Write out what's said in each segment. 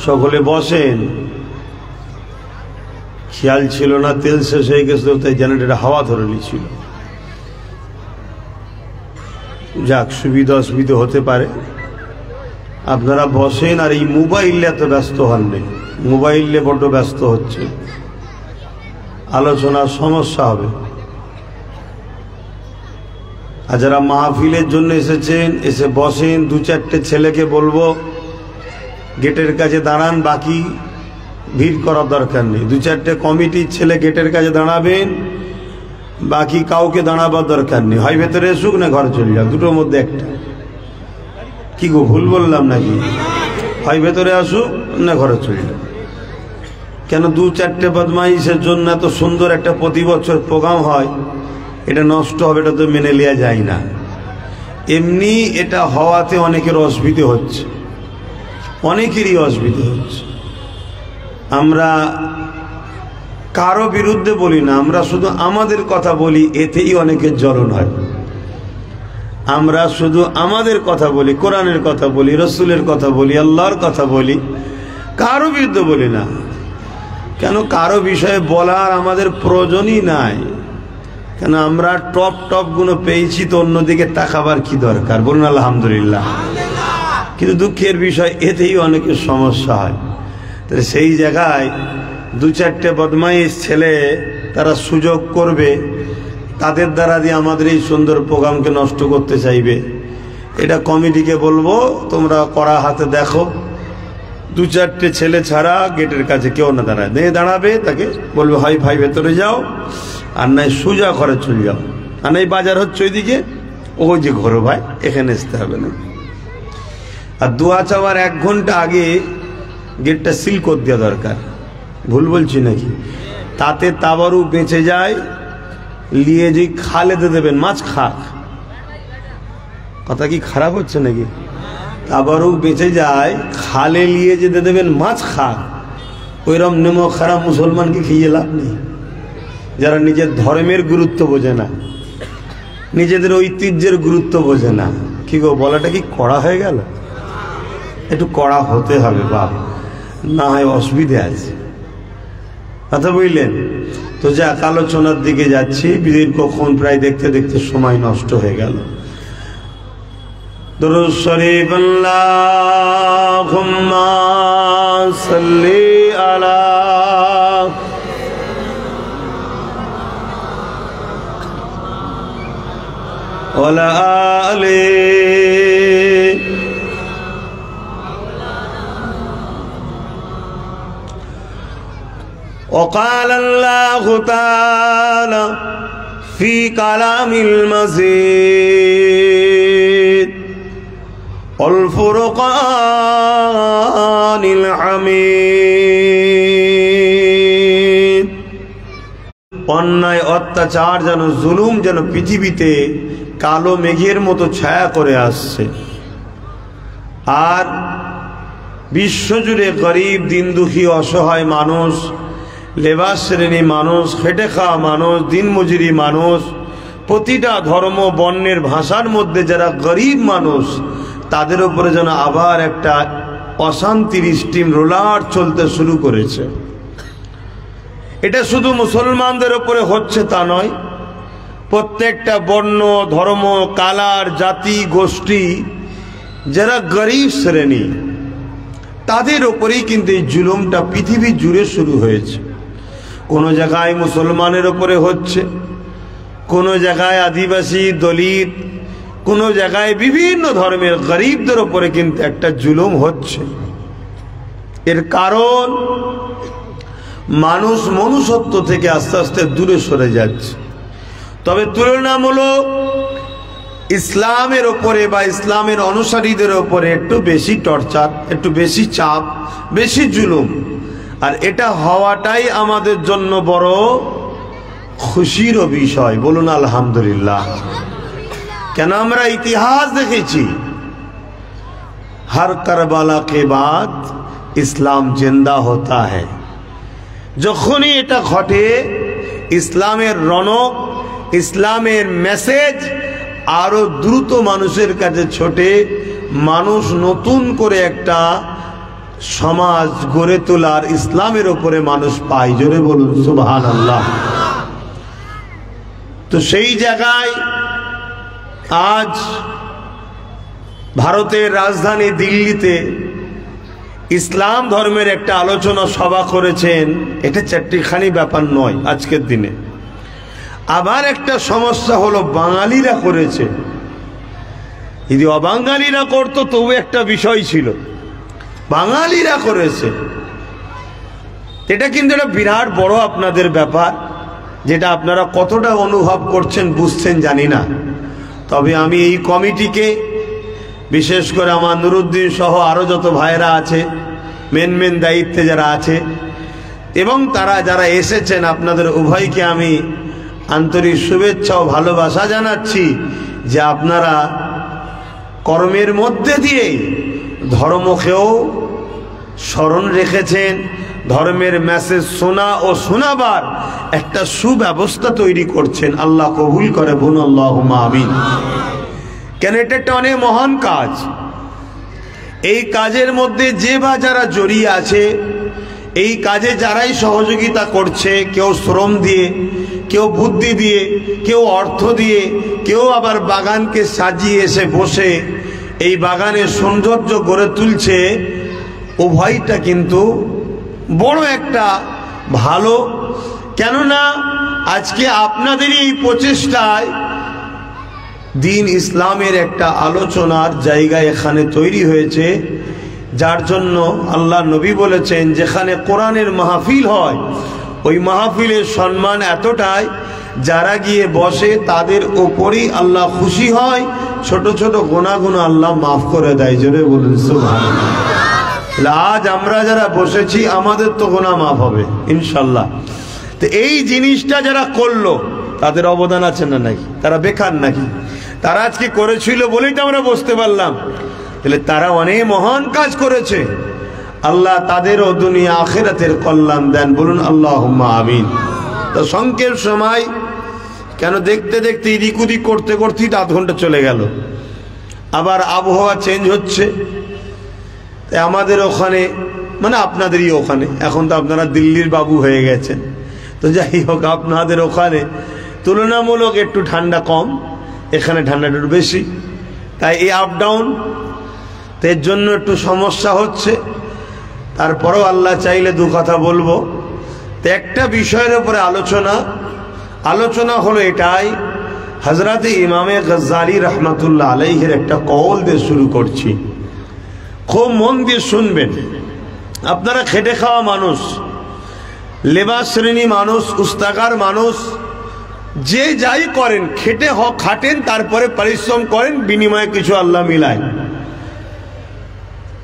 সকলে বসেন। খেয়াল ছিল না তেল শেষ হয়ে গেছিল, তাই জেনারেটরে হাওয়া ধরে নিয়েছিল। যাক, সুবিধা অসুবিধা হতে পারে। আপনারা বসেন, আর এই মোবাইলে এত ব্যস্ত হন নেই। মোবাইলে বড্ড ব্যস্ত হচ্ছে, আলোচনার সমস্যা হবে। আর যারা মাহফিলের জন্য এসেছেন, এসে বসেন। দু চারটে ছেলেকে বলবো গেটের কাছে দাঁড়ান, বাকি ভিড় করার দরকার নেই। দু চারটে কমিটির ছেলে গেটের কাছে দাঁড়াবেন, বাকি কাউকে দাঁড়াবার দরকার নেই। হয় ভেতরে এসুক, না ঘরে চলে যাও, দুটোর মধ্যে একটা। কি গো, ভুল বললাম নাকি? হয় ভেতরে আসুক, না ঘরে চলে যাও। কেন দু চারটে বদমাইশের জন্য এত সুন্দর একটা প্রতি বছর প্রোগ্রাম হয়, এটা নষ্ট হবে, এটা তো মেনে নেওয়া যায় না। এমনি এটা হওয়াতে অনেকের অসুবিধে হচ্ছে, অনেকেরই অসুবিধে হচ্ছে। আমরা কারো বিরুদ্ধে বলি না, আমরা শুধু আমাদের কথা বলি, এতেই অনেকের জ্বলন হয়। আমরা শুধু আমাদের কথা বলি, কোরআনের কথা বলি, রসুলের কথা বলি, আল্লাহর কথা বলি, কারো বিরুদ্ধে বলি না। কেন কারো বিষয়ে বলার আমাদের প্রয়োজনই নাই। কেন আমরা টপ গুলো পেয়েছি, তো অন্যদিকে তাকাবার কি দরকার? বলুন আলহামদুলিল্লাহ। কিন্তু দুঃখের বিষয়, এতেই অনেকের সমস্যা হয়। তাহলে সেই জায়গায় দু চারটে বদমাইশ ছেলে তারা সুযোগ করবে, তাদের দ্বারা দিয়ে আমাদের এই সুন্দর প্রোগ্রামকে নষ্ট করতে চাইবে। এটা কমিটিকে বলবো, তোমরা কড়া হাতে দেখো, দু চারটে ছেলে ছাড়া গেটের কাছে কেউ না দাঁড়ায়। দাঁড়াবে তাকে বলবে হয় ভাই ভেতরে যাও, আর নাই সোজা ঘরে চলে যাও, আর নাই বাজার হচ্ছে ওইদিকে, ওই যে ঘর ভাই, এখানে আসতে হবে না। আর দোয়া চাওয়ার 1 ঘন্টা আগে গেটটা সিল করে দেওয়া দরকার। ভুল বলছি নাকি? তাতে তাবারু বেঁচে যায়। লিয়ে যে খালে দিয়ে দেবেন, মাছ খাক। কথা কি খারাপ হচ্ছে নাকি? তাবারু বেঁচে যায়, খালে লিয়ে যেতে দেবেন, মাছ খাক। ওইরকম নেমো খারাপ মুসলমানকে খেয়ে লাভ নেই, যারা নিজের ধর্মের গুরুত্ব বোঝে না, নিজেদের ঐতিহ্যের গুরুত্ব বোঝে না। কি গো, বলাটা কি কড়া হয়ে গেল? একটু কড়া হতে হবে বাপ, না হয় অসুবিধে আছে। কথা বুঝলেন তো? যাক, আলোচনার দিকে যাচ্ছি। দীর্ঘক্ষণ প্রায় দেখতে দেখতে সময় নষ্ট হয়ে গেল। দুরূদ শরীফ আল্লাহুম্মা সাল্লি আলা ওয়ালা আলি وقال الله تعالى في كلام المجيد والفرقان الحميد। অন্যায় অত্যাচার যেন, জুলুম যেন পৃথিবীতে কালো মেঘের মতো ছায়া করে আসছে, আর বিশ্বজুড়ে গরিব, দিন দুঃখী, অসহায় মানুষ, লেবাস শ্রেণী মানুষ, খেটে খাওয়া মানুষ, দিন মজুরি মানুষ, প্রতিটা ধর্ম বর্ণের ভাষার মধ্যে যারা গরিব মানুষ, তাদের উপরে যেন আবার একটা অশান্তির স্টিম রোলার চলতে শুরু করেছে। এটা শুধু মুসলমানদের উপরে হচ্ছে তা নয়, প্রত্যেকটা বর্ণ, ধর্ম, কালার, জাতি, গোষ্ঠী, যারা গরিব শ্রেণী, তাদের উপরেই কিন্তু এই জুলুমটা পৃথিবী জুড়ে শুরু হয়েছে। কোনো জায়গায় মুসলমানের উপরে হচ্ছে, কোনো জায়গায় আদিবাসী, দলিত, কোনো জায়গায় বিভিন্ন ধর্মের গরিবদের উপরে কিন্তু একটা জুলুম হচ্ছে। এর কারণ মানুষ মনুষ্যত্ব থেকে আস্তে আস্তে দূরে সরে যাচ্ছে। তবে তুলনামূলক ইসলামের ওপরে বা ইসলামের অনুসারীদের ওপরে একটু বেশি টর্চার, একটু বেশি চাপ, বেশি জুলুম। আর এটা হওয়াটাই আমাদের জন্য বড় খুশির বিষয়। বলুন আলহামদুলিল্লাহ। কেন আমরা ইতিহাস দেখেছি, हर करबला के बाद ইসলাম জিন্দা होता है। যখনই এটা ঘটে, ইসলামের রণক, ইসলামের মেসেজ আরো দ্রুত মানুষের কাছে ছোটে, মানুষ নতুন করে একটা সমাজ গড়ে তোলার ইসলামের উপরে মানুষ পায়। জোরে বলুন সুবহানাল্লাহ। তো সেই জায়গায় আজ ভারতের রাজধানী দিল্লিতে ইসলাম ধর্মের একটা আলোচনা সভা করেছেন। এটা চারটিখানি ব্যাপার নয় আজকের দিনে। আবার একটা সমস্যা হলো বাঙালিরা করেছে। যদি অবাঙালিরা করতো তবু একটা বিষয় ছিল, বাঙালিরা করেছে। এটা কিন্তু একটা বিরাট বড় আপনাদের ব্যাপার, যেটা আপনারা কতটা অনুভব করছেন বুঝছেন জানি না। তবে আমি এই কমিটিকে, বিশেষ করে আমার নুরুদ্দিন সহ আরো যত ভাইরা আছে, মেন দায়িত্বে যারা আছে এবং তারা যারা এসেছেন, আপনাদের উভয়কে আমি আন্তরিক শুভেচ্ছা ও ভালোবাসা জানাচ্ছি যে আপনারা কর্মের মধ্যে দিয়ে ধর্মকেও স্মরণ রেখেছেন। ধর্মের মেসেজ শোনা ও শোনাবার একটা সুব্যবস্থা তৈরি করছেন। আল্লাহ কবুল করে, বলুন আল্লাহুম্মা আমিন। কেন এটা একটা অনেক মহান কাজ। এই কাজের মধ্যে যে বা যারা জড়িয়ে আছে, এই কাজে যারাই সহযোগিতা করছে, কেউ শ্রম দিয়ে, কেউ বুদ্ধি দিয়ে, কেউ অর্থ দিয়ে, কেউ আবার বাগানকে সাজিয়ে এসে বসে এই বাগানের সৌন্দর্য গড়ে তুলছে, উভয়টা কিন্তু বড় একটা ভালো। কেননা আজকে আপনাদের এই প্রচেষ্টায় দিন ইসলামের একটা আলোচনার জায়গা এখানে তৈরি হয়েছে, যার জন্য আল্লাহ নবী বলেছেন যেখানে কোরআনের মাহফিল হয় ওই মাহফিলের সম্মান এতটাই, যারা গিয়ে বসে তাদের উপরই আল্লাহ খুশি হয়, ছোট ছোট গুনাহগুলো আল্লাহ মাফ করে দেয়। জোরে বলুন সুবহানাল্লাহ। আজ আমরা যারা বসেছি আমাদের তো গুনাহ মাফ হবে ইনশাল্লাহ। তো এই জিনিসটা যারা করলো তাদের অবদান আছে না নাকি? তারা বেকার নাকি? তারা আজকে করেছিল বলেই তো আমরা বসতে পারলাম। তাহলে তারা অনেক মহান কাজ করেছে। আল্লাহ তাদেরও দুনিয়া আখিরাতের কল্যাণ দেন, বলুন আল্লাহুম্মা আমিন। তো সংক্ষেপ সময়, কেন দেখতে দেখতে এদিক ওদিক করতে করতেই 8 ঘন্টা চলে গেল। আবার আবহাওয়া চেঞ্জ হচ্ছে, তাই আমাদের ওখানে, মানে আপনাদেরই ওখানে, এখন তো আপনারা দিল্লির বাবু হয়ে গেছেন, তো যাই হোক আপনাদের ওখানে তুলনামূলক একটু ঠান্ডা কম, এখানে ঠান্ডাটা একটু বেশি, তাই এই আপ ডাউন, এর জন্য একটু সমস্যা হচ্ছে। তারপরেও আল্লাহ চাইলে 2 কথা বলবো। তো একটা বিষয়ের উপরে আলোচনা হলো এটাই, হযরত ইমামে গজ্জালী রহমাতুল্লাহ আলাইহির একটা কওল দিয়ে শুরু করছি, খুব মন দিয়ে শুনবেন। আপনারা খেটে খাওয়া মানুষ, লেবার শ্রেণী মানুষ, উস্তাকার মানুষ, যে যাই করেন খেটে খাটেন, তারপরে পরিশ্রম করেন, বিনিময়ে কিছু আল্লাহ মিলায়।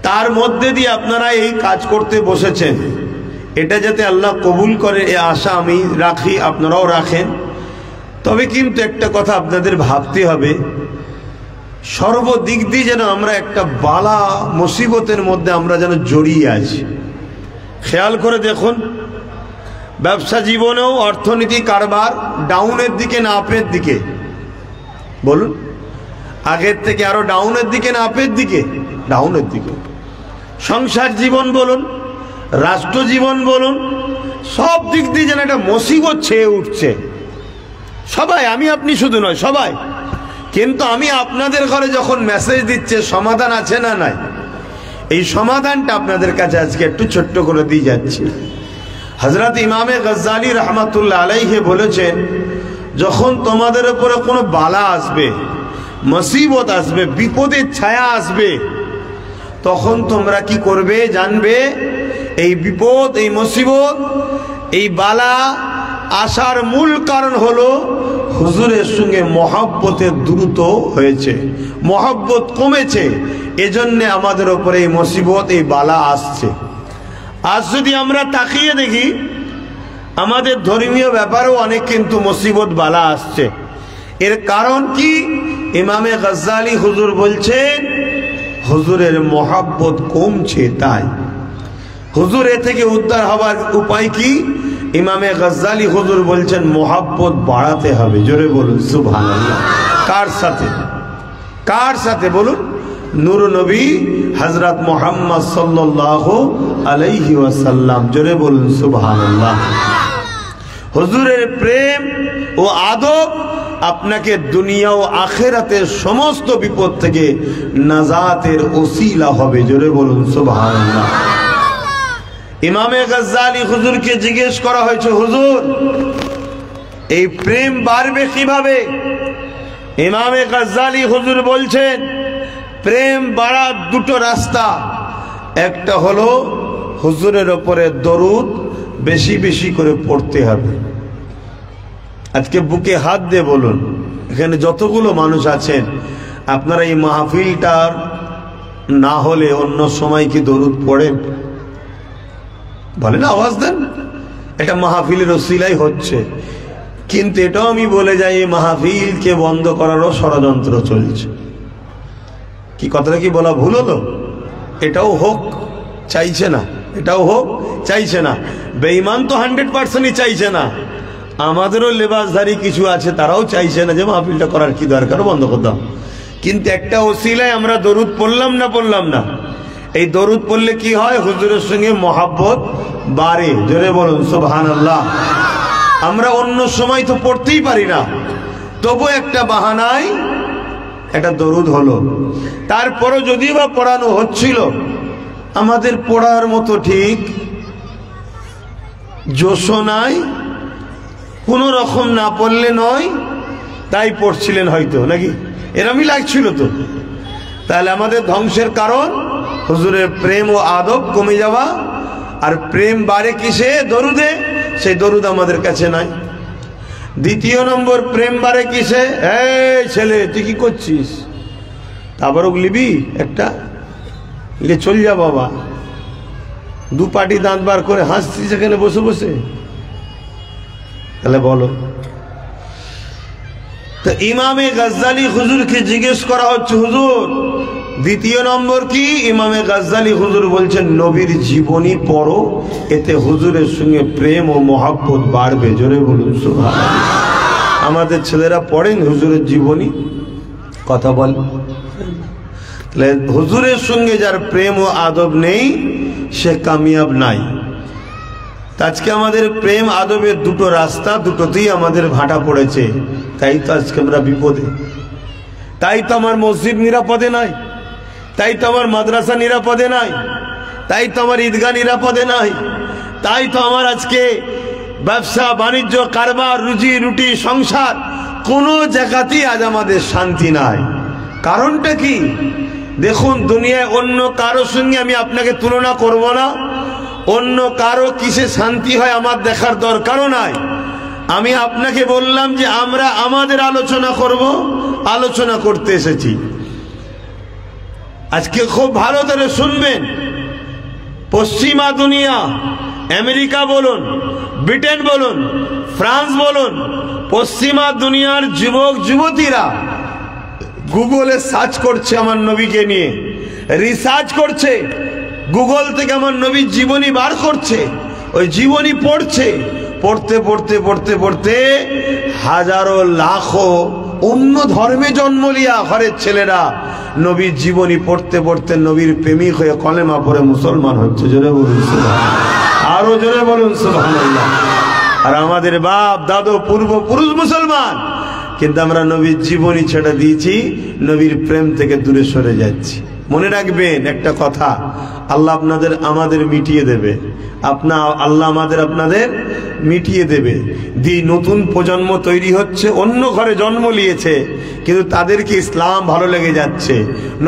তার মধ্যে দিয়ে আপনারা এই কাজ করতে বসেছেন, এটা যাতে আল্লাহ কবুল করে এ আশা আমি রাখি, আপনারাও রাখেন। তবে কিন্তু একটা কথা আপনাদের ভাবতে হবে, সর্বদিক দিয়ে যেন আমরা একটা বালা মুসিবতের মধ্যে আমরা যেন জড়িয়ে আছি। খেয়াল করে দেখুন, ব্যবসা জীবনেও অর্থনীতি কারবার ডাউনের দিকে না আপের দিকে? বলুন, আগের থেকে আরো ডাউনের দিকে না আপের দিকে? ডাউনের দিকে। সংসার জীবন বলুন, রাষ্ট্র জীবন বলুন, সব দিক দিয়ে যেন একটা মুসিবত ছেয়ে উঠছে। সবাই, আমি আপনি শুধু নয়, সবাই। কিন্তু আমি আপনাদের ঘরে যখন মেসেজ দিচ্ছে সমাধান আছে না নাই, এই সমাধানটা আপনাদের কাছে আজকে একটু ছোট্ট করে দিয়ে যাচ্ছি। হযরত ইমামে গজ্জালী রহমাতুল্লাহ আলাইহি বলেছেন, যখন তোমাদের উপরে কোনো বালা আসবে, মুসিবত আসবে, বিপদের ছায়া আসবে, তখন তোমরা কি করবে জানবে? এই বিপদ, এই মুসিবত, এই বালা আসার মূল কারণ হলো হুজুরের সঙ্গে মহব্বতের দ্রুত হয়েছে, মহব্বত কমেছে, এজন্য আমাদের উপরে এই মুসিবত, এই বালা আসছে। আজ যদি আমরা তাকিয়ে দেখি, আমাদের ধর্মীয় ব্যাপারেও অনেক কিন্তু মুসিবত বালা আসছে। এর কারণ কি? ইমামে গজ্জালী হুজুর বলছেন হুজুরের মহব্বত কমছে। তাই হুজুর এ থেকে উদ্ধার হওয়ার উপায় কি? ইমামে গজ্জালী হুজুর বলছেন মহব্বত বাড়াতে হবে। জোরে বলুন সুবহানাল্লাহ। কার সাথে? কার সাথে বলুন? নূর নবী হযরত মুহাম্মদ সাল্লাল্লাহু আলাইহি ওয়াসাল্লাম। জোরে বলুন সুবহানাল্লাহ। হুজুরের প্রেম ও আদব আপনাকে দুনিয়া ও আখিরাতের সমস্ত বিপদ থেকে নাজাতের ওসিলা হবে। জোরে বলুন সুবহানাল্লাহ। ইমামে গাজ্জালি হুজুরকে জিজ্ঞেস করা হয়েছে, হুজুর এই প্রেম বাড়বে কিভাবে? ইমামে গাজ্জালি হুজুর বলছেন, প্রেম বাড়ার দুটো রাস্তা। একটা হলো হুজুরের উপরে দরুদ বেশি বেশি করে পড়তে হবে। আজকে বুকে হাত দিয়ে বলুন, এখানে যতগুলো মানুষ আছেন, আপনারা এই মাহফিলটার না হলে অন্য সময় কি দরুদ পড়েন? বলেন, আওয়াজ দেন। এটা মাহফিলের ওসিলাই হচ্ছে, কিন্তু এটাও আমি বলে যাই, এই মাহফিলকে বন্ধ করারও ষড়যন্ত্র চলছে। কি কথাটা কি বলা ভুল হলো? এটাও হোক চাইছে না, এটাও হোক চাইছে না। বেঈমান তো 100%ই চাইছে না। আমাদেরও লেবাসধারী কিছু আছে, তারাও চাইছে না যে মাহফিলটা করার কি দরকার, বন্ধ করতাম। কিন্তু একটা ওসিলায় আমরা দরুদ পড়লাম না। এই দরুদ পড়লে কি হয়? হুজুরের সঙ্গে মহাব্বত বাড়ে। জোরে বলুন সুবহানাল্লাহ। আমরা অন্য সময় তো পড়তেই পারি না, তবু একটা বাহানায় একটা দরুদ হলো। তারপরও যদিও বা পড়ানো হচ্ছিল, আমাদের পড়ার মতো ঠিক জোশও নাই, কোন রকম না পড়লে নয়, তাই পড়ছিলেন হয়তো, নাকি এরমই লাগছিল তো। তাহলে আমাদের ধ্বংসের কারণ হুজুরের প্রেম ও আদব কমে যাওয়া। আর প্রেম বাড়ে কিসে? দরুদে। সেই দরুদ আমাদের কাছে নাই। দ্বিতীয় নম্বর, প্রেম বাড়ে কিসে? এই ছেলে তুই কি করছিস? তারপরও লিবি একটা চল যা বাবা, দু পাটি দাঁত বার করে হাসছিস এখানে বসে বসে। তাহলে বলো তো, ইমামে গাজ্জালি হুজুরকে জিজ্ঞেস করা হচ্ছে, হুজুর দ্বিতীয় নম্বর কি? ইমামে গাজ্জালি হুজুর বলছেন, নবীর জীবনী পড়ো, এতে হুজুরের সঙ্গে প্রেম ও মহব্বত বাড়বে। জোরে বলুন সুবহানাল্লাহ। আমাদের ছেলেরা পড়েন হুজুরের জীবনী? কথা বল। তাহলে হুজুরের সঙ্গে যার প্রেম ও আদব নেই, সে কামিয়াব নাই। আজকে আমাদের প্রেম আদবের দুটো রাস্তা, দুটোতেই আমাদের ভাটা পড়েছে। তাই তো আজকে আমরা বিপদে। তাই তো আমার মসজিদ নিরাপদে নাই, তাই তো আমার মাদ্রাসা নিরাপদে নাই, তাই তো আমার ঈদগাহ নিরাপদে নাই, তাই তো আমার আজকে ব্যবসা বাণিজ্য কারবার রুজি রুটি সংসার কোনো জায়গাতেই আজ আমাদের শান্তি নাই। কারণটা কি? দেখুন, দুনিয়ায় অন্য কারো সঙ্গে আমি আপনাকে তুলনা করব না। অন্য কারো কিসে শান্তি হয় আমার দেখার দরকারও নাই। আমি আপনাকে বললাম যে আমরা আমাদের আলোচনা করব, আলোচনা করতে এসেছি। আজকে খুব ভালো করে শুনবেন। পশ্চিমা দুনিয়া, আমেরিকা বলুন, ব্রিটেন বলুন, ফ্রান্স বলুন, পশ্চিমা দুনিয়ার যুবক যুবতীরা গুগলে সার্চ করছে আমার নবীকে নিয়ে, রিসার্চ করছে, গুগল থেকে আমার নবীর জীবনী বার করছে, ওই জীবনী পড়ছে। পড়তে পড়তে পড়তে পড়তে হাজারো লাখো অন্য ধর্মে জন্ম লিয়া ঘরের ছেলেরা নবীর জীবনী পড়তে পড়তে নবীর প্রেমিক হয়ে কলেমা পড়ে মুসলমান হচ্ছে। জোরে বলুন সুবহানাল্লাহ। আরো জোরে বলুন সুবহানাল্লাহ। আর আমাদের বাপ দাদু পূর্বপুরুষ মুসলমান, কিন্তু আমরা নবীর জীবনী ছেড়ে দিয়েছি, নবীর প্রেম থেকে দূরে সরে যাচ্ছি। মনে রাখবেন একটা কথা, আল্লাহ আমাদের মিটিয়ে দেবে। আল্লাহ আপনাদের মিটিয়ে দেবে। নতুন প্রজন্ম তৈরি হচ্ছে, অন্য ঘরে জন্ম নিয়েছে, কিন্তু তাদেরকে ইসলাম ভালো লেগে যাচ্ছে,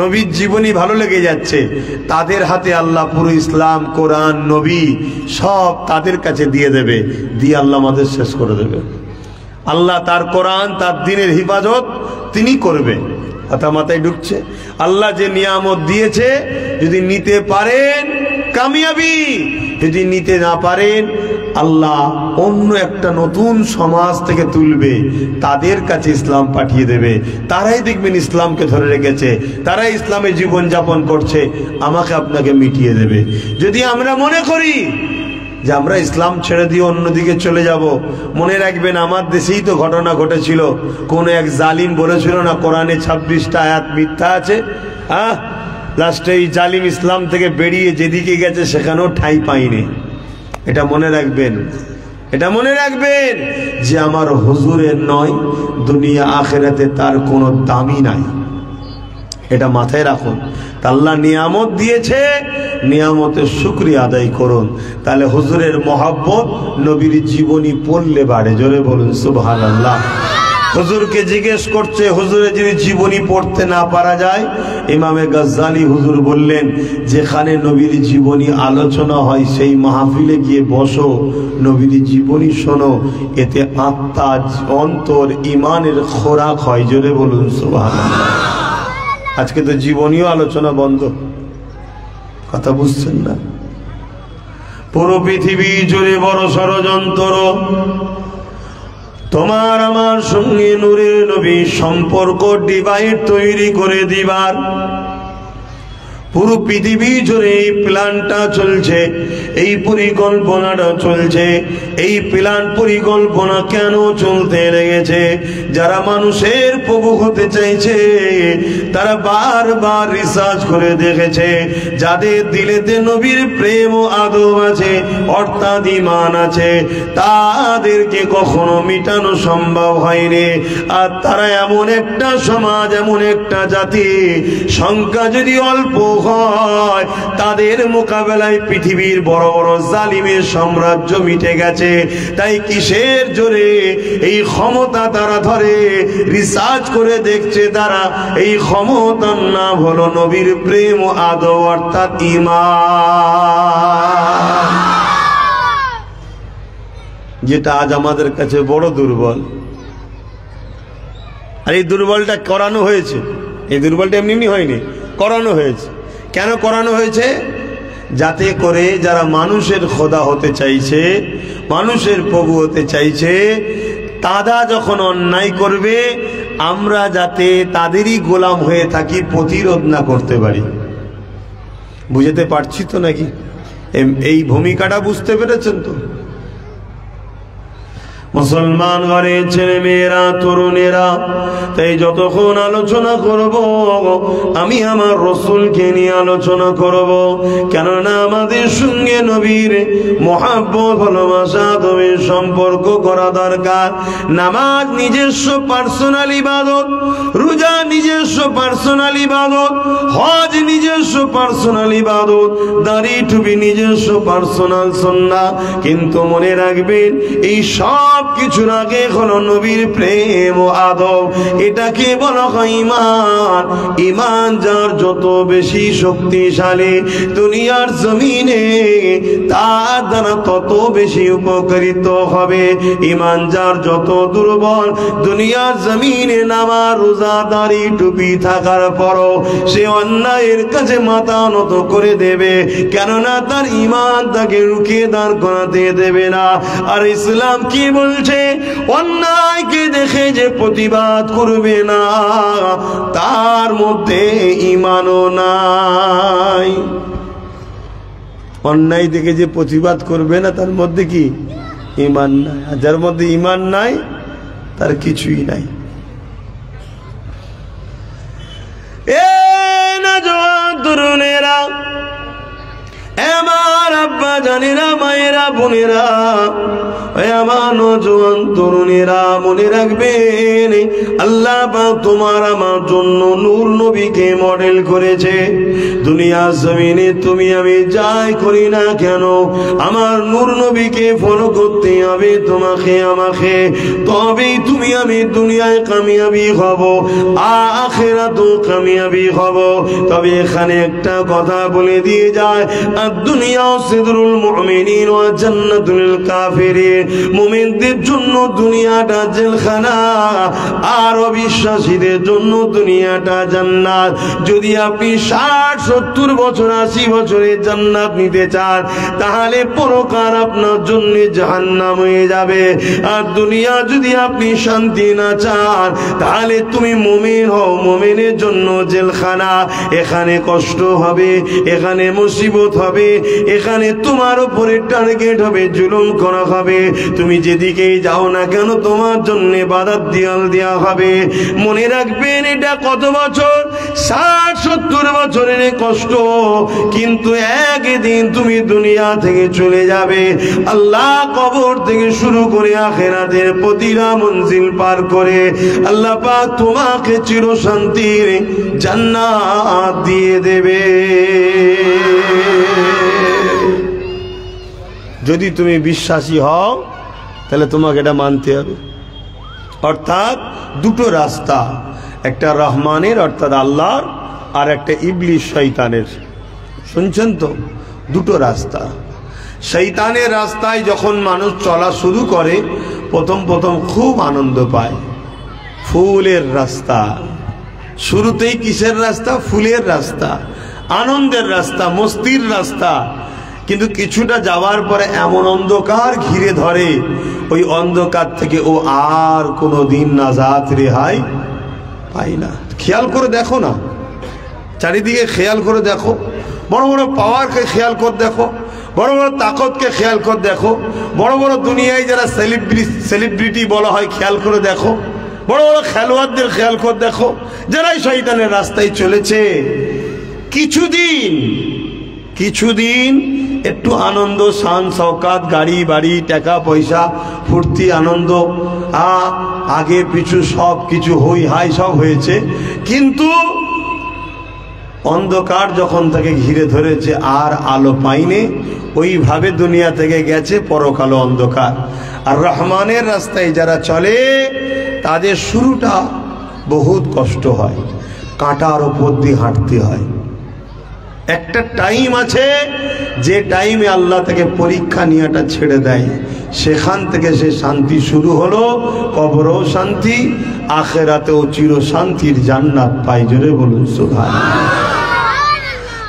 নবীর জীবনী ভালো লেগে যাচ্ছে। তাদের হাতে আল্লাহ পুরো ইসলাম, কোরআন, নবী সব তাদের কাছে দিয়ে দেবে, দিয়ে আল্লাহ আমাদের শেষ করে দেবে। আল্লাহ তার কোরআন, তার দ্বীনের হিফাজত তিনি করবে। কথা মাথায় ঢুকছে? আল্লাহ যে নিয়ামত দিয়েছে, যদি নিতে পারেন কামিয়াবি, যদি নিতে না পারেন আল্লাহ অন্য একটা নতুন সমাজ থেকে তুলবে, তাদের কাছে ইসলাম পাঠিয়ে দেবে। তারাই দেখবেন ইসলামকে ধরে রেখেছে, তারাই ইসলামে জীবন যাপন করছে, আমাকে আপনাকে মিটিয়ে দেবে। যদি আমরা মনে করি যে আমরা ইসলাম ছেড়ে দিয়ে অন্যদিকে চলে যাব, মনে রাখবেন আমার দেশেই তো ঘটনা ঘটেছিল। কোন এক জালিম বলেছিল না কোরআনে 26টা আয়াত মিথ্যা আছে। লাস্টে এই জালিম ইসলাম থেকে বেরিয়ে যেদিকে গেছে সেখানেও ঠাঁই পায়নি। এটা মনে রাখবেন, এটা মনে রাখবেন যে আমার হুজুরের নয়, দুনিয়া আখিরাতে তার কোনো দামই নাই। এটা মাথায় রাখুন। আল্লাহ নিয়ামত দিয়েছে, নিয়ামতের শুকরিয়া আদায় করুন। তাহলে হুজুরের মহব্বত নবীর জীবনী পড়লে বাড়ে। জোরে বলুন সুবহানাল্লাহ। হুজুরকে জিজ্ঞেস করছে, হুজুরের যদি জীবনী পড়তে না পারা যায়, ইমামে গাজ্জালি হুজুর বললেন, যেখানে নবীর জীবনী আলোচনা হয় সেই মাহফিলে গিয়ে বসো, নবীর জীবনী শোনো, এতে আত্মা অন্তর ইমানের খোরাক হয়। জোরে বলুন সুবহানাল্লাহ। আজকে তো জীবনীয় আলোচনা বন্ধ, কথা বুঝছেন না? পুরো পৃথিবী জুড়ে বড় ষড়যন্ত্র তোমার আমার সঙ্গে নূরের নবী সম্পর্ক ডিভাইড তৈরি করে দিবার। পুরো পৃথিবী জুড়ে এই প্ল্যানটা চলছে, এই পরিকল্পনাটা চলছে। এই প্ল্যান পরিকল্পনা কেন চলতে লেগেছে? যারা মানুষের প্রভু হতে চাইছে তারা বারবার রিসার্চ করে দেখেছে, যাদের দিলেতে নবীর প্রেম ও আদব আছে, অর্থাৎ ঈমান আছে, তাদেরকে কখনো মিটানো সম্ভব হয়নি। আর তারা এমন একটা সমাজ, এমন একটা জাতি, সংখ্যা যদি অল্প হয়, তাদের মোকাবেলায় পৃথিবীর বড় বড় জালিমের সাম্রাজ্য মিটে গেছে। তাই কিসের জোরে এই ক্ষমতা তারা ধরে? রিসার্চ করে দেখছে তারা, এই ক্ষমতার নাম হলো নবীর প্রেম ও আদব, অর্থাৎ ঈমান, যেটা আজ আমাদের কাছে বড় দুর্বল। আর এই দুর্বলটা করানো হয়েছে, এই দুর্বলটা এমনি এমনি হয়নি, করানো হয়েছে। কেন করানো হয়েছে? যাতে করে যারা মানুষের খোদা হতে চাইছে, মানুষের প্রভু হতে চাইছে, তারা যখন অন্যায় করবে আমরা যাতে তাদেরই গোলাম হয়ে থাকি, প্রতিরোধ না করতে পারি। বুঝতে পারছি তো নাকি? এই ভূমিকাটা বুঝতে পেরেছেন তো? মুসলমান ঘরের ছেলে মেয়েরা, তরুণেরা, তাই যতক্ষণ আলোচনা করব আমি আমার রসুলকে নিয়ে আলোচনা করব। কেননা আমাদের সঙ্গে নবীর মহাব্বত, ভালোবাসা, আদবের সম্পর্ক করা দরকার। নামাজ নিজস্ব পার্সোনাল ইবাদত, রোজা নিজস্ব পার্সোনাল ইবাদত, হজ নিজস্ব পার্সোনাল ইবাদত, দাড়ি টুপি নিজস্ব পার্সোনাল সুন্নাহ। কিন্তু মনে রাখবেন, এই সব কিছুর আগে হলো নবীর প্রেম ও আদব। এটাকে বলা হয় ঈমান। ঈমান যার যত বেশি শক্তিশালী দুনিয়ার জমিনে, তার দ্বারা তত বেশি উপকৃত হবে। ঈমান যার যত দুর্বল, দুনিয়ার জমিনে নামাজ, রোজা, দাড়ি টুপি থাকার পরও সে অন্যায়ের কাছে মাথা নত করে দেবে, কেননা তার ঈমান তাকে রুখে দাঁড় করাতে দেবে না। আর ইসলাম কি বলছে? অন্যায়কে দেখে যে প্রতিবাদ করবে না, তার মধ্যে ঈমানও নাই। অন্যায় দেখে যে প্রতিবাদ করবে না, তার মধ্যে কি? ঈমান নাই। আর যার মধ্যে ঈমান নাই, তার কিছুই নাই। এ নওজোয়ান তরুণেরা, আমার আব্বা জানেরা, মায়েরা, বোনেরা, আমার নওজোয়ান তরুণেরা, মনে রাখবেন আল্লাহ পাক তোমার আমার জন্য নূর নবীকে মডেল করেছে। দুনিয়ার জমিনে তুমি আমি যাই করি না কেন, আমার নূর নবীকে ফলো করতে হবে তোমাকে আমাকে। তবেই তুমি আমি দুনিয়ায় কামিয়াবি হব, আখিরাতেও কামিয়াবি হব। তবে এখানে একটা কথা বলে দিয়ে যায়, দুনিয়া সিদরুল মুমিনিন ওয়া জান্নাতুল কাফিরিন। মুমিনদের জন্য দুনিয়াটা জেলখানা, আর অবিশ্বাসীদের জন্য দুনিয়াটা জান্নাত। যদি আপনি 60-70 বছর, 80 বছরের জান্নাত নিতে চান, তাহলে পরকাল আপনার জন্য জাহান্নাম হয়ে যাবে। আর দুনিয়া যদি আপনি শান্তি না চান, তাহলে তুমি মুমিন হও, মুমিনের জন্য জেলখানা। এখানে কষ্ট হবে, এখানে মুসিবত হবে, এখানে তোমার তোমার উপরে টার্গেট হবে, জুলুম করা হবে। তুমি যেদিকেই যাও না কেন তোমার জন্য বাধার দেয়াল দেওয়া হবে। মনে রাখবেন এটা কত বছর, 60-70 বছরের কষ্ট, কিন্তু একদিন তুমি দুনিয়া থেকে চলে যাবে। আল্লাহ কবর থেকে শুরু করে আখিরাতের প্রতিটা মঞ্জিল পার করে আল্লাহ পাক তোমাকে চিরশান্তির জান্নাত দিয়ে দেবে। যদি তুমি বিশ্বাসী হও তাহলে তোমাকে এটা মানতে হবে। অর্থাৎ দুটো রাস্তা, একটা রহমানের অর্থাৎ আল্লাহর, আর একটা ইবলিস শয়তানের। শুনছেন তো, দুটো রাস্তা। শয়তানের রাস্তায় যখন মানুষ চলা শুরু করে প্রথম প্রথম খুব আনন্দ পায়। ফুলের রাস্তা, শুরুতেই কিসের রাস্তা? ফুলের রাস্তা, আনন্দের রাস্তা, মস্তির রাস্তা। কিন্তু কিছুটা যাওয়ার পরে এমন অন্ধকার ঘিরে ধরে, ওই অন্ধকার থেকে ও আর কোনোদিন নাজাত রেহাই পায় না। খেয়াল করে দেখো না, চারিদিকে খেয়াল করে দেখো, বড় বড় পাওয়ারকে খেয়াল করে দেখো, বড় বড় তাকতকে খেয়াল করে দেখো, বড় বড় দুনিয়ায় যারা সেলিব্রিটি বলা হয় খেয়াল করে দেখো, বড় বড় খেলোয়াড়দের খেয়াল করে দেখো, যারাই শয়তানের রাস্তায় চলেছে, কিছুদিন একটু আনন্দ, শান শওকাত, গাড়ি বাড়ি, টাকা পয়সা, ফুর্তি, আনন্দ, আগে পিছু সব কিছু হই হাই সব হয়েছে, কিন্তু অন্ধকার যখন তাকে ঘিরে ধরেছে আর আলো পাইনি, ওইভাবে দুনিয়া থেকে গেছে পরকালো অন্ধকার। আর রহমানের রাস্তায় যারা চলে তাদের শুরুটা বহুত কষ্ট হয়, কাঁটার উপর দিয়ে হাঁটতে হয়। একটা টাইম আছে যে টাইমে আল্লাহ থেকে পরীক্ষা নেওয়াটা ছেড়ে দেয়, সেখান থেকে সে শান্তি শুরু হলো, কবরও শান্তি, আখিরাতেও চির শান্তির জান্নাত পাই। জোরে বলুন সুবহানাল্লাহ।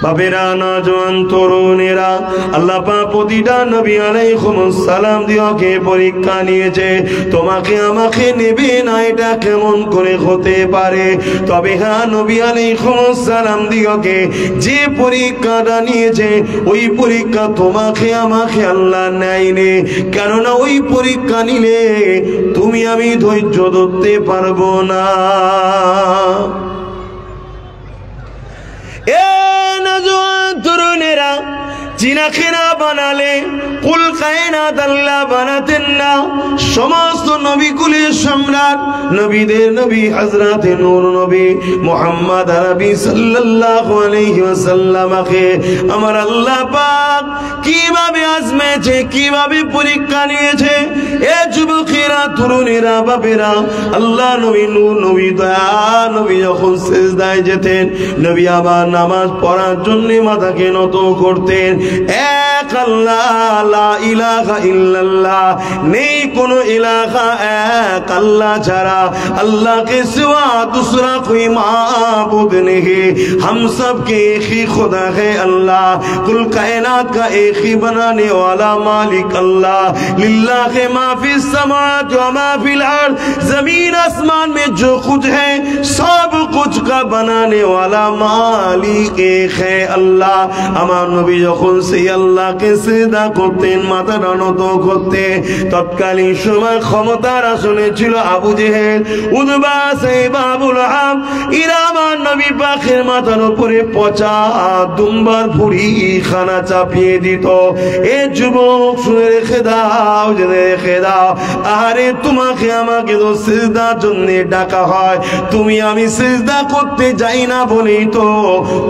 বাবেরা, নওজোয়ান, তরুণেরা, আল্লাহ পাক প্রতিটা নবী আলাইহিস সালাম দিওকে পরীক্ষা নিয়েছে। তোমাকে আমাকে নেবে না, এটা কেমন করে হতে পারে? তবে হ্যাঁ, নবী আলাইহিস সালাম দিওকে যে পরীক্ষাটা নিয়েছে, ওই পরীক্ষা তোমাকে আমাকে আল্লাহ নেয়নি। কেননা ওই পরীক্ষা নিলে তুমি আমি ধৈর্য ধরতে পারবো না। তরুণেরা, জিনাখেরা বানালে কুল কায়নাত আল্লাহ বানাতেন না। সমস্ত নবী কুলের সম্রাট, নবীদের নবী হযরতে নূর নবী মুহাম্মদ আরবি সাল্লাল্লাহু আলাইহি ওয়াসাল্লামকে আমার আল্লাহ পাক কিভাবে আজমেছে, কিভাবে পরীক্ষা নিয়েছে। এ যুবকেরা, তরুণেরা, বাবেরা, আল্লাহ নবী নূর নবী দয়া নবী যখন সিজদায় যেতেন, নবী আবার নামাজ পড়ার জন্য মাথাকে নত করতেন। এক আল্লাহ, লা ইলাহা ইল্লাল্লাহ, নেই কোনো ইলাহা এক আল্লাহ ছাড়া, अल्लाह के सिवा दूसरा कोई माबूद नहीं, हम सब के एक ही खुदा है अल्लाह, कुल कायनात का एक ही बनाने वाला मालिक अल्लाह, लिल्लाहि मा फिस समात व मा फिल अर्द, जमीन आसमान में जो कुछ है सब कुछ का बनाने वाला मालिक एक है अल्लाह। আমার নবী যখন সেই আল্লাহকে সিজদা করতেন, মাথা নত করতেন, তৎকালীন সময় ক্ষমতার আসনে ছিল আবু জেহেল, উতবা, সাইবা, আবু লাহাব। এরা আমার নবী পাকের মাথার উপরে পচা দুম্বার ভুঁড়ি খানা চাপিয়ে দিত। এ যুবক, শুনে রেখে দাও, জেনে রেখে দাও, আরে তোমাকে আমাকে তো সিজদার জন্য ডাকা হয়, তুমি আমি সিজদা করতে যাই না বলেই তো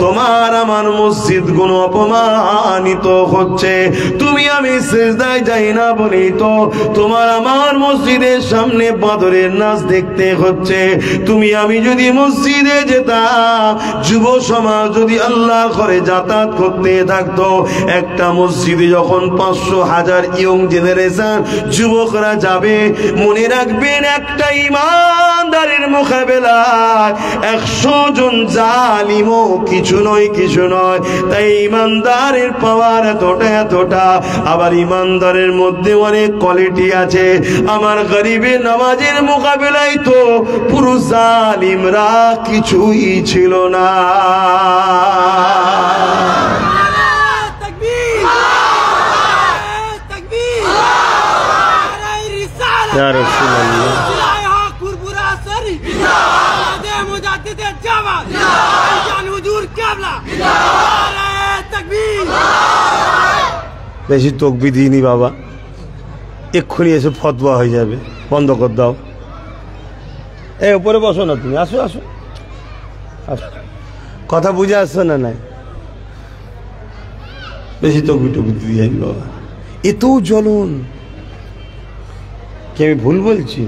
তোমার আমার মসজিদ গুলো অপমানিত হচ্ছে। তুমি আমি সিজদায় যাই না বলেই তো তোমার আমার মসজিদের সামনে বাদরের নাচ দেখতে হচ্ছে। তুমি আমি যদি মসজিদে যেতাম, যুব সমাজ যদি আল্লাহর ঘরে যাতায়াত করতে থাকতো, একটা মসজিদে যখন 500,000 ইয়ং জেনারেশন যুবকরা যাবে, মনে রাখবেন একটা ইমানদারের মোকাবেলায় 100 জন জালিমও কিছু নয়, কিছু নয়। তাই ইমানদারের পাওয়ার এতটা। আবার ইমানদারের মধ্যে অনেক কোয়ালিটি আছে। আমার গরিবের নামাজের মোকাবেলায় তো পুরো জালিমরা কিছুই ছিল না। ইয়া রাসূলুল্লাহ। বেশি তকবীর দিইনি বাবা, এক্ষুনি এসে ফতোয়া হয়ে যাবে, বন্ধ করে দাও। এই উপরে বসো না তুমি, আসো আসো আসো, কথা বুঝে আসছো না? নাই বেশি তকবীর টকবীর দিয়ে যাবি বাবা, এত জ্বলন। কি আমি ভুল বলছি?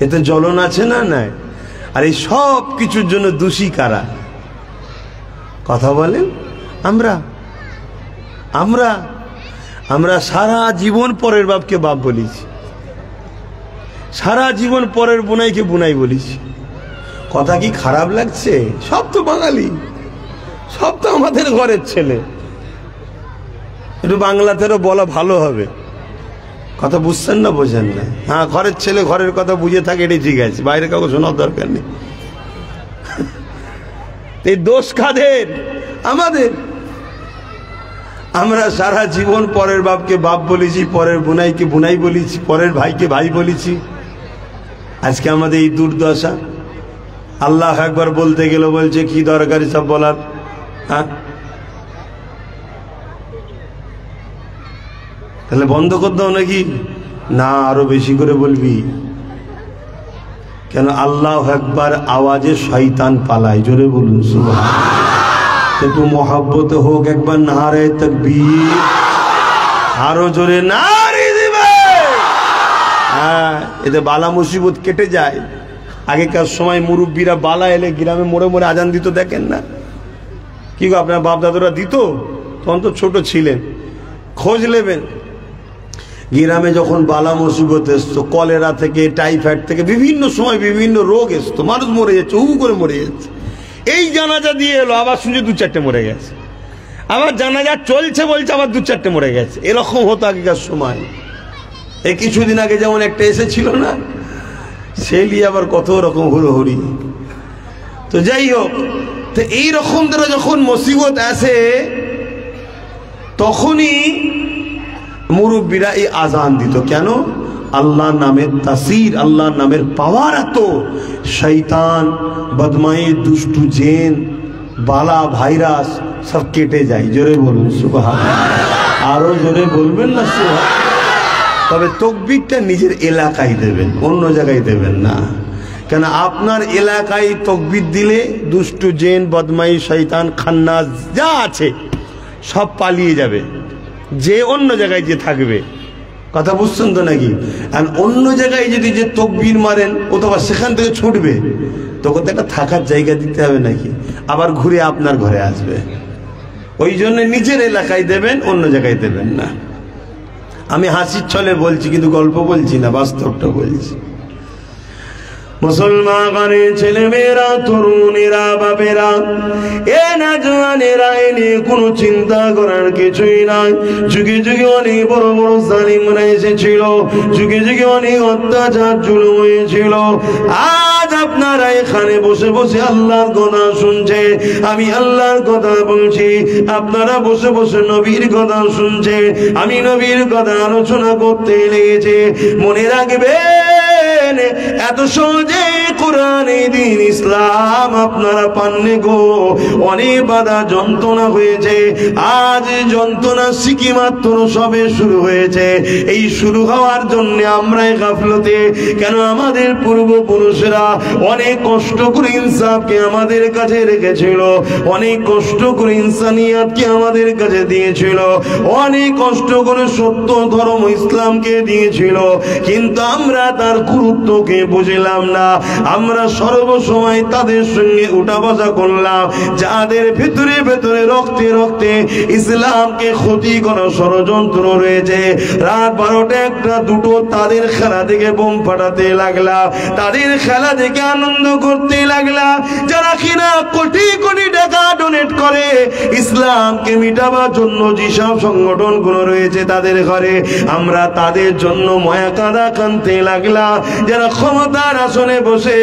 এতে জ্বলন আছে না? নাই। আর এই সব কিছুর জন্য দোষী কারা? কথা বলেন। আমরা আমরা আমরা সারা জীবন পরের বাপকে বাপ বলেছি, সারা জীবন পরের বুনাইকে বুনাই বলেছি। কথা কি খারাপ লাগছে? সব তো বাঙালি, সব তো আমাদের ঘরের ছেলে। একটু বাংলাতেও বলা ভালো হবে। কথা বুঝছেন না? বোঝেন না? হ্যাঁ, ঘরের ছেলে ঘরের কথা বুঝে থাকে, এটাই ঠিক আছে, বাইরে কাউকে শোনার দরকার নেই। এই দোষ কাদের? আমাদের। আমরা সারা জীবন পরের বাপকে বাপ বলেছি, পরের বুনাইকে বুনাই বলেছি, পরের ভাইকে ভাই বলেছি। আজকে আমাদের এই দুর্দশা। আল্লাহ একবার বলতে গেল বলছে কি দরকারি সব বলার? হ্যাঁ, তাহলে বন্ধ করে দাও নাকি? না, আরো বেশি করে বলবি। কেন? আল্লাহ একবার আওয়াজে শয়তান পালায়। জোরে বলুন সুবহানাল্লাহ। একটু মহব্বত হোক একবার নারে তাকবীর, আরো জোরে নারে দিবে। হ্যাঁ, এতে বালা মুসিবত কেটে যায়। আগেকার সময় মুরব্বীরা বালা এলে গ্রামে মোড়ে মোড়ে আজান দিত, দেখেন না? কি গো, আপনার বাপ দাদুরা দিত? তখন তো ছোট ছিলেন, খোঁজ নেবেন। গ্রামে যখন বালা মুসিবত এসতো, কলেরা থেকে টাইফয়েড থেকে বিভিন্ন সময় বিভিন্ন রোগ এসতো, মানুষ মরে যাচ্ছে, হু করে মরে যাচ্ছে। এই জানাজা দিয়ে এলো, আবার শুনছে দু চারটে মরে গেছে। আবার জানাজা চলছে বলছে আবার দু চারটে মরে গেছে। এরকম হতো আগেকার সময়। এই কিছুদিন আগে যেমন একটা এসেছিল না, সে নিয়ে আবার কত রকম হুড়োহুড়ি। তো যাই হোক, তো এইরকম ধরে যখন মুসিবত আসে তখনই মুরব্বীরা এই আজান দিত। কেন? আল্লাহ নামের তাসির, আল্লাহ নামের পাওয়ার এত, শয়তান বদমাইশ দুষ্টু জিন বালা ভাইরাস সব কেটে যায়। জোরে বলুন সুবহানাল্লাহ। আরো জোরে বলবেন না সুবহানাল্লাহ। তবে তাকবীরটা নিজের এলাকায় দেবেন, অন্য জায়গায় দেবেন না। কেন? আপনার এলাকায় তাকবীর দিলে দুষ্টু জিন বদমাইশ শয়তান খান্নাস যা আছে সব পালিয়ে যাবে, যে অন্য জায়গায় যে থাকবে। কথা বুঝছেন তো নাকি? আর অন্য জায়গায় যদি যে তাকবীর মারেন, ও তো আবার সেখান থেকে ছুটবে, তখন তো একটা থাকার জায়গা দিতে হবে নাকি? আবার ঘুরে আপনার ঘরে আসবে। ওই জন্য নিজের এলাকায় দেবেন, অন্য জায়গায় দেবেন না। আমি হাসির ছলে বলছি, কিন্তু গল্প বলছি না, বাস্তবটা বলছি। মুসলমানের ছেলে মেয়েরা, তরুণেরা, বাবেরা, এ নওজওয়ানেরা, এ নিয়ে কোনো চিন্তা করার কিছুই নাই। যুগে যুগে অনেক বড় বড় জালিমরা এসেছিল, যুগে যুগে অনেক অত্যাচার জুলুম হয়েছিল। আজ আপনারা এখানে বসে বসে আল্লাহর কথা শুনছে, আমি আল্লাহর কথা বলছি, আপনারা বসে বসে নবীর কথা শুনছে, আমি নবীর কথা আলোচনা করতে লেগেছে। মনে রাখবেন, এত সহজে কোরআন দ্বীন ইসলাম আপনারা পাননি গো। অনেক বাধা যন্ত্রণা হয়েছে, আজ যন্ত্রণা শিখি মাত্র সবে শুরু হয়েছে। এই শুরু হওয়ার জন্য আমরাই গাফলতে। কেন? আমাদের পূর্বপুরুষরা অনেক কষ্ট করে ইনসাফকে আমাদের কাছে রেখেছিল, অনেক কষ্ট করে ইনসানিয়াতকে আমাদের কাছে দিয়েছিল, অনেক কষ্ট করে সত্য ধর্ম ইসলামকে দিয়েছিল, কিন্তু আমরা তার গুরুত্বকে বুঝলাম না। আমরা সর্বসময় তাদের সঙ্গে উঠা বসা করলাম, যাদের ভেতরে ভেতরে রক্তে রক্তে ইসলামকে ক্ষতি করার ষড়যন্ত্র রয়েছে। রাত 12টা 1টা 2টো তাদের খেলা দেখে বোম ফাটাতে লাগলাম, তাদের খেলা দেখে আনন্দ করতে লাগলাম। যারা কিনা কোটি কোটি টাকা ডোনেট করে ইসলামকে মিটাবার জন্য, যেসব সংগঠনগুলো রয়েছে তাদের ঘরে, আমরা তাদের জন্য মায়া কাঁদা কাঁদতে লাগলাম। যারা ক্ষমতার আসনে বসে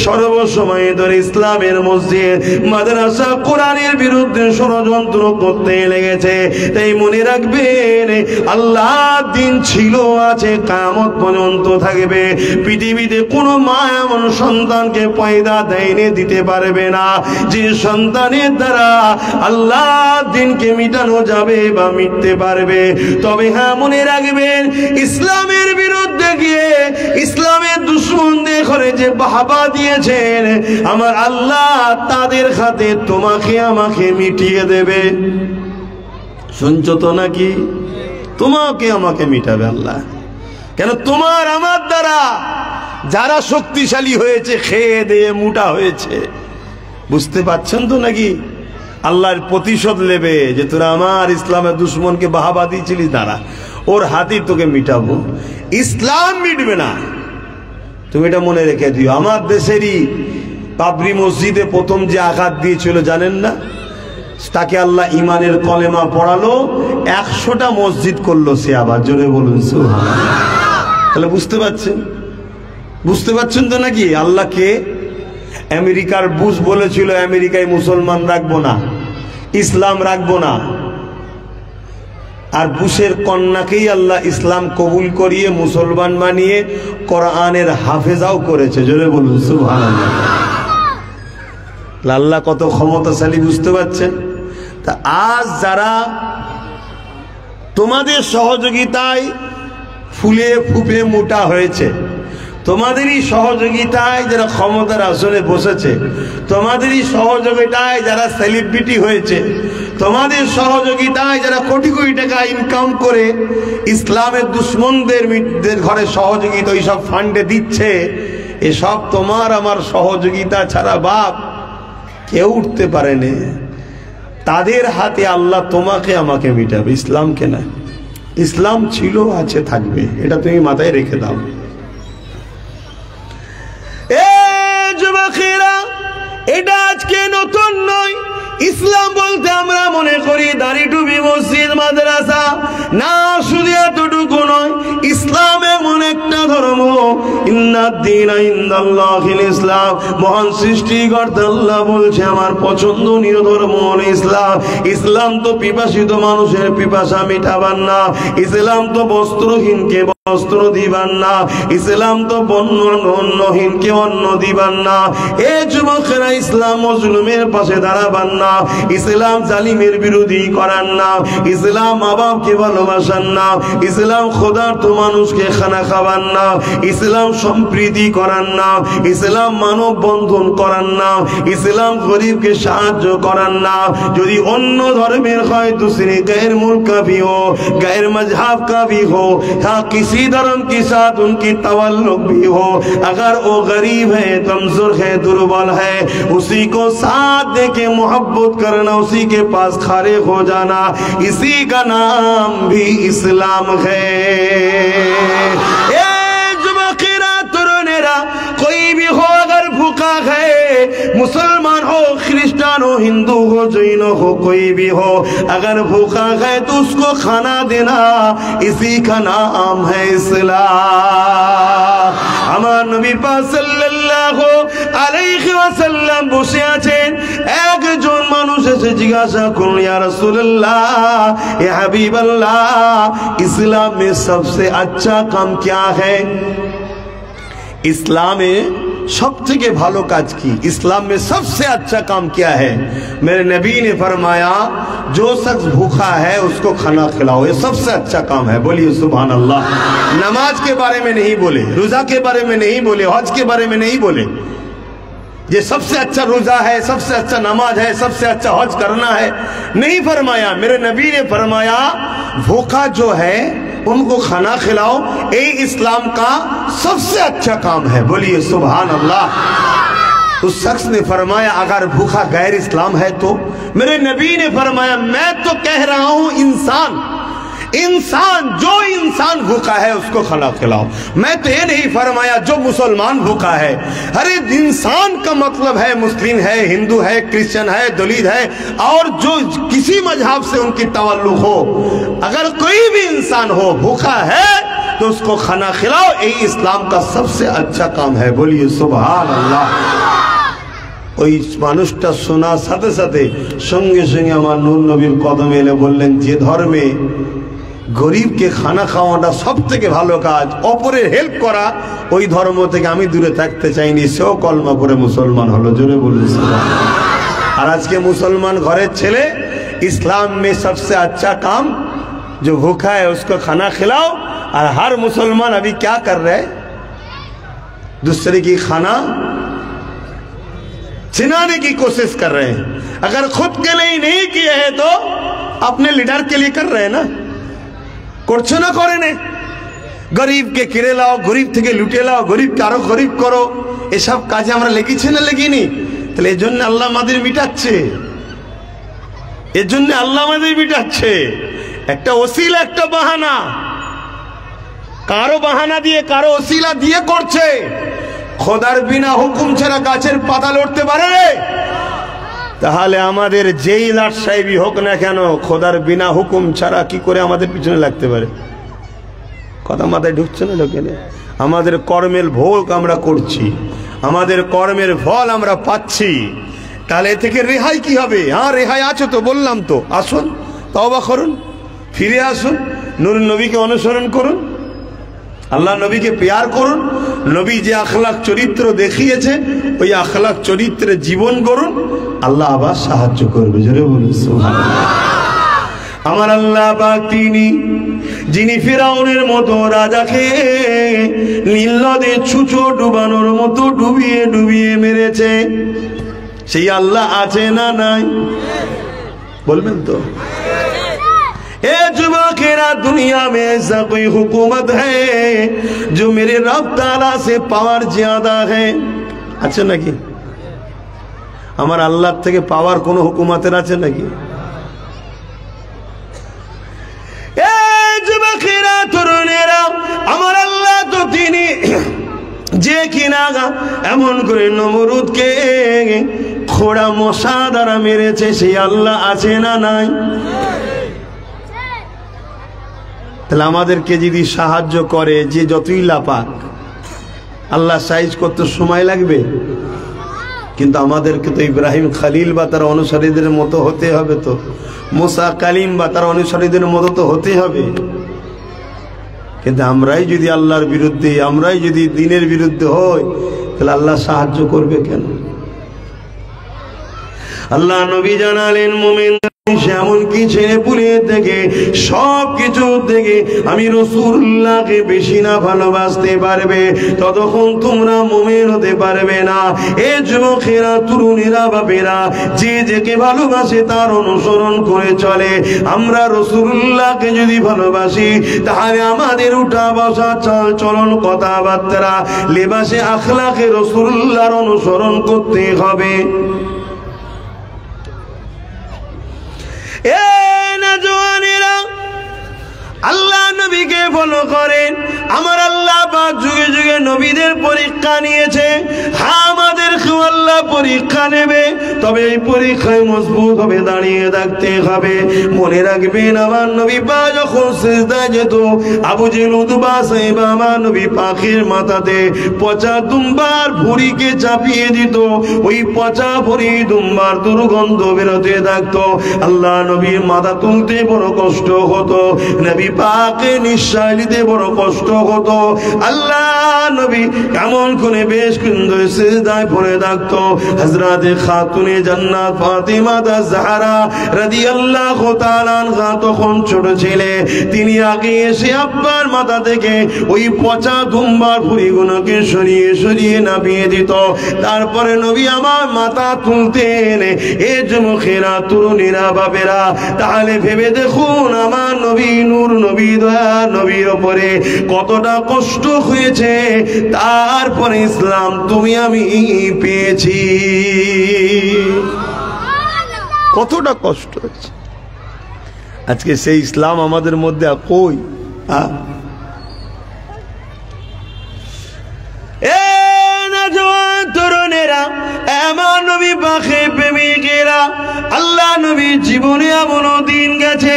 সর্বসময় ধরে ইসলামের মসজিদ মাদ্রাসা কোরআনের বিরুদ্ধে ষড়যন্ত্র করতে লেগেছে। তাই মনে রাখবেন, আল্লাহর দিন ছিল, আছে, কিয়ামত পর্যন্ত থাকবে। পৃথিবীতে কোনো মা এমন সন্তানকে পয়দা দেয়নি, দিতে পারবে না যে সন্তানের দ্বারা আল্লাহর দিনকে মিটানো যাবে বা মিটতে পারবে। তবে হ্যাঁ, মনে রাখবেন, ইসলামের বিরুদ্ধে গিয়ে ইসলামের দুশমনদের ঘরে যে বাহবা দিয়েছেন আমার আল্লাহ, তাদের হাতে তোমাকে আমাকে মিটিয়ে দেবে। শুনছো তো নাকি? তোমাকে আমাকে মিটাবে আল্লাহ। কেন? তোমার আমার দ্বারা যারা শক্তিশালী হয়েছে, খেয়ে দিয়ে মোটা হয়েছে। বুঝতে পারছেন তো নাকি? আল্লাহর প্রতিশোধ নেবে যে তোরা আমার ইসলামের দুশ্মনকে বাহাবা দিয়েছিলিস, দাঁড়া, ওর হাতেই তোকে মিটাবো। ইসলাম মিটবে না, তুমি এটা মনে রেখে দিও। আমার দেশেরই বাবরি মসজিদে প্রথম যে আঘাত দিয়েছিল জানেন না? তাকে আল্লাহ ইমানের কলেমা পড়ালো, 100টা মসজিদ করলো সে আবার। জোরে বলুন সুবহানাল্লাহ। তাহলে বুঝতে পারছেন? বুঝতে পারছেন তো নাকি? আল্লাহকে আমেরিকার বুশ বলেছিল আমেরিকায় মুসলমান রাখবো না, ইসলাম রাখবো না, আর বুশের কন্যাকেই আল্লাহ ইসলাম কবুল করিয়ে মুসলমান বানিয়ে কোরআনের হাফেজাও করেছে। জোরে বলুন সুবহানাল্লাহ। আল্লাহ কত ক্ষমতাশালী, বুঝতে পারছেন? তা আজ যারা তোমাদের সহযোগিতায় ফুলে ফুপে মোটা হয়েছে, তোমাদেরই সহযোগিতায় যারা ক্ষমতার আসনে বসেছে, তোমাদেরই সহযোগিতায় যারা সেলিব্রিটি হয়েছে, তোমাদের সহযোগিতায় যারা কোটি কোটি টাকা ইনকাম করে ইসলামের দুশ্মনদের ঘরে সহযোগিতা ওইসব ফান্ডে দিচ্ছে, এসব তোমার আমার সহযোগিতা ছাড়া বাপ কেউ উঠতে পারেনি। তাদের হাতে আল্লাহ তোমাকে আমাকে মিটাবে, ইসলামকে না। ইসলাম ছিল, আছে, থাকবে, এটা তুমি মাথায় রেখে দাও। যুবকেরা, এটা আজকে নতুন নয়। ইসলাম বলতে আমরা মনে করি দাড়ি টুপি, মসজিদ, মাদ্রাসা, না, শুধু এতটুকু নয়। ইসলাম এমন একটা ধর্ম, ইন্নাদ-দীনা ইনদাল্লাহিল ইসলাম। মহান সৃষ্টিকর্তা আল্লাহ বলছে আমার পছন্দনীয় ধর্ম হলো ইসলাম। ইসলাম তো পিপাসিত মানুষের পিপাসা মিটাবার না, ইসলাম তো বস্ত্রহীনকে বস্ত্র দিবার না, ইসলাম তো অন্নহীনকে অন্ন দিবার না। এ যুবকেরা, ইসলাম মজলুমের পাশে দাঁড়াবার না, ইসলাম জালিমের বিরোধী করার না, ইসলাম মা বাপকে ভালোবাসার না, ইসলাম ক্ষুধার্ত মানুষকে খানা খাবার না, ইসলাম সম্প্রীতি করার না, ইসলাম মানব বন্ধন করার না, ইসলাম গরিবকে সাহায্য করার না। যদি অন্য ধর্মের হয় दूसरे गैर मुल्क का भी हो, गैर मजहब का भी हो, हाँ किसी धर्म के साथ उनकी तवल्लुक भी हो, अगर वो गरीब है, कमजोर है, दुर्बल है, उसी को साथ दे के मोहब्बत करना, उसी के पास खड़े हो जाना, इसी का नाम भी इस्लाम है। कोई भी हो, अगर भूखा है, मुसलमान हो, क्रिश्चियन हो, हिंदू हो, जैन हो, कोई भी हो, अगर भूखा है तो उसको खाना देना, इसी का नाम है इस्लाम। আমার নবী পাক সাল্লাল্লাহু আলাইহি ওয়াসাল্লাম বসে আছেন, একজন মানুষ এসে জিজ্ঞাসা করল, ইয়া রাসূলুল্লাহ, ইয়া হাবিবাল্লাহ, ইসলাম में सबसे अच्छा काम क्या है? इस्लाम में सब থেকে ভালো কাজ কি? इस्लाम में सबसे अच्छा काम क्या है? मेरे नबी ने फरमाया, जो शख्स भूखा है उसको खाना खिलाओ, ये सबसे अच्छा काम है। बोलिए सुभान अल्लाह। नमाज के बारे में नहीं बोले, रोजा के बारे में नहीं बोले, हज के बारे में नहीं बोले। ये सबसे अच्छा रोजा है, सबसे अच्छा नमाज है, सबसे अच्छा हज करना है, नहीं फरमाया। मेरे नबी ने फरमाया, भूखा जो है उनको खाना खिलाओ, ये इस्लाम का सबसे अच्छा काम है। बोलिए सुभान अल्लाह। उस शख्स ने फरमाया, अगर भूखा गैर इस्लाम है तो? मेरे नबी ने फरमाया, मैं तो कह रहा हूं इंसान, जो इंसान भूखा है उसको खाना खिलाओ। मैं तो ये नहीं फरमाया जो मुसलमान भूखा है। अरे इंसान का मतलब है मुस्लिम है, हिंदू है, क्रिश्चियन है, दलित है, और जो किसी मजहब से उनकी तवल्लुक हो, अगर कोई भी इंसान हो भूखा है तो उसको खाना खिलाओ, यही इस्लाम का सबसे अच्छा काम है। बोलिए सुभान अल्लाह। ওই মানুষটা শোনার সাথে সাথে সঙ্গে সঙ্গে আমার নূর নবীর কদমে এলে বললেন, যে ধর্মে গরিবকে খানা খাওয়াটা সব থেকে ভালো কাজ, অপরের হেল্প করা, ওই ধর্ম থেকে আমি দূরে থাকতে চাইনি। সেও কলমা পড়ে মুসলমান হলো। জোরে বলুন সুবহানাল্লাহ। আর আজকে মুসলমান ঘরের ছেলে, इस्लाम में सबसे अच्छा काम जो भूखा है उसको खाना खिलाओ। और हर मुसलमान अभी क्या कर रहे हैं, दूसरे की खाना छिनाने की कोशिश कर रहे हैं। अगर खुद के लिए नहीं किए हैं तो अपने लीडर के लिए कर रहे हैं ना, করছো না করে নে। গরিবকে কিনে লাও, গরিব থেকে লুটে লাও, গরিবকে আরো গরিব করো, এসব কাজে আমরা লেগেছি না লেগিনি? তাহলে এই জন্য আল্লাহ আমাদের মিটাচ্ছে, এর জন্য আল্লাহ আমাদের মিটাচ্ছে। একটা ওসিলা, একটা বাহানা, কারো বাহানা দিয়ে কারো ওসিলা দিয়ে করছে। খোদার বিনা হুকুম ছাড়া গাছের পাতা লড়তে পারে? তাহলে আমাদের যেই লাট সাহেবই হোক না কেন, খোদার বিনা হুকুম ছাড়া কি করে আমাদের পিছনে লাগতে পারে? কথা মাথায় ঢুকছে না লোকের? আমাদের কর্মের ভোগ আমরা করছি, আমাদের কর্মের ফল আমরা পাচ্ছি। তাহলে এ থেকে রেহাই কি হবে? হ্যাঁ, রেহাই আছে তো, বললাম তো। আসুন, তওবা করুন, ফিরে আসুন, নূর নবীকে অনুসরণ করুন, আল্লাহ নবীকে প্যার করুন। নবী যে আখলাক চরিত্র দেখিয়েছে, ওই আখলাক চরিত্রে জীবন করুন, আল্লাহ আবার সাহায্য করবে। জোরে বলুন সুবহানাল্লাহ। আমার আল্লাহ পাক তিনি, যিনি ফিরাউনের মতো রাজাকে নীল নদে ছুঁচো ডুবানোর মতো ডুবিয়ে ডুবিয়ে মেরেছে, সেই আল্লাহ আছে না নাই? বলবেন তো? ए जुबाकेरा दुनिया में ऐसा कोई हुकूमत है जो मेरे रब ताला से पावर ज्यादा है? अच्छा नाकि আমার আল্লাহ থেকে পাওয়ার কোন হুকুমতের আছে নাকি? এ যুবকেরা, তরুণেরা, আমার আল্লাহ তো তিনি যে কিনা এমন করে নমরুদকে খোড়া মশা দ্বারা মেরেছে, সেই আল্লাহ আছে না নাই? তাহলে আমাদেরকে যদি সাহায্য করে, যে যতই লাপাক, আল্লাহ সাইজ করতে সময় লাগবে। কিন্তু আমাদেরকে তো ইব্রাহিম খালিল বা তার অনুসারীদের মতো হতে হবে, তো মুসা কালিম বা তার অনুসারীদের মতো তো হতে হবে। কিন্তু আমরাই যদি আল্লাহর বিরুদ্ধে, আমরাই যদি দ্বীনের বিরুদ্ধে হই, তাহলে আল্লাহ সাহায্য করবে কেন? আল্লাহ নবী জানালেন, মুমিন এমনকি ছেড়ে পুড়িয়ে থেকে সব কিছু থেকে আমি রাসূলুল্লাহকে বেশি না ভালোবাসতে পারবে, ততক্ষণ তোমরা মুমিন হতে পারবে না। এ যুবকেরা, তরুণেরা, বাপেরা, যে যাকে ভালোবাসে তার অনুসরণ করে চলে। আমরা রাসূলুল্লাহকে যদি ভালোবাসি, তাহলে আমাদের উঠা বসা, চাল চলন, কথাবার্তা, লেবাসে, আখলাকে রাসূলুল্লাহর অনুসরণ করতে হবে। আল্লাহ নবীকে ফলো করেন। আমার আল্লাহ পাক যুগে যুগে নবীদের পরীক্ষা নিয়েছে। হ্যাঁ, আমাদেরকেও আল্লাহ পরীক্ষা নেবে, তবে এই পরীক্ষায় মজবুত হবে, দাঁড়িয়ে থাকতে হবে। মনে রাখবেন, আমার নবী পা যখন সিজদায় যেত, আবু জেহেল, উতবা, সাইবা আমার নবী পাখির মাথাতে পচা দুম্বার ভুঁড়িকে চাপিয়ে দিত। ওই পচা ভুঁড়ি দুম্বার দুর্গন্ধ বেরোতে থাকতো। আল্লাহ নবীর মাথা তুলতে বড় কষ্ট হতো, নবী পাকে নিঃশ্বাস নিতে বড় কষ্ট হতো। আল্লাহ নবী কেমন করে বেশ কিন্তু সিজদায় পড়ে থাকতো। হযরতে খাতুনে জান্নাত ফাতিমা যাহরা রাদিয়াল্লাহু তাআলা আনহা তখন ছোট ছেলে, তিনি আগে এসে আব্বার মাথা থেকে ওই পচা দুম্বার ভুঁড়িগুলোকে সরিয়ে সরিয়ে নামিয়ে দিত। তারপরে নবী আমার মাথা তুলতেন। এ যুবকেরা, তরুণীরা, বাপেরা, তাহলে ভেবে দেখুন আমার নবী, নূর নবী, দয়া নবীর ওপরে কতটা কষ্ট হয়েছে। তারপরে ইসলাম তুমি আমি পেয়েছি, কতটা কষ্ট হয়েছে। আজকে সেই ইসলাম আমাদের মধ্যে কই? তরুণেরা, এমন নবী পাখে প্রেমিকেরা, আল্লাহ নবী জীবনে এমন দিন গেছে।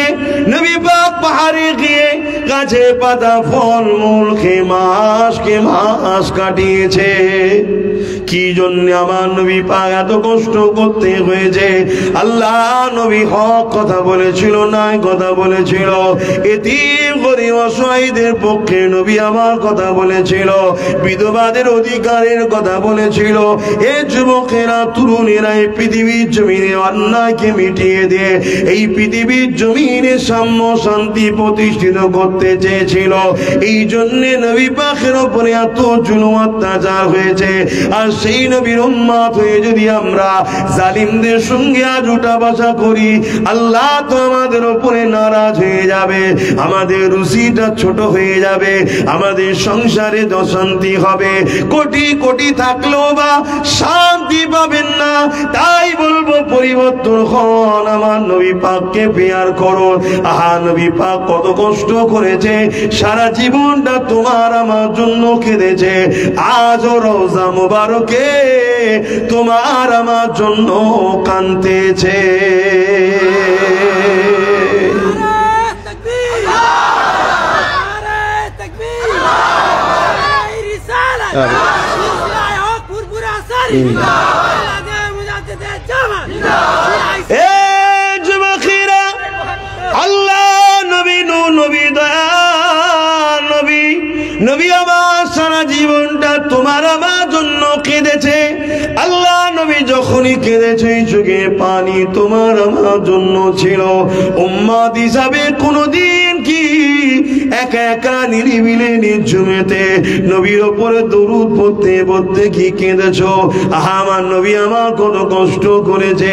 নবী পাক পাহাড়ে গিয়ে গাছে পাতা ফল মূল খেয়ে মাস কাটিয়েছে। কি জন্য আমার নবী পাক এত কষ্ট করতে হয়েছে? আল্লাহ নবী হক কথা বলেছিল, নাই কথা বলেছিল। এতিম গরিব অসহায়দের পক্ষে নবী আমার কথা বলেছিল, বিধবাদের অধিকারের কথা বলেছিল। এ যুবকেরা, তরুণেরা এই পৃথিবীর জমিনে অন্যায়কে মিটিয়ে দিয়ে এই পৃথিবীর জমিনে সাম্য শান্তি প্রতিষ্ঠিত করতে চেয়েছিল। এই জন্য নবী পাকের উপরে এত জুলুম অত্যাচার হয়েছে। আর সেই নবীর উম্মত হয়ে যদি আমরা জালিমদের সঙ্গে আজ উঠা বসা করি, আল্লাহ তো আমাদের উপরে নারাজ হয়ে যাবে, আমাদের রুচিটা ছোট হয়ে যাবে, আমাদের সংসারে অশান্তি হবে। কোটি কোটি থাকলেও বা শান্তি পাবেন না। তাই বলবো পরিবর্তন হন, আমার নবী পাককে পেয়ার করো। আহা, নবী পাক কত কষ্ট করেছে, সারা জীবনটা তোমার আমার জন্য কেঁদেছে। আজও রওজা মুবারকে তোমার আমার জন্য কাঁদতেছে। আল্লাহ নবী নবী দয়াল নবী আমার সারা জীবনটা তোমার আমার জন্য কেঁদেছে। আল্লাহ নবী যখনই কেঁদেছে চোখে পানি তোমার আমার জন্য ছিল। উম্মত হিসাবে কোনদিন কি একা একা নিরিবিলে নির্জুমেতে নবীর উপরে দরুদ পড়তে পড়তে কি কেঁদেছো? আহা, আমার নবী আমার কত কষ্ট করেছে,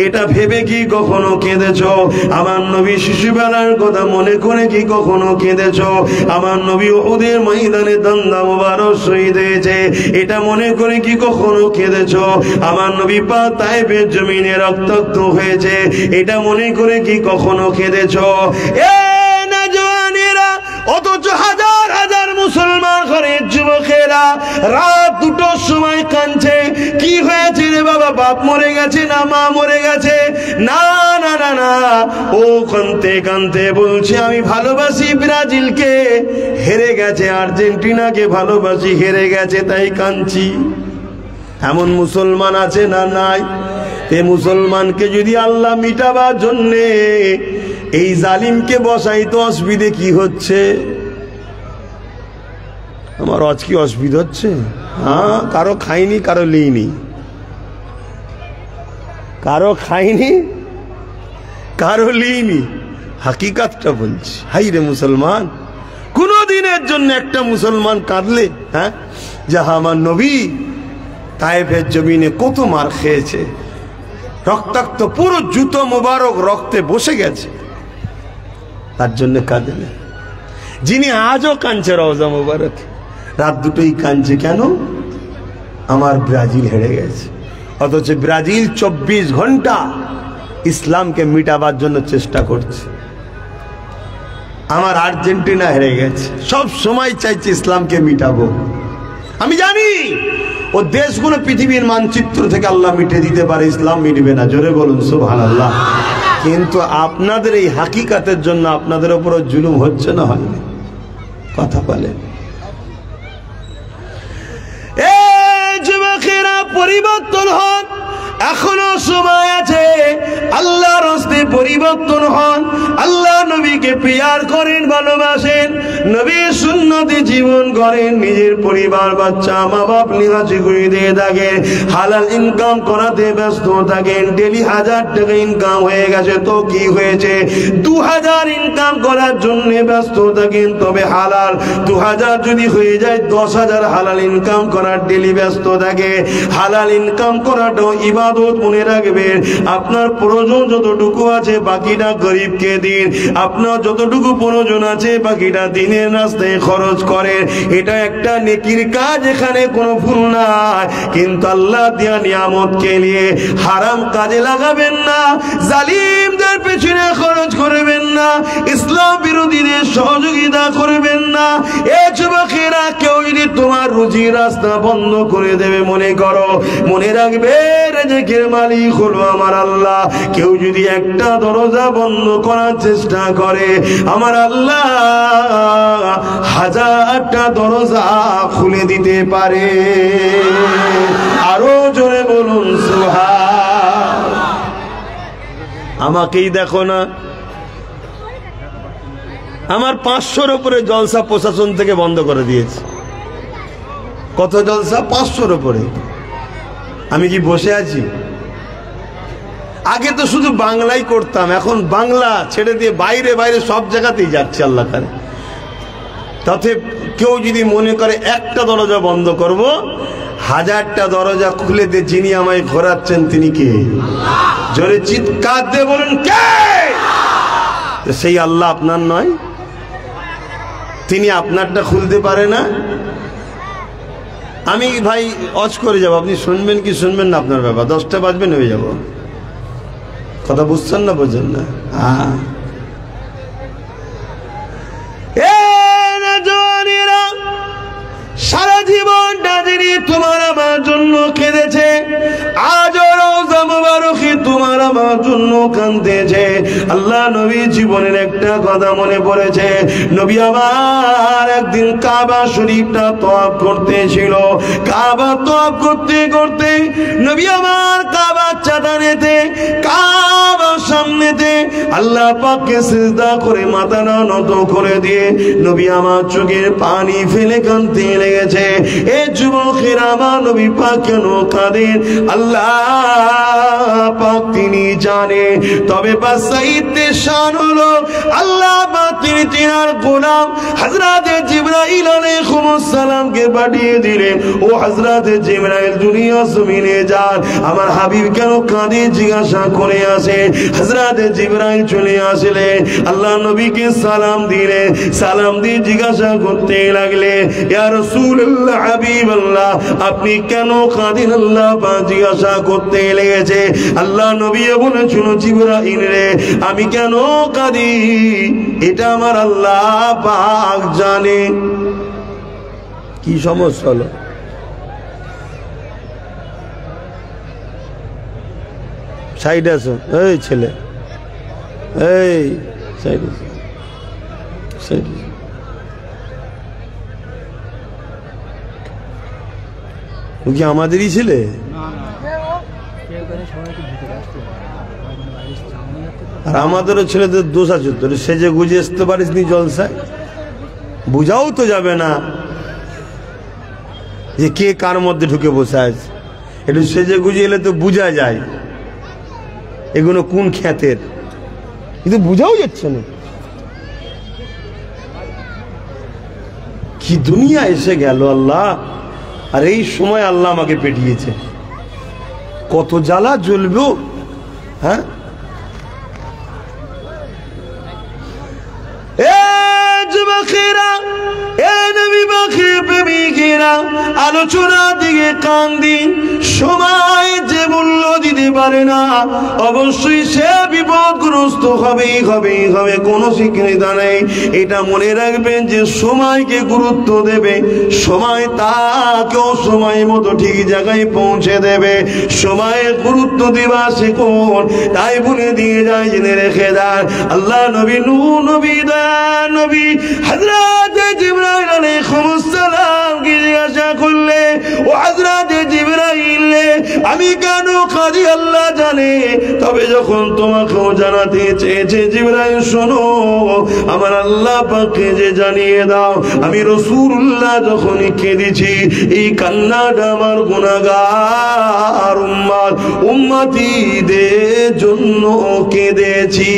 এটা ভেবে কি কখনো কেঁদেছো? আমার নবী শিশুবেলার কথা মনে করে কি কখনো কেঁদেছো? আমার নবী ওদের ময়দানে দান্দা মুবারক শহীদ হয়েছে, এটা মনে করে কি কখনো কেঁদেছো? আমার নবী পাক তায়েফের জমিনে রক্তাক্ত হয়েছে, এটা মনে করে কি কখনো কেঁদেছো? অথচ হাজার হাজার মুসলমান ঘরের যুবকেরা রাত দুটোর সময় কাঁদছে। কি হয়েছে রে বাবা? বাপ মরে গেছে না মা মরে গেছে? না না না না, ও কাঁদতে কাঁদতে বলছে আমি ভালোবাসি ব্রাজিলকে, হেরে গেছে। আর্জেন্টিনাকে ভালোবাসি, হেরে গেছে, তাই কাঁদছি। এমন মুসলমান আছে না নাই? এ মুসলমানকে যদি আল্লাহ মিটাবার জন্যে এই জালিমকে বসাইতো, অসুবিধে কি হচ্ছে? আমার আজ কি অসুবিধা হচ্ছে? হ্যাঁ, কারো খাইনি, কারো লিইনি, কারো খাইনি, কারো লিইনি। হাকিকাতটা বলছি। হাই রে মুসলমান, কোন দিনের জন্য একটা মুসলমান কাঁদলে, হ্যাঁ, যাহা আমার নবী তায়েফের জমিনে কত মার খেয়েছে, রক্তাক্ত পুরো জুতো মোবারক রক্তে বসে গেছে, তার জন্য কাঁদে না। যিনি আজও কাঁদছে রওজা মোবারক, রাত দুটোই কাঁদছে কেন? আমার ব্রাজিল হেরে গেছে। অথচ ব্রাজিল 24 ঘন্টা ইসলামকে মিটাবার জন্য চেষ্টা করছে। আমার আর্জেন্টিনা হেরে গেছে, সব সময় চাইছে ইসলামকে মিটাবো। আমি জানি ও দেশগুলো পৃথিবীর মানচিত্র থেকে আল্লাহ মিটে দিতে পারে, ইসলাম মিটবে না। জোরে বলুন সুবহানাল্লাহ। কিন্তু আপনাদের এই হাকিকাতের জন্য আপনাদের উপর জুলুম হচ্ছে না হয়নি? কথা বলেন। যুবকেরা পরিবর্তন হন, এখনো সময় আছে। আল্লাহর হস্তে পরিবর্তন হন। আল্লাহ নবীকে প্রিয়ার করেন, ভালোবাসেন, নবীর সুন্নতে জীবন করেন, নিজের পরিবার বাচ্চা মা বাপ নিহাজি করে দিয়ে থাকেন, হালাল ইনকাম করাতে ব্যস্ত থাকেন। ডেলি 1000 টাকা ইনকাম হয়ে গেছে তো কি হয়েছে, 2000 ইনকাম করার জন্য ব্যস্ত থাকেন। তবে হালাল 2000 যদি হয়ে যায় 10,000 হালাল ইনকাম করার ডেলি ব্যস্ত থাকে। হালাল ইনকাম করাটাও ইবাদত, মনে রাখবেন। আপনার প্রয়োজন যতটুকু আছে বাকিটা গরিবকে দিন, আপনার যতটুকু প্রয়োজন আছে বাকিটা দিনের রাস্তায় খরচ করেন। এটা একটা নেকির কাজ, এখানে কোনো ভুল নাই। কিন্তু আল্লাহ দিয়া নিয়ামতকে নিয়ে হারাম কাজে লাগাবেন না, জালিমদের পেছনে খরচ করবেন না, ইসলাম বিরোধীদের সহযোগিতা করবেন না। এ যুবকেরা কেউ যদি তোমার রুজির রাস্তা বন্ধ করে দেবে মনে করো। মনে রাখবে রিজিকের মালিক হলো আমার আল্লাহ। কেউ যদি একটা দরজা বন্ধ করার চেষ্টা করে, আমার আল্লাহ হাজারটা দরজা খুলে দিতে পারে। আরো জোরে বলুন সুবহান। আমাকেই দেখো না, আমার 500-র উপরে জলসা প্রশাসন থেকে বন্ধ করে দিয়েছে। কত জলসা? 500-র উপরে। আমি কি বসে আছি? আগে তো শুধু বাংলাই করতাম, এখন বাংলা ছেড়ে দিয়ে বাইরে বাইরে সব জায়গাতেই যাচ্ছে আল্লাহ করে। তাতে কেউ যদি মনে করে একটা দরজা বন্ধ করব, হাজারটা দরজা খুলে দিয়ে যিনি আমায় ঘোরাচ্ছেন তিনি কে? জোরে চিৎকার দিয়ে বলুন কে? সেই আল্লাহ আপনার নয়? তিনি আপনারটা খুলতে পারে না? আমি ভাই অজ করে যাব, আপনি শুনবেন কি শুনবেন না আপনার ব্যাপার। 10টা বাজবে নেমে যাব। কথা বুঝছেন না? বোঝেন না? সারা জীবনটা যিনি তোমার আমার জন্য কেঁদেছে, আজও রওজা মুবারকে তোমার আমার জন্য কাঁদতেছে। আল্লাহ নবী জীবনের একটা কথা মনে পড়েছে। নবী আমার একদিন কাবা শরীফটা তওয়াফ করতেছিল। কাবা তওয়াফ করতে করতে নবী আমার কাবা চাঁদানেতে, কাবার সামনেতে আল্লাহ পাককে সিজদা করে মাথাটা নত করে দিয়ে নবী আমার চোখের পানি ফেলে কাঁদতে লেগেছে। এ যুবকেরা, আমার নবী পাক কেন কাঁদেন আল্লাহ পাক তিনি জানে। তবে বাসাইতে শান হলো আল্লাহ পাক তিনি তিনার গোলাম হযরতে জিবরাইল আলাইহিস সালামকে পাঠিয়ে দিলেন। ও হযরতে জিবরাইল দুনিয়া জমিনে যান, আমার হাবিব কেন কাঁদে জিজ্ঞাসা করে আসে। হযরতে জিবরাইল চলে আসলেন, আল্লাহ নবীকে সালাম দিলেন। সালাম দিয়ে জিজ্ঞাসা করতে লাগলেন, ইয়া রাসূলুল্লাহ, হাবিবাল্লাহ, আপনি কেন কাঁদেন? আল্লাহ পাক জিজ্ঞাসা করতে লেগেছে। আল্লাহ নবী বলেছিল, জিবরাইল রে, আমি কেন কাঁদি এটা আমার আল্লাহ পাক জানে। কি সমস্যা হলো? সাইডে আসো, এই ছেলে, এই সাইডে সাইডে। ও কি আমাদেরই ছেলে? আর আমাদেরও ছেলেদের দোষ আছে। তোর সেজে গুজে আসতে পারিস নি জলসায়? বুঝাও তো যাবে না যে কে কার মধ্যে ঢুকে বসে আছে। একটু সেজে গুজে এলে তো বোঝা যায় এগুলো কোন খ্যাতের, কিন্তু বুঝাও যাচ্ছে না। কি দুনিয়া এসে গেল আল্লাহ। আর এই সময় আল্লাহ আমাকে পেটিয়েছে। কত জ্বালা জ্বলবে। হ্যাঁ, আলোচনার দিকে কান দিন। সময় যে মূল্য দিতে পারে না, অবশ্যই সে বিপদগ্রস্ত হবেই হবে, কোনো শিক্ষিতা নেই। এটা মনে রাখবেন যে সময়কে গুরুত্ব দেবে, সময় তাকেও সময় মতো ঠিক জায়গায় পৌঁছে দেবে। সময়ের গুরুত্ব দিবা শিখুন, তাই বলে দিয়ে যায়, জেনে রেখে দেন। আল্লাহ নবী নূহ নবী, দয়ার নবী হযরত জিবরাইল আলাইহিস সালাম কি জিজ্ঞাসা করলে, ও হযরত জিবরাইল, আমি কেন কাঁদি আল্লাহ জানে। তবে যখন তোমাকেও জানাতে চেয়েছে, জিবরাইল শোনো, আমার আল্লাহ পাককে যে জানিয়ে দাও, আমি রাসূলুল্লাহ যখন কেঁদেছি, এই কান্নাটা আমার গুনাহগার উম্মতীদের জন্য কেঁদেছি।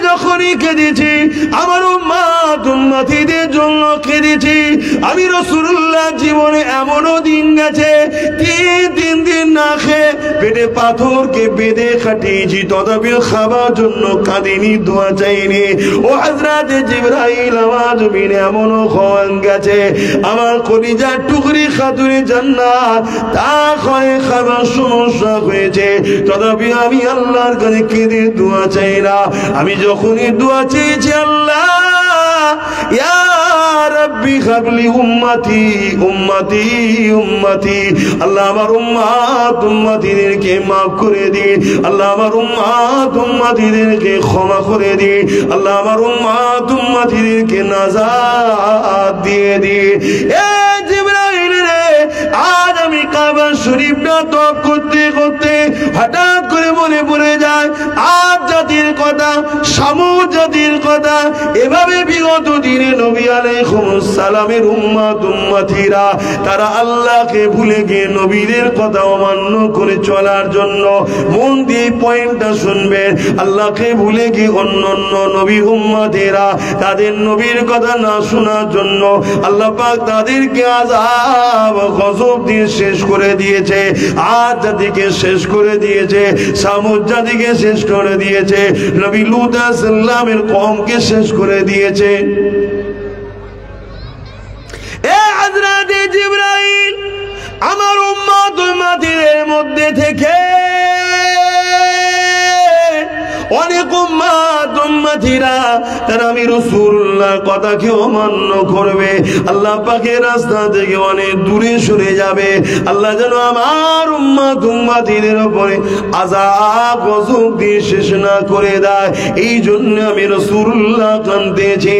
যখনই কেঁদেছি, আমার উম্মতীদের জন্য কেঁদেছি। আমি রাসূলুল্লাহ জীবনে এমনও দিন গেছে 3 দিন না খেয়ে পেটে পাথরকে বেঁধে খাটিয়েছি, তথাপিও খাবার জন্য কাঁদিনি, দোয়া চাইনি। ও হযরতে জিবরাইল, আমার জমিনে এমনও হন গেছে, আমার কলিজার টুকরি খাতুনে জান্নাত তা খয়ে খাবার সমস্যা হয়েছে। করেছে, তথাপি আমি আল্লাহর কাছে কেঁদে দোয়া চাই না। আমি যখনই দোয়া চেয়েছি, আল্লাহ ইয়া রাব্বি হাবলি উম্মতি উম্মতি উম্মতি, আল্লাহ আমার উম্মত উম্মতিদেরকে মাফ করে দিন, আল্লাহ আমার উম্মত উম্মতিদেরকে ক্ষমা করে দিন, আল্লাহ আমার উম্মত উম্মতিদেরকে নাজাত দিয়ে দিন। এ জিবরাইল রে, আজ আমি কাবা শরীফটা তওয়াফ করতে করতে হঠাৎ করে মনে পড়ে যায় আদ জাতির কথা, সামুদ জাতির কথা। এভাবে বিগত দিনে নবী আলাইহিস সালামের উম্মত উম্মতিরা তারা আল্লাহকে ভুলে গিয়ে নবীদের কথা অমান্য করে চলার জন্য, মন দিয়ে পয়েন্টটা শুনবেন, আল্লাহকে ভুলে গিয়ে অন্যান্য নবীর উম্মতেরা তাদের নবীর কথা না শোনার জন্য আল্লাহ পাক তাদেরকে আযাব গজব দিয়ে শেষ করে দিয়েছে। আদ জাতিকে শেষ করে দিয়েছে, সামুদ জাতিকে শেষ করে দিয়েছে, নবী লূত আলাইহিস সালামের কওমকে শেষ করে দিয়েছে। এ হযরত জিবরাইল, আমার উম্মত উম্মতিদের মধ্যে থেকে অনেক উম্মত উম্মতিরা তারা আমি রাসূলুল্লাহর কথাকে অমান্য করবে, আল্লাহ পাকের রাস্তা থেকে অনেক দূরে সরে যাবে। আল্লাহ যেন আমার উম্মত উম্মতিদের উপরে আযাব গজব দিয়ে শেষ না করে দেয়, এই জন্য আমি রাসূলুল্লাহ কাঁদতেছি।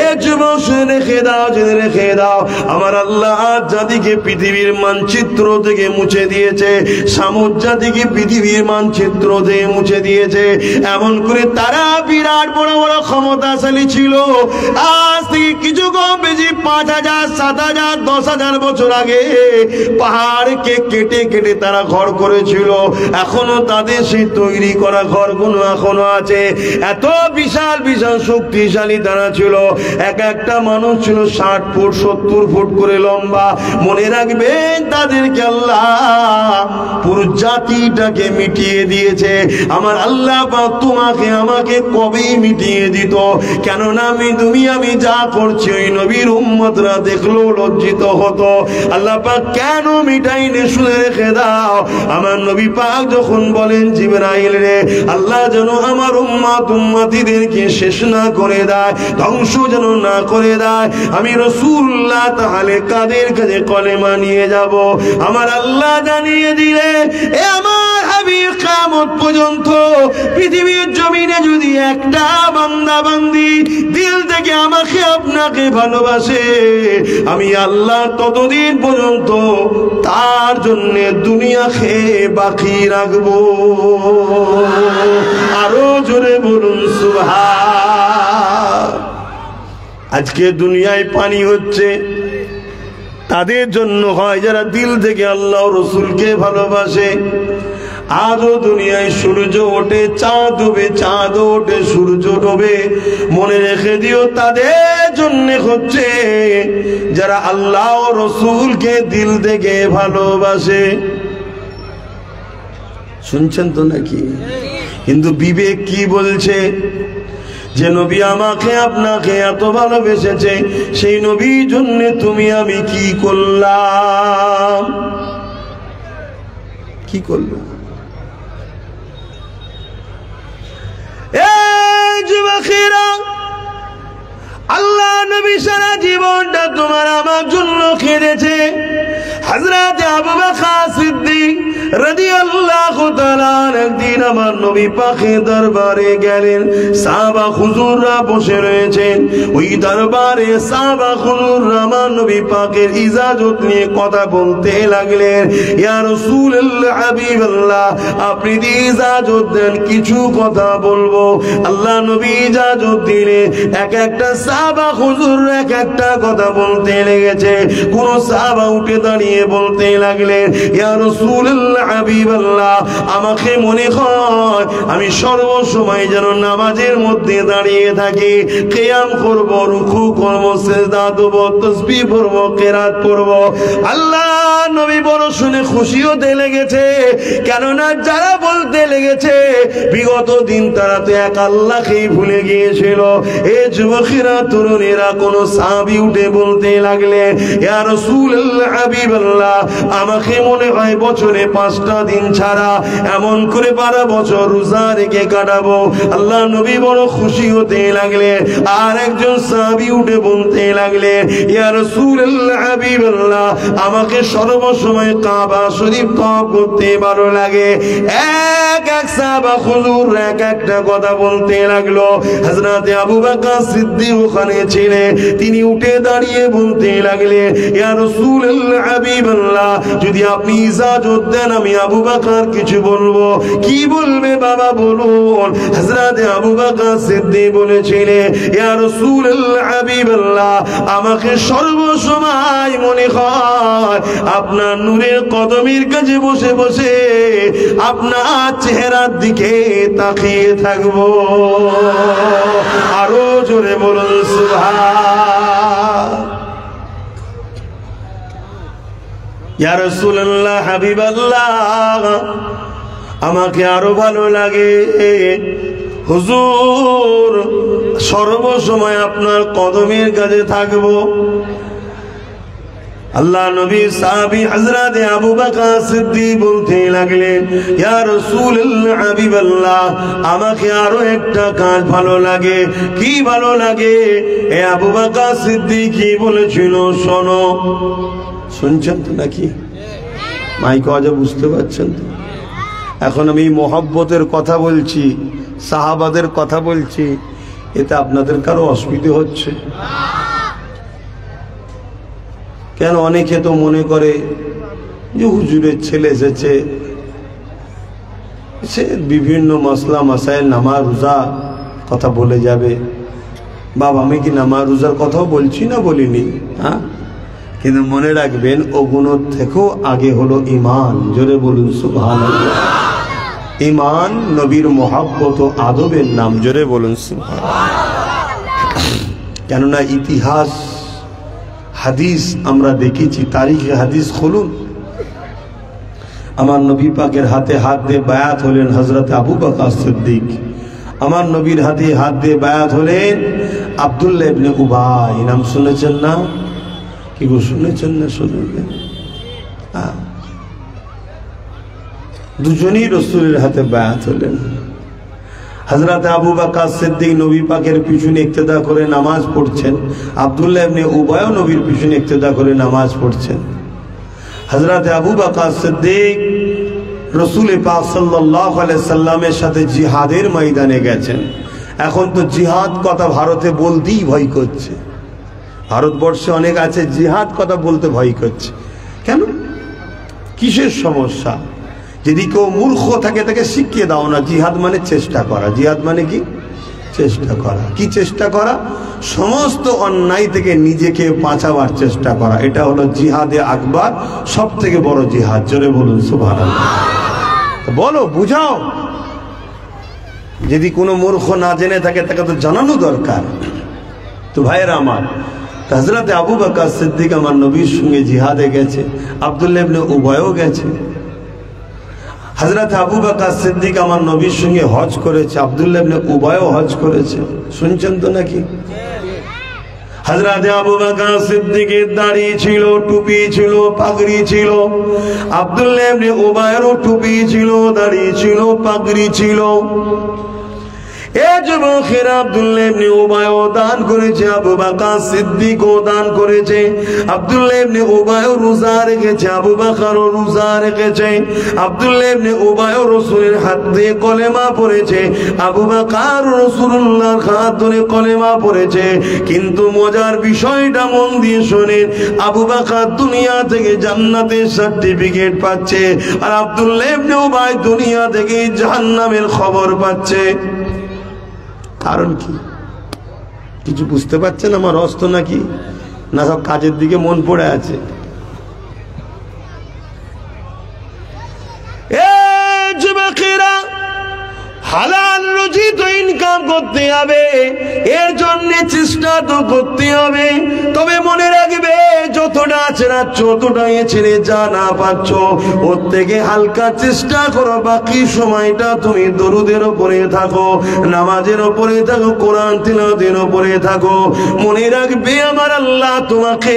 এ যুবক রেখে দাও, জেনে রেখে দাও, আমার আল্লাহ আদ জাতিকে পৃথিবীর মানচিত্র থেকে মুছে দিয়েছে, সামুদ জাতিকে পৃথিবীর মানচিত্র থেকে মুছে দিয়েছে। এমন করে তারা বিরাট বড় বড় ক্ষমতাশালী ছিল। আজ থেকে কিছু কম বেশি ৫,০০০, ৭,০০০, ১০,০০০ বছর আগে পাহাড়কে কেটে কেটে তারা ঘর করেছিল। এখনো তাদের সেই তৈরি করা ঘরগুলো এখনো আছে। এত বিশাল বিশাল শক্তিশালী তারা ছিল। এক একটা মানুষ ছিল ৬০ ফুট ৭০ ফুট করে লম্বা। মনে রাখবেন, তাদেরকে আল্লাহ পুরো জাতিটাকে মিটিয়ে দিয়েছে। আমার আল্লাহ তোমাকে আমাকে কবেই মিটিয়ে দিত, কেননা আমি যা করছি ওই নবীর উম্মতরা দেখলো লজ্জিত হতো। আল্লাহ পাক কেন মিটাইনে শুনে রেখে দাও। আমার নবী পাক যখন বলেন, জিবরাইল রে, আল্লাহ যেন আমার উম্মত উম্মতিদেরকে শেষ না করে দেয়, ধ্বংস যেন না করে দেয়, আমি রাসূলুল্লাহ তাহলে কাদের কাছে কলেমা নিয়ে যাব। আমার আল্লাহ জানিয়ে দিলে, এ আমার হাবিব, কিয়ামত পর্যন্ত পৃথিবীর জমিনে যদি একটা বান্দা বান্দি দিল থেকে আমাকে আপনাকে ভালোবাসে, আমি আল্লাহ ততদিন পর্যন্ত তার জন্য দুনিয়া খেয়ে বাকি রাখবো। আরো জোরে বলুন সুবহান। আজকে দুনিয়ায় পানি হচ্ছে তাদের জন্য হয় যারা দিল থেকে আল্লাহ রসুলকে ভালোবাসে। আজও দুনিয়ায় সূর্য ওঠে, চাঁদ ডোবে, চাঁদ ওঠে, সূর্য ডোবে। মনে রেখে দিও, তাদের জন্য হচ্ছে যারা আল্লাহ ও রসুলকে দিল থেকে ভালোবাসে। শুনছেন তো নাকি? কিন্তু বিবেক কি বলছে? যে নবী আমাকে আপনাকে এত ভালোবেসেছে, সেই নবীর জন্য তুমি আমি কি করলাম? কি করলাম? আল্লাহ নবী সারা জীবনটা তোমার আমার জন্য কেঁদেছে। হযরত আবু বকর সিদ্দিক রাদিয়াল্লাহু তাআলা একদিন আমার নবী পাকের দরবারে গেলেন। সাহাবা হুজুররা বসে রয়েছেন। ওই দরবারে সাহাবা হুজুররা আমার নবী পাকের ইজাজত নিয়ে কথা বলতে লাগলেন। ইয়া রাসূলুল্লাহ, হাবিবাল্লাহ, আপনি যদি ইজাজত দেন কিছু কথা বলবো। আল্লাহ নবী ইজাজত দিলে এক একটা সাহাবা হুজুর এক একটা কথা বলতে লেগেছে। কোন সাহাবা উঠে দাঁড়িয়ে বলতে লাগলেন, ইয়া রাসূলুল্লাহ, হাবিবাল্লাহ, আমাকে মনে হয় হয় আমি সর্বসময় যেন নামাজের মধ্যে দাঁড়িয়ে থাকি, কিয়াম করব, রুকু করব, সিজদা দেব, তাসবিহ পড়ব, কিরাত পড়ব। আল্লাহ নবী বড় শুনে খুশি হতে লেগেছে, কেননা যারা বলতে লেগেছে বিগত দিন তারা তো এক আল্লাহকেই ভুলে গিয়েছিল। এ যুবকেরা, তরুণেরা, কোন সাহাবী উঠে বলতে লাগলেন, ইয়া রাসূলুল্লাহ, হাবিবাল্লাহ, আমাকে মনে হয় বছরে 5টা দিন ছাড়া এমন করে 12 বছর রোজা রেখে কাটাবো। আল্লাহ নবী বড় খুশি হতে লাগলেন। আর একজন সাহাবী উঠে বলতে লাগলেন, ইয়া রাসূলুল্লাহ, হাবিবাল্লাহ, আমাকে সর্বসময় কাবা শরীফ তওয়াফ করতে ভালো লাগে। এক এক সাহাবা হুজুর এক একটা কথা বলতে লাগলো। হযরত আবু বকর সিদ্দিক ওখানে ছিলেন, তিনি উঠে দাঁড়িয়ে বলতে লাগলেন, ইয়া রাসূলুল্লাহ, হাবিবাল্লাহ, যদি আপনি ইজাজত দেন আমি আবু বকর কিছু বলবো। কি বলবে বাবা বলুন? হযরত আবু বকর সিদ্দিক বলেছিলেন, ইয়া রাসূলুল্লাহ, হাবিবাল্লাহ, আমাকে সর্বসময় মনে হয় আপনার নূরের কদমের কাছে বসে বসে আপনার চেহারার দিকে তাকিয়ে থাকবো। আরো জোরে বলুন সুবহান। ইয়া রাসূলুল্লাহ, হাবিবাল্লাহ, আমাকে আরো ভালো লাগে হুজুর, সর্বসময় আপনার কদমের কাছে থাকবো। আল্লাহ নবী সাহাবী হযরত আবু বকর সিদ্দিক বলতে লাগলেন, ইয়া রাসূলুল্লাহ, হাবিবাল্লাহ, আমাকে আরো একটা কাজ ভালো লাগে। কি ভালো লাগে? এ আবু বকর সিদ্দিক কি বলেছিল শোনো। শুনছেন তো নাকি? মাইক আওয়াজে বুঝতে পারছেন তো? এখন আমি মহব্বতের কথা বলছি, সাহাবাদের কথা বলছি, এতে আপনাদের কারো অসুবিধা হচ্ছে? কেন অনেকে তো মনে করে যে হুজুরের ছেলে এসেছে, সে বিভিন্ন মসলা মাসাইল, নামাজ রোজা কথা বলে যাবে। বাবা, আমি কি নামাজ রোজার কথাও বলছি না? বলিনি, হ্যাঁ, কিন্তু মনে রাখবেন ওগুলোর থেকেও আগে হলো ঈমান। জোরে বলুন সুবহানাল্লাহ। ঈমান নবীর মহব্বত ও আদবের নাম। জোরে বলুন সুবহানাল্লাহ। কেননা ইতিহাস হাদিস আমরা দেখেছি, তারিখে হাদিস খুলুন। আমার নবী পাকের হাতে হাত দিয়ে বায়াত হলেন হযরত আবু বকর সিদ্দিক। আমার নবীর হাতে হাত দিয়ে বায়াত হলেন আব্দুল্লাহ ইবনে উবাই। নাম শুনেছেন না? কি গো, শুনেছেন না? শুনবেন। দুজনই রাসূলের হাতে বায়াত হলেন। হযরত আবু বকর সিদ্দিক নবী পাকের পিছনে ইক্তেদা করে নামাজ পড়ছেন, আব্দুল্লাহ ইবনে উবাইও নবীর পিছনে ইক্তেদা করে নামাজ পড়ছেন। হযরত আবু বকর সিদ্দিক রাসূল পাক সাল্লাল্লাহু আলাইহি সাল্লামের সাথে জিহাদের ময়দানে গেছেন। এখন তো জিহাদ কথা ভারতে বলতেই ভয় করছে। ভারতবর্ষে অনেক আছে জিহাদ কথা বলতে ভয় করছে। কেন? কিসের সমস্যা? যদি কেউ মূর্খ থাকে তাকে শিখিয়ে দাও না। জিহাদ মানে চেষ্টা করা। জিহাদ মানে কি? চেষ্টা করা। কি চেষ্টা করা? সমস্ত অন্যায় থেকে নিজেকে বাঁচাবার চেষ্টা করা। এটা হলো জিহাদে আকবার, সব থেকে বড় জিহাদ। জোরে বলুন সুবহানাল্লাহ। বলো, বুঝাও। যদি কোনো মূর্খ না জেনে থাকে তাকে তো জানানো দরকার। তো ভাইয়েরা আমার, হযরত আবু বকর সিদ্দিক আমার নবীর সঙ্গে জিহাদে গেছে, আব্দুল্লাহ ইবনে উবাইও গেছে। হযরত আবু বকর সিদ্দিক আমার নবীর সঙ্গে হজ করেছে, আব্দুল্লাহ ইবনে উবাইও হজ করেছে। শুনছেন তো নাকি? হযরত আবু বকর সিদ্দিকের দাড়ি ছিল, টুপি ছিল, পাগড়ি ছিল। আব্দুল্লাহ ইবনে উবাইয়েরও টুপি ছিল, দাড়ি ছিল, পাগড়ি ছিল। যুবকেরা, আব্দুল্লাহ ইবনে উবাইও দান করেছে, আবু বকর সিদ্দিকও দান করেছে। আব্দুল্লাহ ইবনে উবাইও রোজা রেখেছে, আবু বকরও রোজা রেখেছে। আব্দুল্লাহ ইবনে উবাইও রাসূলের হাত দিয়ে কলেমা পড়েছে, আবু বকর রাসূলুল্লাহর হাত ধরে কলেমা পড়েছে। কিন্তু মজার বিষয়টা মন দিয়ে শোনেন, আবু বকর দুনিয়া থেকে জান্নাতের সার্টিফিকেট পাচ্ছে, আর আব্দুল্লাহ ইবনে উবাই দুনিয়া থেকে জাহান্নামের খবর পাচ্ছে। কারণ কি? কিছু বুঝতে পারছেন আমার অস্ত নাকি? না সব কাজের দিকে মন পড়ে আছে? যুবকেরা, হালাল রুজি তো ইনকাম করতে হবে, এর জন্য চেষ্টা তো করতে হবে। তবে মনে রাখবে, যতটা চেনাচ্ছ ততটাই ছেড়ে যা না পাচ্ছ ওর থেকে হালকা চেষ্টা করো। বাকি সময়টা তুমি দরুদের উপরে থাকো, নামাজের উপরে থাকো, কোরআন তিলাওয়াতের উপরে থাকো। মনে রাখবে আমার আল্লাহ তোমাকে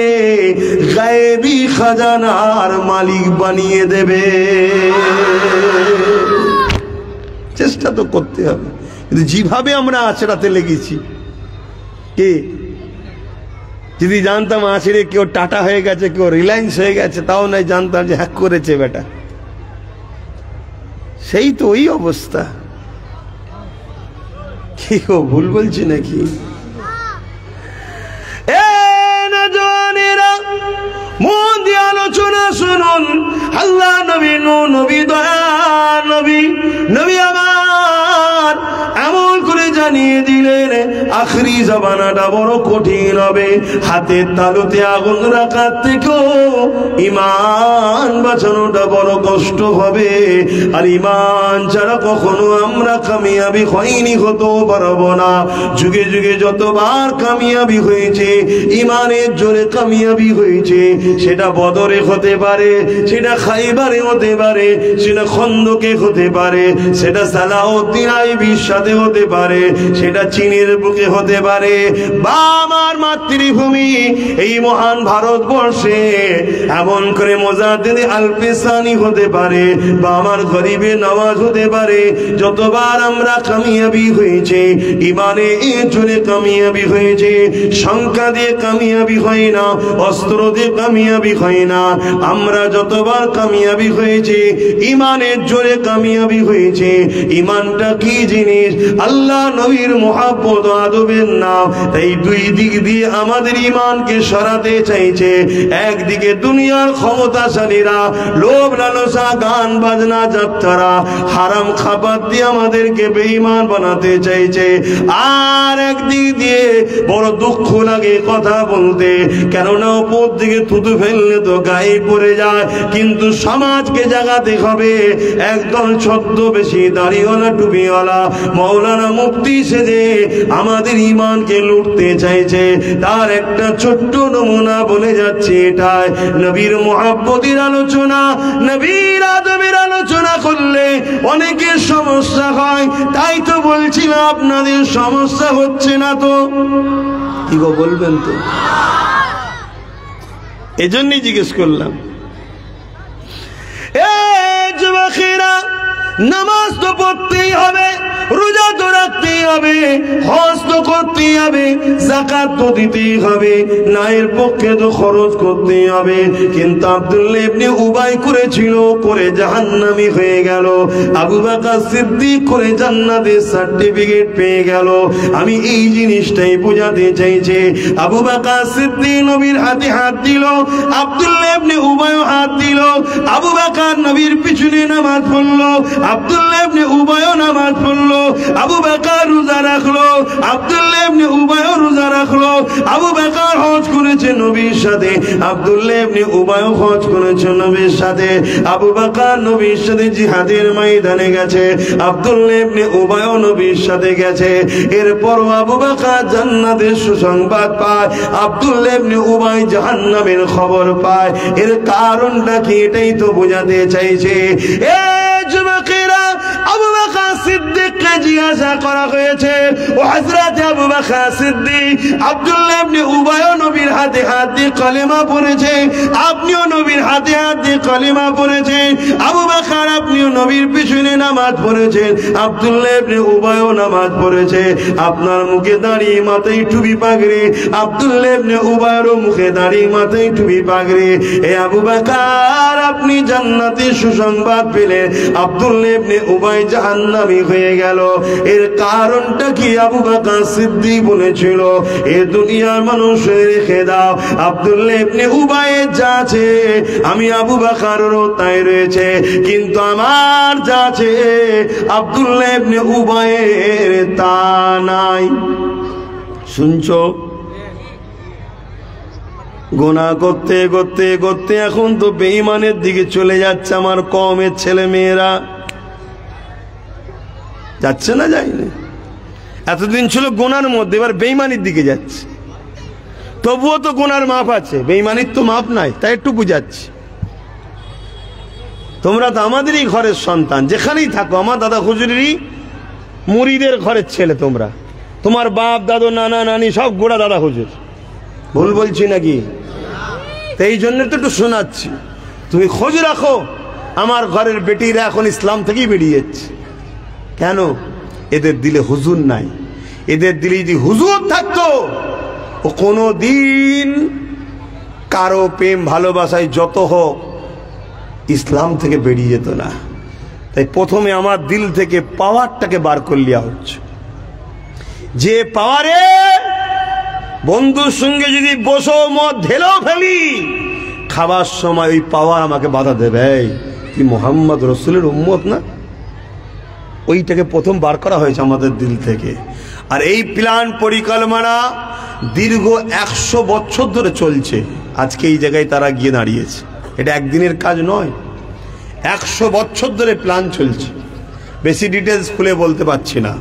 গায়েবী খাজানার মালিক বানিয়ে দেবে। চেষ্টা তো করতে হবে, কিন্তু যেভাবে আমরা আছড়াতে লেগেছি, কে যদি জানতাম আছড়ে কেউ টাটা হয়ে গেছে, কেউ রিলায়েন্স হয়ে গেছে, তাও নাই জানতাম যে হ্যাক করেছে বেটা। সেই তো ওই অবস্থা। কি গো, ভুল বলছি নাকি? মন দিয়ে আলোচনা শুনুন। আল্লাহ নবী, নবী দয়া নবী, নবী আমার এমন করে জানিয়ে দিলেন আখরি জামানাটা বড় কঠিন হবে। হাতের তালুতে আগুন রাখার থেকেও ঈমান বাঁচানোটা বড় কষ্ট হবে। আর ঈমান ছাড়া কখনো আমরা কামিয়াবি হইনি, হতেও পারবো না। যুগে যুগে যতবার কামিয়াবি হয়েছে, ঈমানের জোরে কামিয়াবি হয়েছে, সেটা বদরে হতে পারে, সেটা খাইবারে হতে পারে, সেটা খন্দকে হতে পারে, সেটা সালাউদ্দিন আইবির সাথে হতে পারে, সেটা চীনের বুকে হতে পারে, বা আমার মাতৃভূমি এই মহান ভারতবর্ষে এমন করে মুজাদ্দিদ আল-পেসানি হতে পারে, বা আমার গরিবে নওয়াজ হতে পারে। যতবার আমরা কামিয়াবি হয়েছে, ইমানে জোরে কামিয়াবি হয়েছে, সংখ্যা দিয়ে কামিয়াবি হয় না, অস্ত্র দিয়ে কামিয়াবি হয় না। আমরা যতবার কামিয়াবি হয়েছে, ইমানের জোরে কামিয়াবি হয়েছে। ইমানটা কি জিনিস? আল্লাহ নবীর মুহাব্বত আদবের নাম। তাই দুই দিক দিয়ে আমাদের ইমানকে সরাতে চাইছে। একদিকে দুনিয়ার ক্ষমতাশালীরা লোভ লালসা, গান বাজনা, যাত্রা, হারাম খাবার দিয়ে আমাদেরকে বেঈমান বানাতে চাইছে। আর একদিক দিয়ে বড় দুঃখ লাগে কথা বলতে, কেননা উপর দিকে থুতু ফেললে তো গায়ে পড়ে যায়। কিন্তু সমাজকে জাগাতে হবে। একদল ছদ্মবেশী দাড়িওয়ালা টুপিওয়ালা মৌলানা মুফতি সেজে আমাদের ইমানকে লুটতে চাইছে। তার একটা ছোট্ট নমুনা বলে যাচ্ছে। এটাই নবীর মুহাব্বতের আলোচনা, নবীর আদবের আলোচনা করলে অনেকের সমস্যা হয়। তাই তো বলছিলাম আপনাদের সমস্যা হচ্ছে না তো? কি গো, বলবেন তো? এজন্যই জিজ্ঞেস করলাম। যুবকেরা, নামাজ তো পড়তেই হবে, রোজা তো রাখতেই হবে, হজ তো করতেই হবে, যাকাত তো দিতেই হবে, নায়ের পক্ষে তো খরচ করতেই হবে। কিন্তু আব্দুল্লাহ ইবনে উবাই করেছিল, করে জাহান্নামী হয়ে গেল। আবু বকর সিদ্দিক করে জান্নাতের সার্টিফিকেট পেয়ে গেল। আমি এই জিনিসটাই বোঝাতে চাইছি। আবু বকর সিদ্দিক নবীর হাতে হাত দিল, আব্দুল্লাহ ইবনে উবাই হাত দিল। আবু বকর নবীর পিছনে নামাজ পড়লো, আব্দুল্লাহ ইবনে উবাই নামাজ পড়লো। আবু বকর রোজা রাখলো, আব্দুল্লাহ ইবনে উবাই রোজা রাখলো। আবু বকর হজ করেছে নবীর সাথে, আব্দুল্লাহ ইবনে উবাই হজ করেছে নবীর সাথে। আবু বকর নবীর সাথে জিহাদের ময়দানে গেছে, আব্দুল্লাহ ইবনে উবাই নবীর সাথে গেছে। এরপর আবু বকর জান্নাতের সুসংবাদ পায়, আব্দুল্লাহ ইবনে উবাই জাহান্নামের খবর পায়। এর কারণটা কি? এটাই তো বোঝাতে চাইছে। যুবকেরা, আবু বকর সিদ্দিককে জিজ্ঞাসা করা হয়েছে, ও হযরত আবু বকর সিদ্দিক, আব্দুল্লাহ ইবনে উবাই নবীর হাতে হাত দিয়ে কলেমা পড়েছে, আপনিও নবীর হাতে হাত দিয়ে কলেমা পড়েছেন। আবু বকর, আপনিও নবীর পিছনে নামাজ পড়েছেন, আব্দুল্লাহ ইবনে উবাই নামাজ পড়েছে। আপনার মুখে দাড়ি, মাথায় টুপি পাগড়ি, আব্দুল্লাহ ইবনে উবাইয়ের মুখে দাড়ি, মাথায় টুপি পাগড়ি। এ আবু বকর, আপনি জান্নাতের সুসংবাদ পেলেন, আব্দুল্লাহ ইবনে উবাই জাহান্নামী হয়ে গেল। এর কারণটা কি? আবু বকর সিদ্দিক বলেছিল, এ দুনিয়ার মানুষ রেখে দাও, আব্দুল্লাহ ইবনে উবাইয়ের যা আছে আমি আবু বকরেরও তাই রয়েছে, কিন্তু আমার যা আছে আব্দুল্লাহ ইবনে উবাইয়ের তা নাই। শুনছো? গুনাহ করতে করতে করতে এখন তো বেঈমানের দিকে চলে যাচ্ছে আমার কওমের ছেলে মেয়েরা। যাচ্ছে না যায়নি? এতদিন ছিল গোনার মধ্যে, এবার বেঈমানির দিকে যাচ্ছে। তবুও তো গোনার মাপ আছে, বেঈমানির তো মাপ নাই, তাই একটু বুঝাচ্ছি। তোমরা তো আমাদেরই ঘরের সন্তান, যেখানেই থাকো। আমার দাদা হুজুরেরই মুরিদের ঘরের ছেলে তোমরা। তোমার বাপ দাদু নানা নানি সব গোড়া দাদা হুজুর। ভুল বলছি নাকি? এই জন্য তো একটু শোনাচ্ছি। তুমি খোঁজ রাখো, আমার ঘরের বেটিরা এখন ইসলাম থেকেই বেরিয়ে যাচ্ছে। কেন? এদের দিলে হুজুর নাই। এদের দিলে যদি হুজুর থাকতো, ও কোনো দিন কারো প্রেম ভালোবাসায় যত হোক ইসলাম থেকে বেরিয়ে যেত না। তাই প্রথমে আমার দিল থেকে পাওয়ারটাকে বার করে লিয়া হচ্ছে। যে পাওয়ারে বন্ধুর সঙ্গে যদি বসো, মদ ঢেলেও ফেলি, খাবার সময় ওই পাওয়ার আমাকে বাধা দেবে, তুই মোহাম্মদ রসুলের উম্মত না? ওইটাকে প্রথম বার করা হয়েছে আমাদের দিল থেকে। আর এই প্ল্যান পরিকল্পনা দীর্ঘ 100 বছর ধরে চলছে। আজকে এই জায়গায় তারা গিয়ে দাঁড়িয়েছে। এটা একদিনের কাজ নয়, 100 বছর ধরে প্ল্যান চলছে। বেশি ডিটেলস খুলে বলতে পারছি না,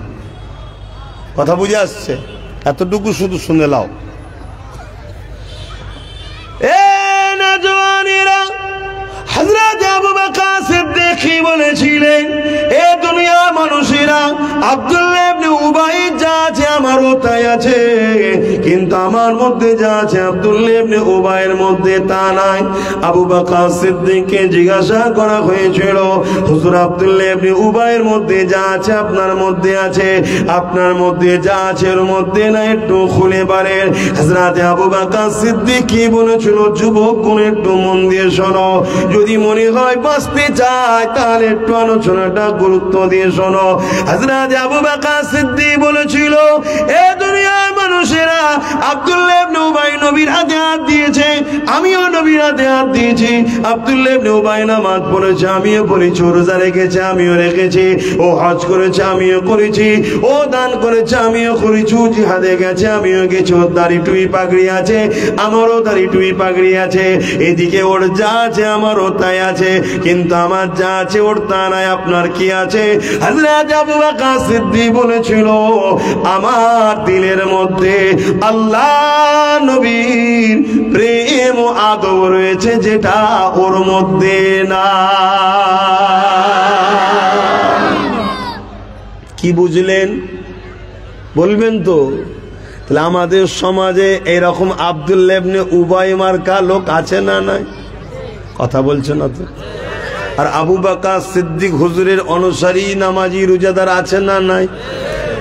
কথা বুঝে আসছে? এতটুকু শুধু শুনে নাও। হযরত আবু বকর সিদ্দিক বলেছিলেন, এ দুনিয়ার মানুষেরা আব্দুল্লাহ ইবনে উবাই যা আছে আমারও তাই আছে, কিন্তু আমার মধ্যে যা আছে আব্দুল্লাহ ইবনে উবাইয়ের মধ্যে তা নাই। আবু বকর সিদ্দিককে জিজ্ঞাসা করা হয়েছিল, হুজুর আব্দুল্লাহ ইবনে উবাইয়ের মধ্যে যা আছে আপনার মধ্যে আছে, আপনার মধ্যে যা আছে এর মধ্যে না, একটু খুলে বলেন। হযরত আবু বকর সিদ্দিক কি বলেছিল? যুবক কোন একটু মন দিয়ে শোনো, যদি মনে হয় বাঁচতে চায় তাহলে একটু আলোচনাটা গুরুত্ব দিয়ে শোনো। হযরত আবু বকর সিদ্দিক বলেছিল, এ দুনিয়ার মানুষেরা আব্দুল্লাহ ইবনে উবাই নবীর হাতে হাত দিয়েছে, আমিও নবীর হাতে হাত দিয়েছি। আব্দুল্লাহ ইবনে উবাই নামাজ পড়েছে, আমিও পড়েছি। রোজা রেখেছে, আমিও রেখেছি। ও হজ করেছে, আমিও করেছি। ও দান করেছে, আমিও করেছি। জিহাদে গেছে, আমিও গেছি। ওর দাড়ি টুপি পাগড়ি আছে, আমারও দাড়ি টুপি পাগড়ি আছে। এদিকে ওর যা আছে আমারও তাই আছে, কিন্তু আমার যা আছে ওর তা নাই। আপনার কি আছে? হযরত আবু বকর সিদ্দিক বলেছিল, আমার দিলের মধ্যে আল্লাহ নবীর প্রেম ও আদব রয়েছে, যেটা ওর মধ্যে না। কি বুঝলেন? বলবেন তো? তাহলে আমাদের সমাজে এরকম আব্দুল্লাহ ইবনে উবাই মার্কা লোক আছে না নাই? কথা বলছে না তো? আর আবু বকর সিদ্দিক হুজুরের অনুসারী নামাজি রোজাদার আছে না নাই?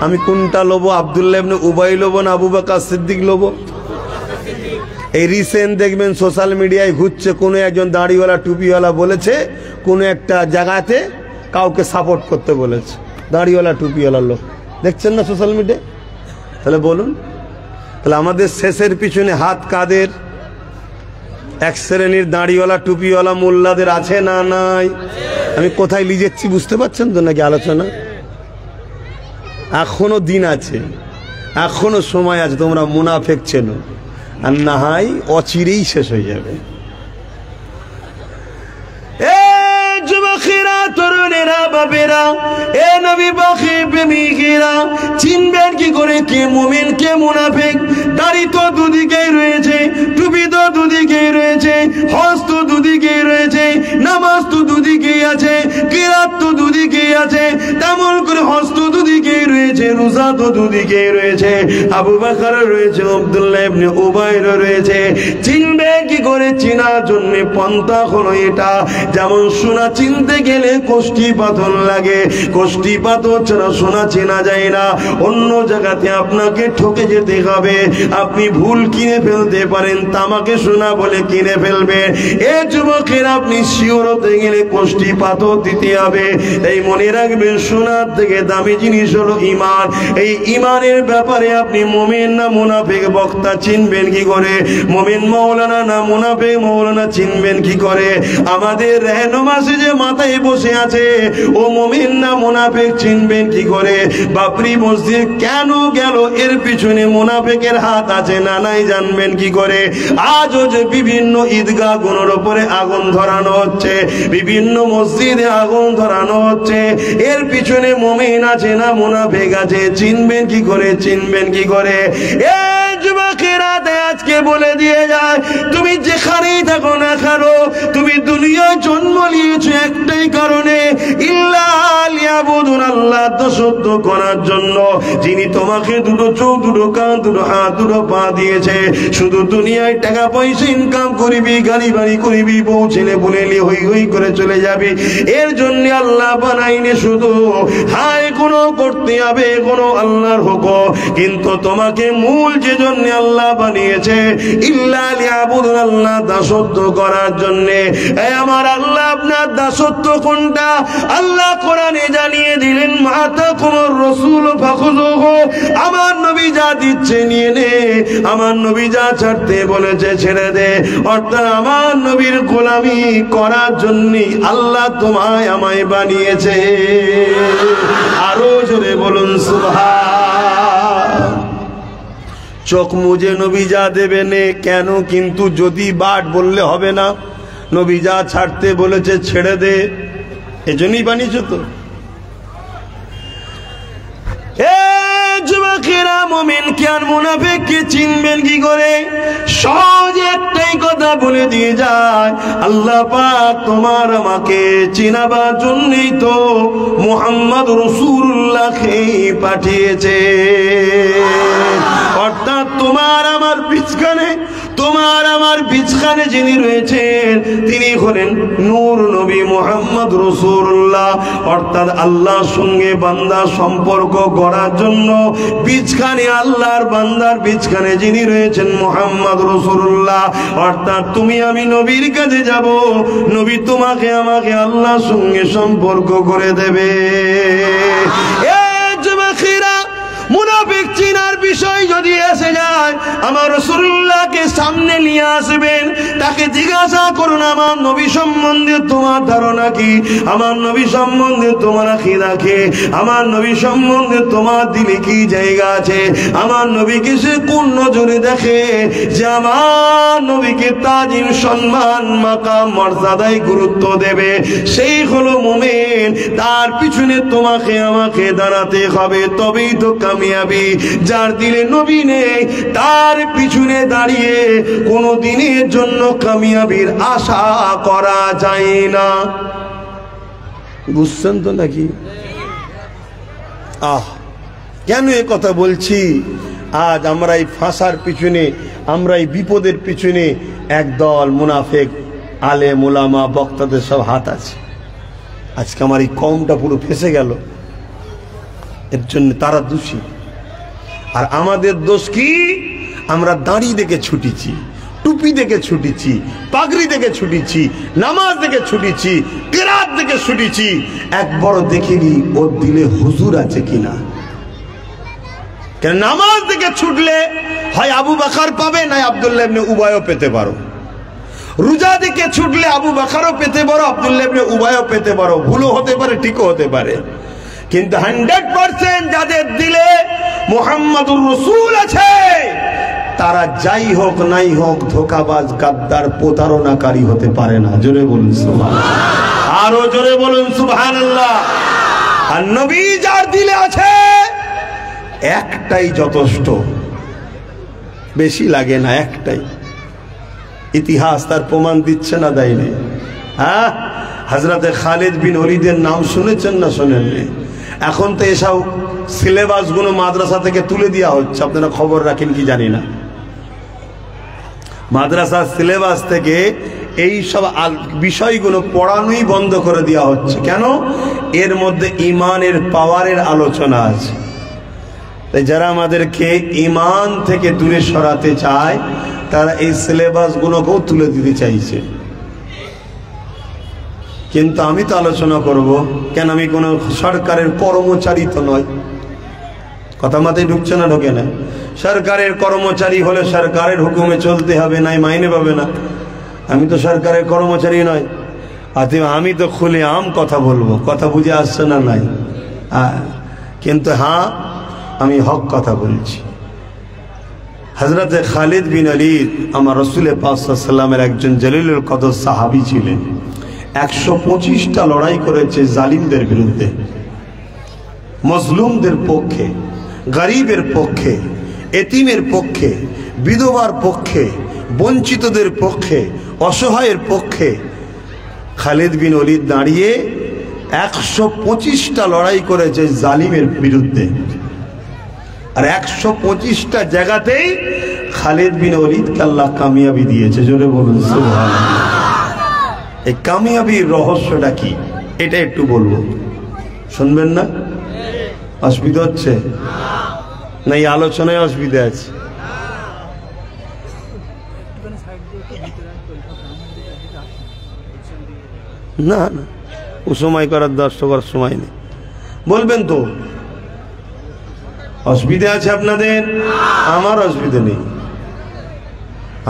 আমি কোনটা লব? আব্দুল্লাহ ইবনে উবাই লব না আবু বকর সিদ্দিক লব? এই রিসেন্ট দেখবেন সোশ্যাল মিডিয়ায় ঘুরছে, কোনো একজন দাড়িওয়ালা টুপিওয়ালা বলেছে কোনো একটা জায়গাতে কাউকে সাপোর্ট করতে বলেছে, দাড়িওয়ালা টুপিওয়ালা লোক। দেখছেন না সোশ্যাল মিডিয়ায়? তাহলে বলুন, তাহলে আমাদের শেষের পিছনে হাত কাদের? এক শ্রেণীর দাড়িওয়ালা টুপিওয়ালা মোল্লাদের আছে না নাই? আমি কোথায় লিজেচ্ছি বুঝতে পারছেন তো নাকি? আলোচনা এখনো দিন আছে, এখনো সময় আছে। তোমরা মুনাফেক চেনো, আর না হয় অচিরেই শেষ হয়ে যাবে। যুবকেরা, তরুণেরা, বাবেরা, এ নবী পাখি প্রেমিকেরা, চিনবেন কি করে কে মুমিন কে মুনাফিক? দাড়ি তো দুদিকেই রয়েছে, টুপি তো দুদিকেই রয়েছে, হজ তো দুদিকেই রয়েছে, নামাজ তো দুদিকেই আছে, কিরাত তো দুদিকেই আছে, তেমন করে হজ তো দুদিকেই রয়েছে, রোজা তো দুদিকেই রয়েছে। আবু বকর রয়েছে, আব্দুল্লাহ ইবনে উবাইর রয়েছে। চিনবে কি করে? চেনার জন্য পন্থা হলো এটা। যেমন সোনা চিনতে গেলে কোষ্ঠী পাথর লাগে, কোষ্ঠী পাথর ছাড়া সোনা চেনা যায় না। অন্য জায়গাতে আপনাকে ঠকে যেতে হবে। আপনি ভুল কিনে ফেলতে পারেন, তামাকে সোনা বলে কিনে ফেলবে। এ যুবকের, আপনি শিওর হতে গেলে কোষ্ঠী পাথর দিতে হবে। এই মনে রাখবেন, সোনার থেকে দামি জিনিস হলো ঈমান। ইমান। এই ইমানের ব্যাপারে আপনি মুমিন না মুনাফিক বক্তা চিনবেন কি করে? মুমিন মাওলানা না মুনাফিক মাওলানা চিনবেন কি করে? আমাদের रहनुमा से যে মাথায় বসে আছে ও মুমিন না মুনাফিক চিনবেন কি করে? বাবরি মসজিদ কেন গেল এর পিছনে মুনাফিকের হাত আছে না নাই জানবেন কি করে? আজও যে বিভিন্ন ঈদগাহ গুলোর উপরে আগুন ধরানো হচ্ছে, বিভিন্ন মসজিদে আগুন ধরানো হচ্ছে, এর পিছনে মুমিন আছে না মুনাফিক আছে চিনবেন কি করে? চিনবেন কি করে? এই যুবকেরা আজকে বলে দিয়ে যায়, তুমি যেখানেই থাকো না কেন, তুমি দুনিয়ায় জন্ম নিয়েছো একটাই কারণে, আল্লাহ দাসত্ব করার জন্য, যিনি তোমাকে দুটো চোখ, দুটো কান, দুটো হাত, দুটো পা দিয়েছে। শুধু দুনিয়ায় টাকা পয়সা ইনকাম করবি, গাড়ি বাড়ি করবি, বউ ছেলে বলেলি হই হই করে চলে যাবি, এর জন্য আল্লাহ বানাইনি। শুধু হায় কোনো করতে হবে কোনো আল্লাহর হুকুম, কিন্তু তোমাকে মূল যে জন্য আল্লাহ বানিয়েছে আল্লাহ দাসত্ব করার জন্য। আমার আল্লাহ আপনার দাসত্ব কোনটা আল্লাহ কোরআনে জানিয়ে দিলেন, মাতাকুমুর রাসূল ফাখুযুহু, আমার নবী যা দিচ্ছে নিয়ে নে, আমার নবী যা ছাড়তে বলেছে ছেড়ে দে। অর্থাৎ আমার নবীর গোলামি করার জন্য আল্লাহ তোমায় আমায় বানিয়েছে। আরো জোরে বলুন সুবহান। চোখ মুজে নবী যা দেবে নে, কেন কিন্তু যদি বাট বললে হবে না, নবী যা ছাড়তে বলেছে ছেড়ে দে, এজন্যই বানিয়েছো তো। যুবকেরা মুমিনকে আর মুনাফিককে চিনবেন কি করে? সহজে একটাই কথা বলে দিয়ে যায়, আল্লাহ পাক তোমার আমাকে চিনাবার জন্যই তো মুহাম্মদ রাসূলুল্লাহকে পাঠিয়েছে। অর্থাৎ তোমার আমার বিচখানে, তোমার আমার বিচখানে যিনি রয়েছেন তিনি হলেন নূর নবী মুহাম্মদ রাসূলুল্লাহ। অর্থাৎ আল্লাহর সঙ্গে বান্দার সম্পর্ক গড়ার জন্য বিচখানে, আল্লাহর বান্দার বিচখানে যিনি রয়েছেন মুহাম্মদ রাসূলুল্লাহ। অর্থাৎ তুমি আমি নবীর কাছে যাব, নবী তোমাকে আমাকে আল্লাহর সঙ্গে সম্পর্ক করে দেবে। মুনাফিক চিনার বিষয় যদি এসে যায়, আমার রাসূলুল্লাহকে সামনে নিয়ে আসবেন, তাকে জিজ্ঞাসা করুন আমার নবী সম্বন্ধে তোমার ধারণা কি, আমার নবী সম্বন্ধে তোমার আকীদা কি, আমার নবী সম্বন্ধে তোমার দিলে কি জায়গা আছে, আমার নবীকে সে কোন নজরে দেখে যে আমার নবীকে তাজিম সম্মান মাকাম মর্যাদায় গুরুত্ব দেবে, সেই হলো মুমিন। তার পিছনে তোমাকে আমাকে দাঁড়াতে হবে, তবেই তো কামিয়াবি। যার দিলে নবী নেই তার পিছনে দাঁড়িয়ে কোনো দিনের জন্য কামিয়াবির আশা করা যায় না। বুঝছেন তো নাকি? কেন এ কথা বলছি? আজ আমরা এই ফাঁসার পিছনে, আমরা এই বিপদের পিছনে একদল মুনাফিক আলেম ওলামা বক্তাদের সব হাত আছে। আজকে আমার এই কওমটা পুরো ফেসে গেল, এর জন্য তারা দোষী। আর আমাদের দোষ কি? আমরা দাড়ি দেখে ছুটিছি, টুপি দেখে ছুটিছি, পাগড়ি দেখে ছুটিছি, নামাজ দেখে ছুটিছি, কিরাত দেখে ছুটিছি, একবার দেখিনি ওর দিলে হুজুর আছে কিনা। কেন নামাজ দেখে ছুটলে হয় আবু বকর পাবে, না আব্দুল্লাহ ইবনে উবাইও পেতে পারো। রোজা দেখে ছুটলে আবু বকরও পেতে পারো, আব্দুল্লাহ ইবনে উবাইও পেতে পারো। ভুলও হতে পারে, ঠিকও হতে পারে, কিন্তু 100% যাদের দিলে মুহাম্মাদুর রাসূল আছে তারা যাই হোক নাই হোক ধোঁকাবাজ, গাদ্দার, প্রতারণাকারী হতে পারে না। জোরে বলুন সুবহানাল্লাহ, আরো জোরে বলুন সুবহানাল্লাহ। আর নবী যার দিলে আছে একটাই যথেষ্ট, বেশি লাগে না, একটাই। ইতিহাস তার প্রমাণ দিচ্ছে না, দেয়নি? হ্যাঁ, হযরতে খালিদ বিন ওলীদের নাম শুনেছেন না শোনেননি? এখন তো এসব সিলেবাসগুলো মাদ্রাসা থেকে তুলে দেওয়া হচ্ছে, আপনারা খবর রাখেন কি জানি না। মাদ্রাসার সিলেবাস থেকে এই সব বিষয়গুলো পড়ানোই বন্ধ করে দেওয়া হচ্ছে। কেন? এর মধ্যে ইমানের পাওয়ারের আলোচনা আছে। তাই যারা আমাদেরকে ইমান থেকে দূরে সরাতে চায় তারা এই সিলেবাসগুলোকেও তুলে দিতে চাইছে। কিন্তু আমি তো আলোচনা করব, কেন আমি কোনো সরকারের কর্মচারী তো নয়, কথা মাথায় ঢুকছে না? ঢোকে না। সরকারের কর্মচারী হলে সরকারের হুকুমে চলতে হবে, নাই মাইনে পাবে না। আমি তো সরকারের কর্মচারী নয়, আমি তো খুলে আম কথা বলবো। কথা বুঝে আসছে না? নাই। কিন্তু হ্যাঁ, আমি হক কথা বলছি। হযরত খালিদ বিন ওলীদ আমার রাসূল পাক সাল্লাল্লাহু আলাইহি ওয়াসাল্লামের একজন জলিলুল কদর সাহাবী ছিলেন। 125টা লড়াই করেছে জালিমদের বিরুদ্ধে, মজলুমদের পক্ষে, গরিবের পক্ষে, এতিমের পক্ষে, বিধবার পক্ষে, বঞ্চিতদের পক্ষে, অসহায়ের পক্ষে। খালিদ বিন ওলীদ দাঁড়িয়ে 125টা লড়াই করেছে জালিমের বিরুদ্ধে। আর 125টা জায়গাতেই খালিদ বিন ওলীদকে আল্লাহ কামিয়াবি দিয়েছে। জোরে বলুন সুবহানাল্লাহ। এই কামিয়াবির রহস্যটা কি এটা একটু বলবো, শুনবেন না? অসুবিধা হচ্ছে না? এই আলোচনায় অসুবিধা আছে? না না, ও সময় করার দর্শক করার সময় নেই। বলবেন তো অসুবিধা আছে আপনাদের? আমার অসুবিধা নেই,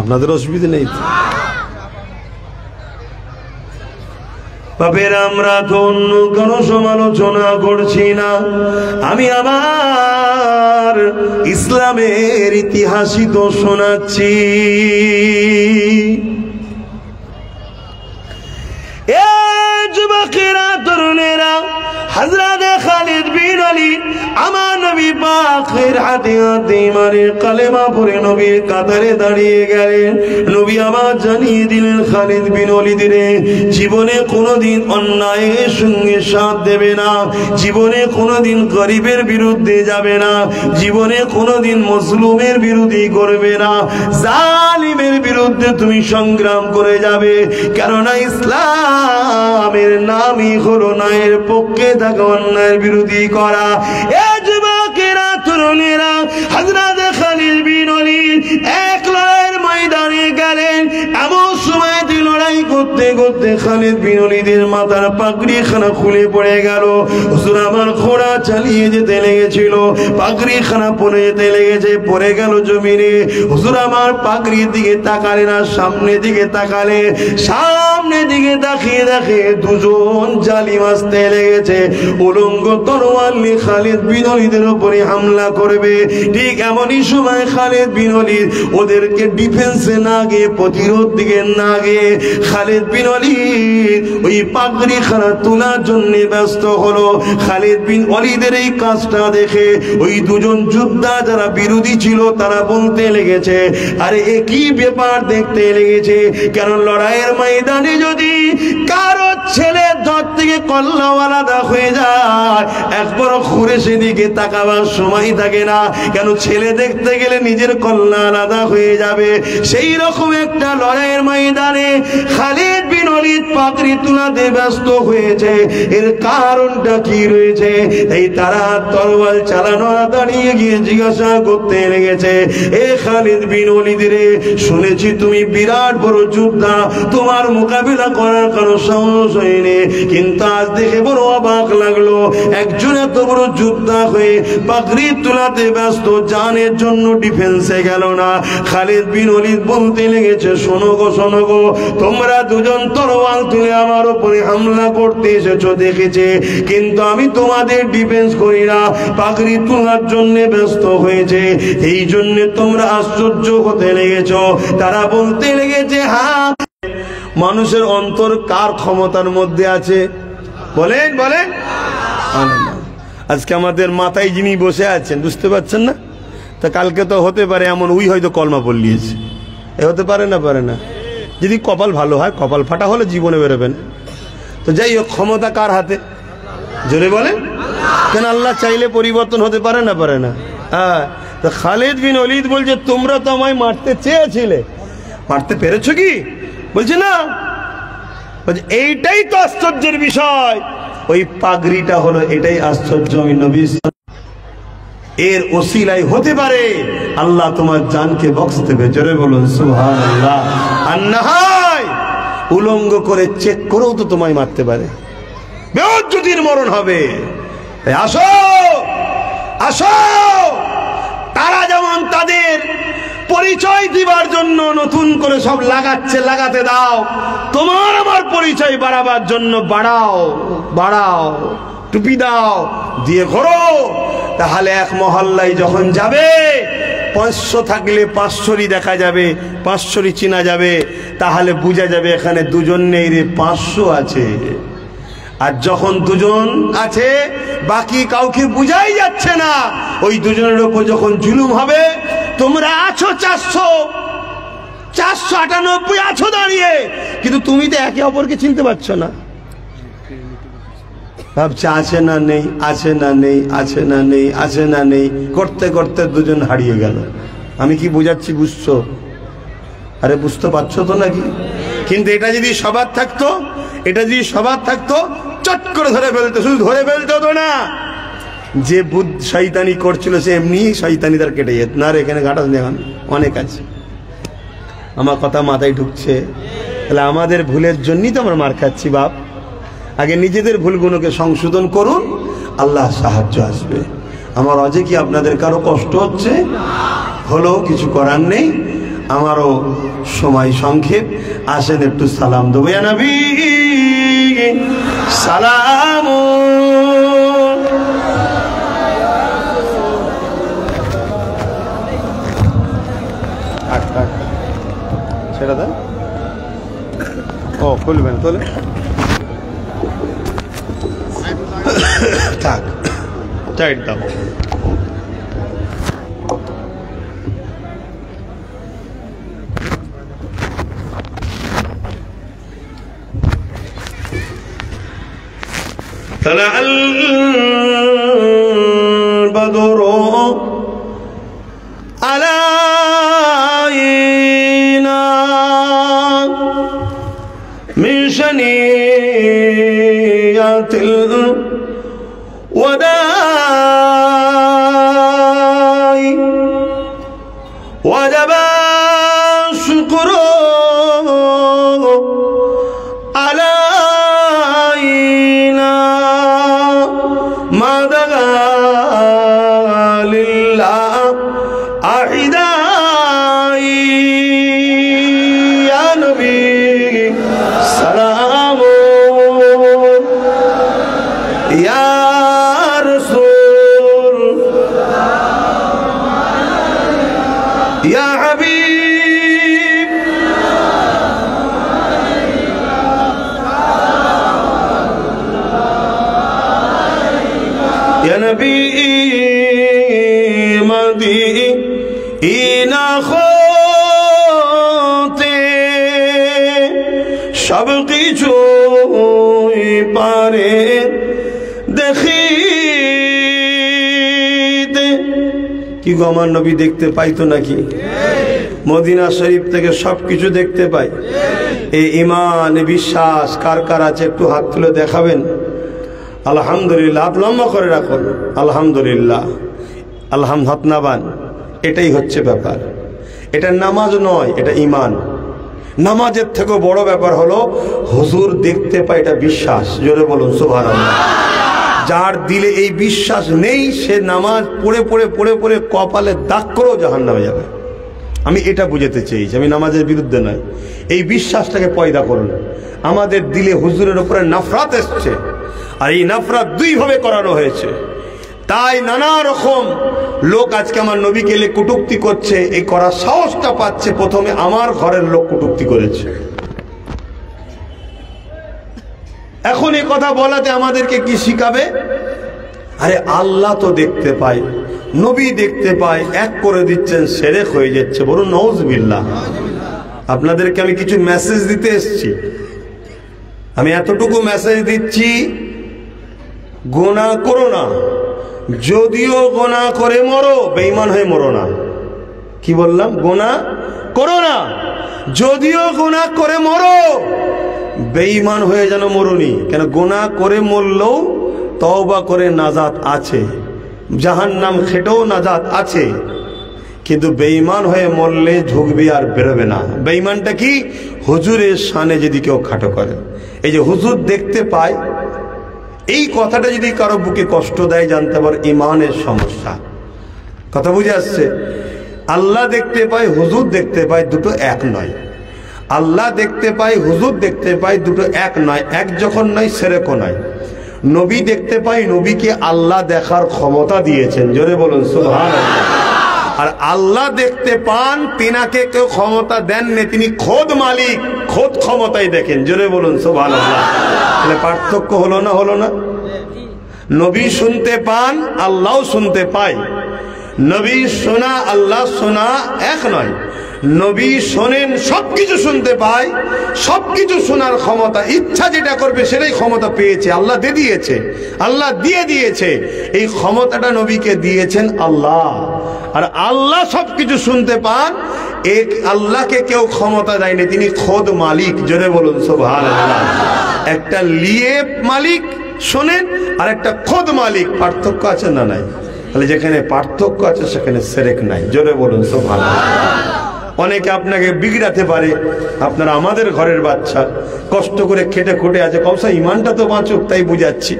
আপনাদের অসুবিধা নেই তো? বাপের আমরা তো অন্য কোনো সমালোচনা করছি না, আমি আমার ইসলামের ইতিহাসই তো শোনাচ্ছি। এ যুবকেরা, তরুণেরা, হযরত খালিদ বিন ওলীদ আমার নবী পাকের হাতে হাতে মারে কালেমা পড়ে নবীর কাতারে দাঁড়িয়ে গেলেন। নবী আমার জানিয়ে দিলেন, খালিদ বিন ওলীদ রে, জীবনে কোনোদিন অন্যায়ের সঙ্গে সাথ দেবে না, জীবনে কোনোদিন গরিবের বিরুদ্ধে যাবে না, জীবনে কোনোদিন মজলুমের বিরোধী করবে না, জালিমের বিরুদ্ধে তুমি সংগ্রাম করে যাবে। কেননা ইসলামের নামই হলো ন্যায়ের পক্ষে থাকা, অন্যায়ের বিরোধী করা। এ যুবকেরা, তরুণেরা, হযরত খালিদ বিন ওলীদ এক লড়াইয়ের ময়দানে গেলেন। এমন সময় লড়াই করতে করতে খালিদ বিন ওলীদের মাথার পাগড়ি খানা খুলে পড়ে গেল। হুজুর আমার ঘোড়া চালিয়ে যেতে লেগেছিল, পাগড়ি খানা পড়ে যেতে লেগেছে, পড়ে গেল জমিনে। হুজুর আমার পাগড়ির দিকে তাকালে না, সামনের দিকে তাকালে, সামনের দিকে তাকিয়ে দেখে দুজন জালিম আসতে লেগেছে, উলঙ্গ তরোয়ার নিয়ে খালিদ বিন ওলীদের উপরে হামলা করবে। ঠিক এমনই সময় খালিদ বিন ওলীদ ওদেরকে ডিফেন্সে না গিয়ে, প্রতিরোধ দিকে না গিয়ে, খালিদ বিন ওলীদ ওই পাগড়ি খানা তোলার জন্য ব্যস্ত হলো। খালিদ বিন ওলীদের এই কাজটা দেখে ওই দুজন যোদ্ধা যারা বিরোধী ছিল তারা বলতে লেগেছে, আরে একই ব্যাপার দেখতে লেগেছে। কারণ লড়াইয়ের ময়দানে যদি কারো ছেলে ধর থেকে কল্লাও আলাদা হয়ে যায়, একবার ঘুরে সেদিকে তাকাবার সময় থাকে না। কেন? ছেলে দেখতে গেলে নিজের কল্লা আলাদা হয়ে যাবে। সেই রকম একটা লড়াইয়ের ময়দানে খালিদ বিন ওলীদ পাগড়ি তুলাতে ব্যস্ত হয়েছে। এর কারণটা কি রয়েছে? এই তারা তরোয়াল চালানো দাঁড়িয়ে গিয়ে জিজ্ঞাসা করতে লেগেছে, এ খালিদ বিন ওলীদ রে, শুনেছি তুমি বিরাট বড় যোদ্ধা, তোমার মোকাবিলা করার কারো সাহস হয়নি, কিন্তু আজ দেখে বড় অবাক লাগলো, একজন এত বড় যোদ্ধা হয়ে পাগড়ি তুলাতে ব্যস্ত, জানের জন্য ডিফেন্সে গেল না। খালিদ বিন ওলীদ বলতে লেগেছে, শোনো গো, শোনো গো, তোমরা দুজন তরোয়াল তুলে আমার উপরে হামলা করতে এসেছো দেখেছে, কিন্তু আমি তোমাদের ডিফেন্স করি না, পাগড়ি তোলার জন্য ব্যস্ত হয়েছে, এই জন্য তোমরা আশ্চর্য হতে লেগেছ। তারা বলতে লেগেছে, হ্যাঁ, মানুষের অন্তর কার ক্ষমতার মধ্যে আছে? বলেন বলেন। আজকে আমাদের মাথায় যিনি বসে আছেন, বুঝতে পারছেন না? তা কালকে তো হতে পারে এমন উই হয়তো কলমা পড়লিয়েছে, এ হতে পারে না? পারে না? যদি কপাল ভালো হয়, কপাল ফাটা হলে জীবনে বেরোবেন। তো যাই হোক, ক্ষমতা কার হাতে? জোরে বলেন। কেন? আল্লাহ চাইলে পরিবর্তন হতে পারে না? পারে না? হ্যাঁ। তো খালিদ বিন ওলীদ বলছে, তোমরা তো আমায় মারতে চেয়েছিলে, মারতে পেরেছো কি? বলছে না। বলছে এইটাই তো আশ্চর্যের বিষয়, ওই পাগড়িটা হলো, এটাই আশ্চর্য। আমি নবী এর ওসিলাই হতে পারে আল্লাহ তোমার জানকে বক্স দেবে। জোরে বলুন সুবহানাল্লাহ। আর না হয় উলঙ্গ করে চেক করেও তো তোমায় মারতে পারে, বেহুজ্জতির মরণ হবে। আসো, আসো। তারা যেমন তাদের পরিচয় দিবার জন্য নতুন করে সব লাগাচ্ছে, লাগাতে দাও। তোমার আমার পরিচয় বাড়াবার জন্য বাড়াও, বাড়াও, টুপি দাও, দিয়ে ঘোরো। তাহলে এক মহল্লায় যখন যাবে 500 থাকলে 500ই দেখা যাবে, 500ই চিনা যাবে। তাহলে বোঝা যাবে এখানে দুজন নেই রে, 500 আছে। আর যখন দুজন আছে বাকি কাউকে বুঝাই যাচ্ছে না, ওই দুজনের উপর যখন জুলুম হবে, তোমরা আছো 498 আছো দাঁড়িয়ে, কিন্তু তুমি তো একে অপরকে চিনতে পারছো না। ভাবছে আছে না নেই, আছে না নেই, আছে না নেই, আছে না নেই, করতে করতে দুজন হারিয়ে গেল। আমি কি বুঝাচ্ছি বুঝছো? আরে বুঝতে পারছো তো নাকি? কিন্তু এটা যদি সবার থাকতো, এটা যদি সবার থাকতো, চট করে ধরে ফেলতো। শুধু ধরে ফেলতো তো না, যে শয়তানি করছিল সে এমনি শয়তানি তার কেটে যেত না। আর এখানে ঘাটা দেখুন অনেক আছে। আমার কথা মাথায় ঢুকছে? তাহলে আমাদের ভুলের জন্যই তো আমরা মার খাচ্ছি। বাপ, আগে নিজেদের ভুলগুলোকে সংশোধন করুন, আল্লাহ সাহায্য আসবে। আমার অজে কি আপনাদের কারো কষ্ট হচ্ছে? হলো, কিছু করার নেই। আমারও সময় সংক্ষেপ। আসেন একটু সালাম দেবো। ইয়া নবী সালাম। সেটা দেন। ও খুলবেন, তোলে থাক, টাইট দাও। طلع البدر علينا من شنيعة الوداع وجب الشكر علينا ما دعا لله أعدائي يا نبي سلام يا رسول يا حبيب يا نبي مدينة خوতে সব কিছুই পারে দেখিতে। কি গো, আমার নবী দেখতে পাইতো নাকি? মদিনা শরীফ থেকে সবকিছু দেখতে পাই। এই ঈমান, বিশ্বাস কার কার আছে একটু হাত তুলে দেখাবেন। আলহামদুলিল্লাহ, হাত লম্বা করে রাখুন। আলহামদুলিল্লাহ, আলহামদুলিল্লাহ। এটাই হচ্ছে ব্যাপার। এটা নামাজ নয়, এটা ঈমান। নামাজের থেকেও বড় ব্যাপার হলো হুজুর দেখতে পায়, এটা বিশ্বাস। জোরে বলুন সুবহানাল্লাহ। যার দিলে এই বিশ্বাস নেই, সে নামাজ পড়ে পড়ে পড়ে পড়ে কপালে দাগ করেও জাহান্নামে যাবে। আমি এটা বুঝাতে চেয়েছি, আমি নামাজের বিরুদ্ধে নয়। এই বিশ্বাসটাকে পয়দা করুন। আমাদের দিলে হুজুরের উপরে নফরত এসছে, আর এই নফরত দুইভাবে করানো হয়েছে। তাই নানা রকম লোক আজকে আমার নবীকে এলে কটূক্তি করছে। এই করার সাহসটা পাচ্ছে, প্রথমে আমার ঘরের লোক কটূক্তি করেছে। এখন এই কথা বলাতে আমাদেরকে কি শিখাবে? আরে আল্লাহ তো দেখতে পায়, নবী দেখতে পায়, এক করে দিচ্ছেন, শিরক হয়ে যাচ্ছে। বলুন নাউজুবিল্লাহ। আপনাদেরকে আমি কিছু মেসেজ দিতে এসেছি। আমি এতটুকু মেসেজ দিচ্ছি, গুনাহ করো না। যদিও গুনাহ করে মরো, বেঈমান হয়ে মরো না। কি বললাম? গুনাহ করো না, যদিও গুনাহ করে মরো, বেঈমান হয়ে যেন মরুনি। কেন? গুনাহ করে মরলেও তওবা করে নাজাত আছে, জাহান্নাম খেটেও নাজাত আছে। কিন্তু বেঈমান হয়ে মরলে ঝুঁকবে আর বেরোবে না। বেঈমানটা কি? হুজুরের শানে যদি কেউ খাটো করে। এই যে হুজুর দেখতে পায়, এই কথাটা যদি কারো বুকে কষ্ট দেয়, জানতে পার ইমানের সমস্যা। কথা বুঝে আসছে? আল্লাহ দেখতে পাই, হুজুর দেখতে পাই, দুটো এক নয়। আল্লাহ দেখতে পাই, হুজুর দেখতে পাই, দুটো এক নয়। এক যখন নয়, সেরেকও নয়। নবী দেখতে পাই, নবীকে আল্লাহ দেখার ক্ষমতা দিয়েছেন, জোরে বলুন সুবহানাল্লাহ। আর আল্লাহ দেখতে পান, তিনাকে কেউ ক্ষমতা দেননি, তিনি খোদ মালিক, খোদ ক্ষমতায় দেখেন, জোরে বলুন সুবহানাল্লাহ। তাহলে পার্থক্য হলো না? হলো না? নবী শুনতে পান, আল্লাহও শুনতে পায়। নবী শোনা, আল্লাহ শোনা এক নয়। নবী শোনেন, সবকিছু শুনতে পায়, সবকিছু শোনার ক্ষমতা, ইচ্ছা যেটা করবে সেটাই ক্ষমতা পেয়েছে, আল্লাহ দিয়ে দিয়েছে, আল্লাহ দিয়ে দিয়েছে। এই ক্ষমতাটা নবীকে দিয়েছেন আল্লাহ। আর আল্লাহ সবকিছু শুনতে পান, এক আল্লাহকে কেউ ক্ষমতা দেয়নি, তিনি খোদ মালিক, জোরে বলুন সুবহানাল্লাহ। একটা লিয়ে মালিক শোনেন, আর একটা খোদ মালিক। পার্থক্য আছে না নাই? তাহলে যেখানে পার্থক্য আছে সেখানে শিরক নাই, জোরে বলুন সুবহানাল্লাহ। অনেকে আপনাকে বিগড়াতে পারে, আপনারা আমাদের ঘরের বাচ্চা, কষ্ট করে খেটে খুঁটে আছে, কমসা ইমানটা তো বাঁচুক, তাই বুঝাচ্ছি।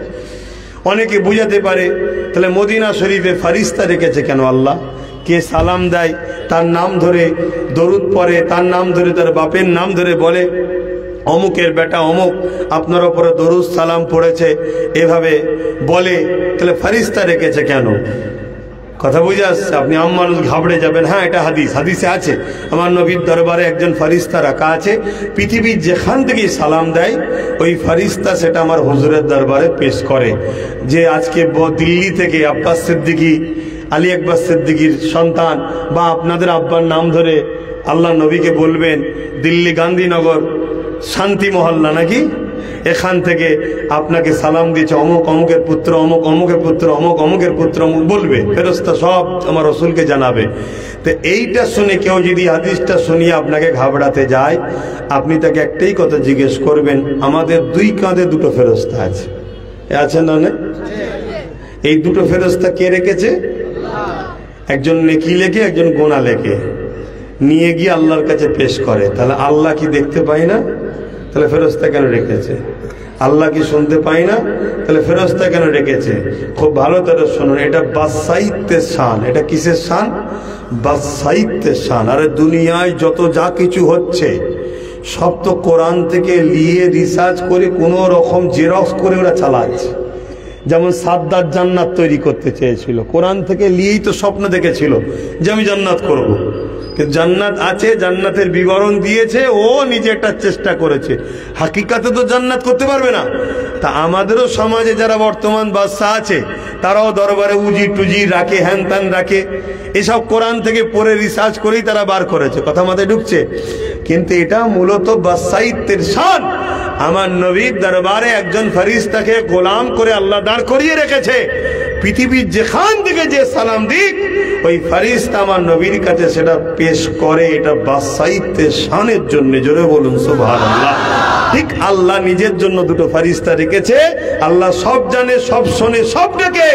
অনেকে বুঝাতে পারে, তাহলে মদিনা শরীফে ফারিস্তা রেখেছে কেন আল্লাহ? কে সালাম দেয় তার নাম ধরে, দরুদ পড়ে তার নাম ধরে, তার বাপের নাম ধরে বলে অমুকের বেটা অমুক আপনার ওপরে দরুদ সালাম পড়েছে, এভাবে বলে, তাহলে ফারিস্তা রেখেছে কেন? কথা বুঝে আসছে? আপনি আম মানুষ ঘাবড়ে যাবেন, হ্যাঁ এটা হাদিসে আছে, আমার নবীর দরবারে একজন ফারিস্তা রাখা আছে, পৃথিবীর যেখান থেকে সালাম দেয় ওই ফারিস্তা সেটা আমার হুজুরের দরবারে পেশ করে। যে আজকে দিল্লি থেকে আব্বাস সিদ্দিকী, আলী আকবর সিদ্দিকীর সন্তান, বা আপনাদের আব্বার নাম ধরে আল্লাহ নবীকে বলবেন, দিল্লি গান্ধীনগর শান্তি মহল্লা নাকি, এখান থেকে আপনাকে সালাম দিয়েছে অমুক অমুকের পুত্র, অমুক অমুকের পুত্র, অমুক অমুকের পুত্র, অমুক বলবে, ফেরেশতা সব আমার রাসূলকে জানাবে। তো এইটা শুনে কেউ যদি হাদিসটা শুনিয়ে আপনাকে ঘাবড়াতে যায়, আপনি তাকে একটাই কথা জিজ্ঞেস করবেন, আমাদের দুই কাঁধে দুটো ফেরেশতা আছে, আছে না? এই দুটো ফেরেশতা কে রেখেছে? একজন নেকি লেখে, একজন গোনা লেখে, নিয়ে গিয়ে আল্লাহর কাছে পেশ করে। তাহলে আল্লাহ কি দেখতে পাই না? তাহলে ফেরেশতা কেন রেখেছে? আল্লাহ কি শুনতে পাই না? তাহলে ফেরেশতা কেন রেখেছে? খুব ভালো করে শুনুন, এটা বাদশাহিত্বের শান। এটা কিসের শান? বাদশাহিত্বের শান। আরে দুনিয়ায় যত যা কিছু হচ্ছে সব তো কোরআন থেকে নিয়ে রিসার্চ করে কোন রকম জেরক্স করে ওরা চালাচ্ছে। যেমন সাদ্দাত জান্নাত তৈরি করতে চেয়েছিল, কোরআন থেকে নিয়েই তো স্বপ্ন দেখেছিল যে আমি জান্নাত করব। কিন্তু জান্নাত আছে, জান্নাতের বিবরণ দিয়েছে, ও নিজে একটা চেষ্টা করেছে, হাকিকাতে তো জান্নাত করতে পারবে না। তা আমাদেরও সমাজে যারা বর্তমান বাদশাহ আছে, তারাও দরবারে উজি টুজি রাখে, হ্যান ত্যান রাখে, এসব কোরআন থেকে পড়ে রিসার্চ করেই তারা বার করেছে। কথা মাথায় ঢুকছে? কিন্তু এটা মূলত বাদশাহিত্বের শান। আমার নবীর দরবারে একজন ফেরেশতাকে গোলাম করে আল্লাহ দাঁড় করিয়ে রেখেছে, পৃথিবীর যেখান থেকে যে সালাম দিক ওই ফেরেশতা আমার নবীর কাছে সেটা পেশ করে। এটা বাদশাহিত্বের শানের জন্য, জোরে বলুন সুবহানাল্লাহ। ঠিক আল্লাহ নিজের জন্য দুটো ফেরেশতা রেখেছে। আল্লাহ সব জানে, সব শোনে, সব দেখে।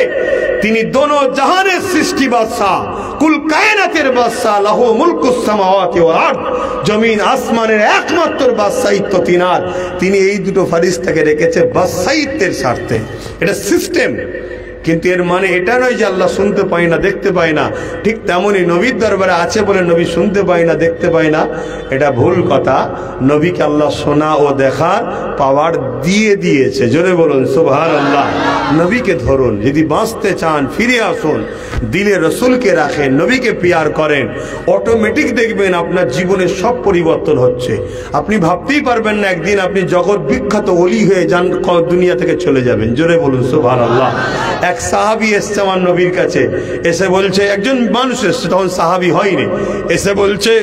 তিনি দোনো জাহানের সৃষ্টি বাদশাহ, কুল কায়নাতের বাদশাহ, লাহু মুলকুস সামাওয়াতি ওয়াল আরদ, জমিন আসমানের একমাত্র বাদশাহিত্ব তিনার। তিনি এই দুটো ফেরেশতাকে রেখেছে বাদশাহিত্বের স্বার্থে। এটা সিস্টেম। কিন্তু এর মানে এটা নয় যে আল্লাহ শুনতে পায় না, দেখতে পায় না। ঠিক তেমনই নবীর দরবারে আছে বলে নবী শুনতে পায় না, দেখতে পায় না, এটা ভুল কথা। নবীকে আল্লাহ শোনা ও দেখার পাওয়ার দিয়ে দিয়েছে, জোরে বলুন সুবহানাল্লাহ। নবীকে ধরুন, যদি বাঁচতে চান ফিরে আসুন, দিলে রসুলকে রাখেন, নবীকে পিয়ার করেন, অটোমেটিক দেখবেন আপনার জীবনের সব পরিবর্তন হচ্ছে। আপনি ভাবতেই পারবেন না একদিন আপনি জগৎ বিখ্যাত ওলি হয়ে যান, দুনিয়া থেকে চলে যাবেন, জোরে বলুন সুবহানাল্লাহ। এক সাহাবী এসছে আমার নবীর কাছে, এসে বলছে, একজন মানুষ এসছে, তখন সাহাবী হয়নি, এসে বলছে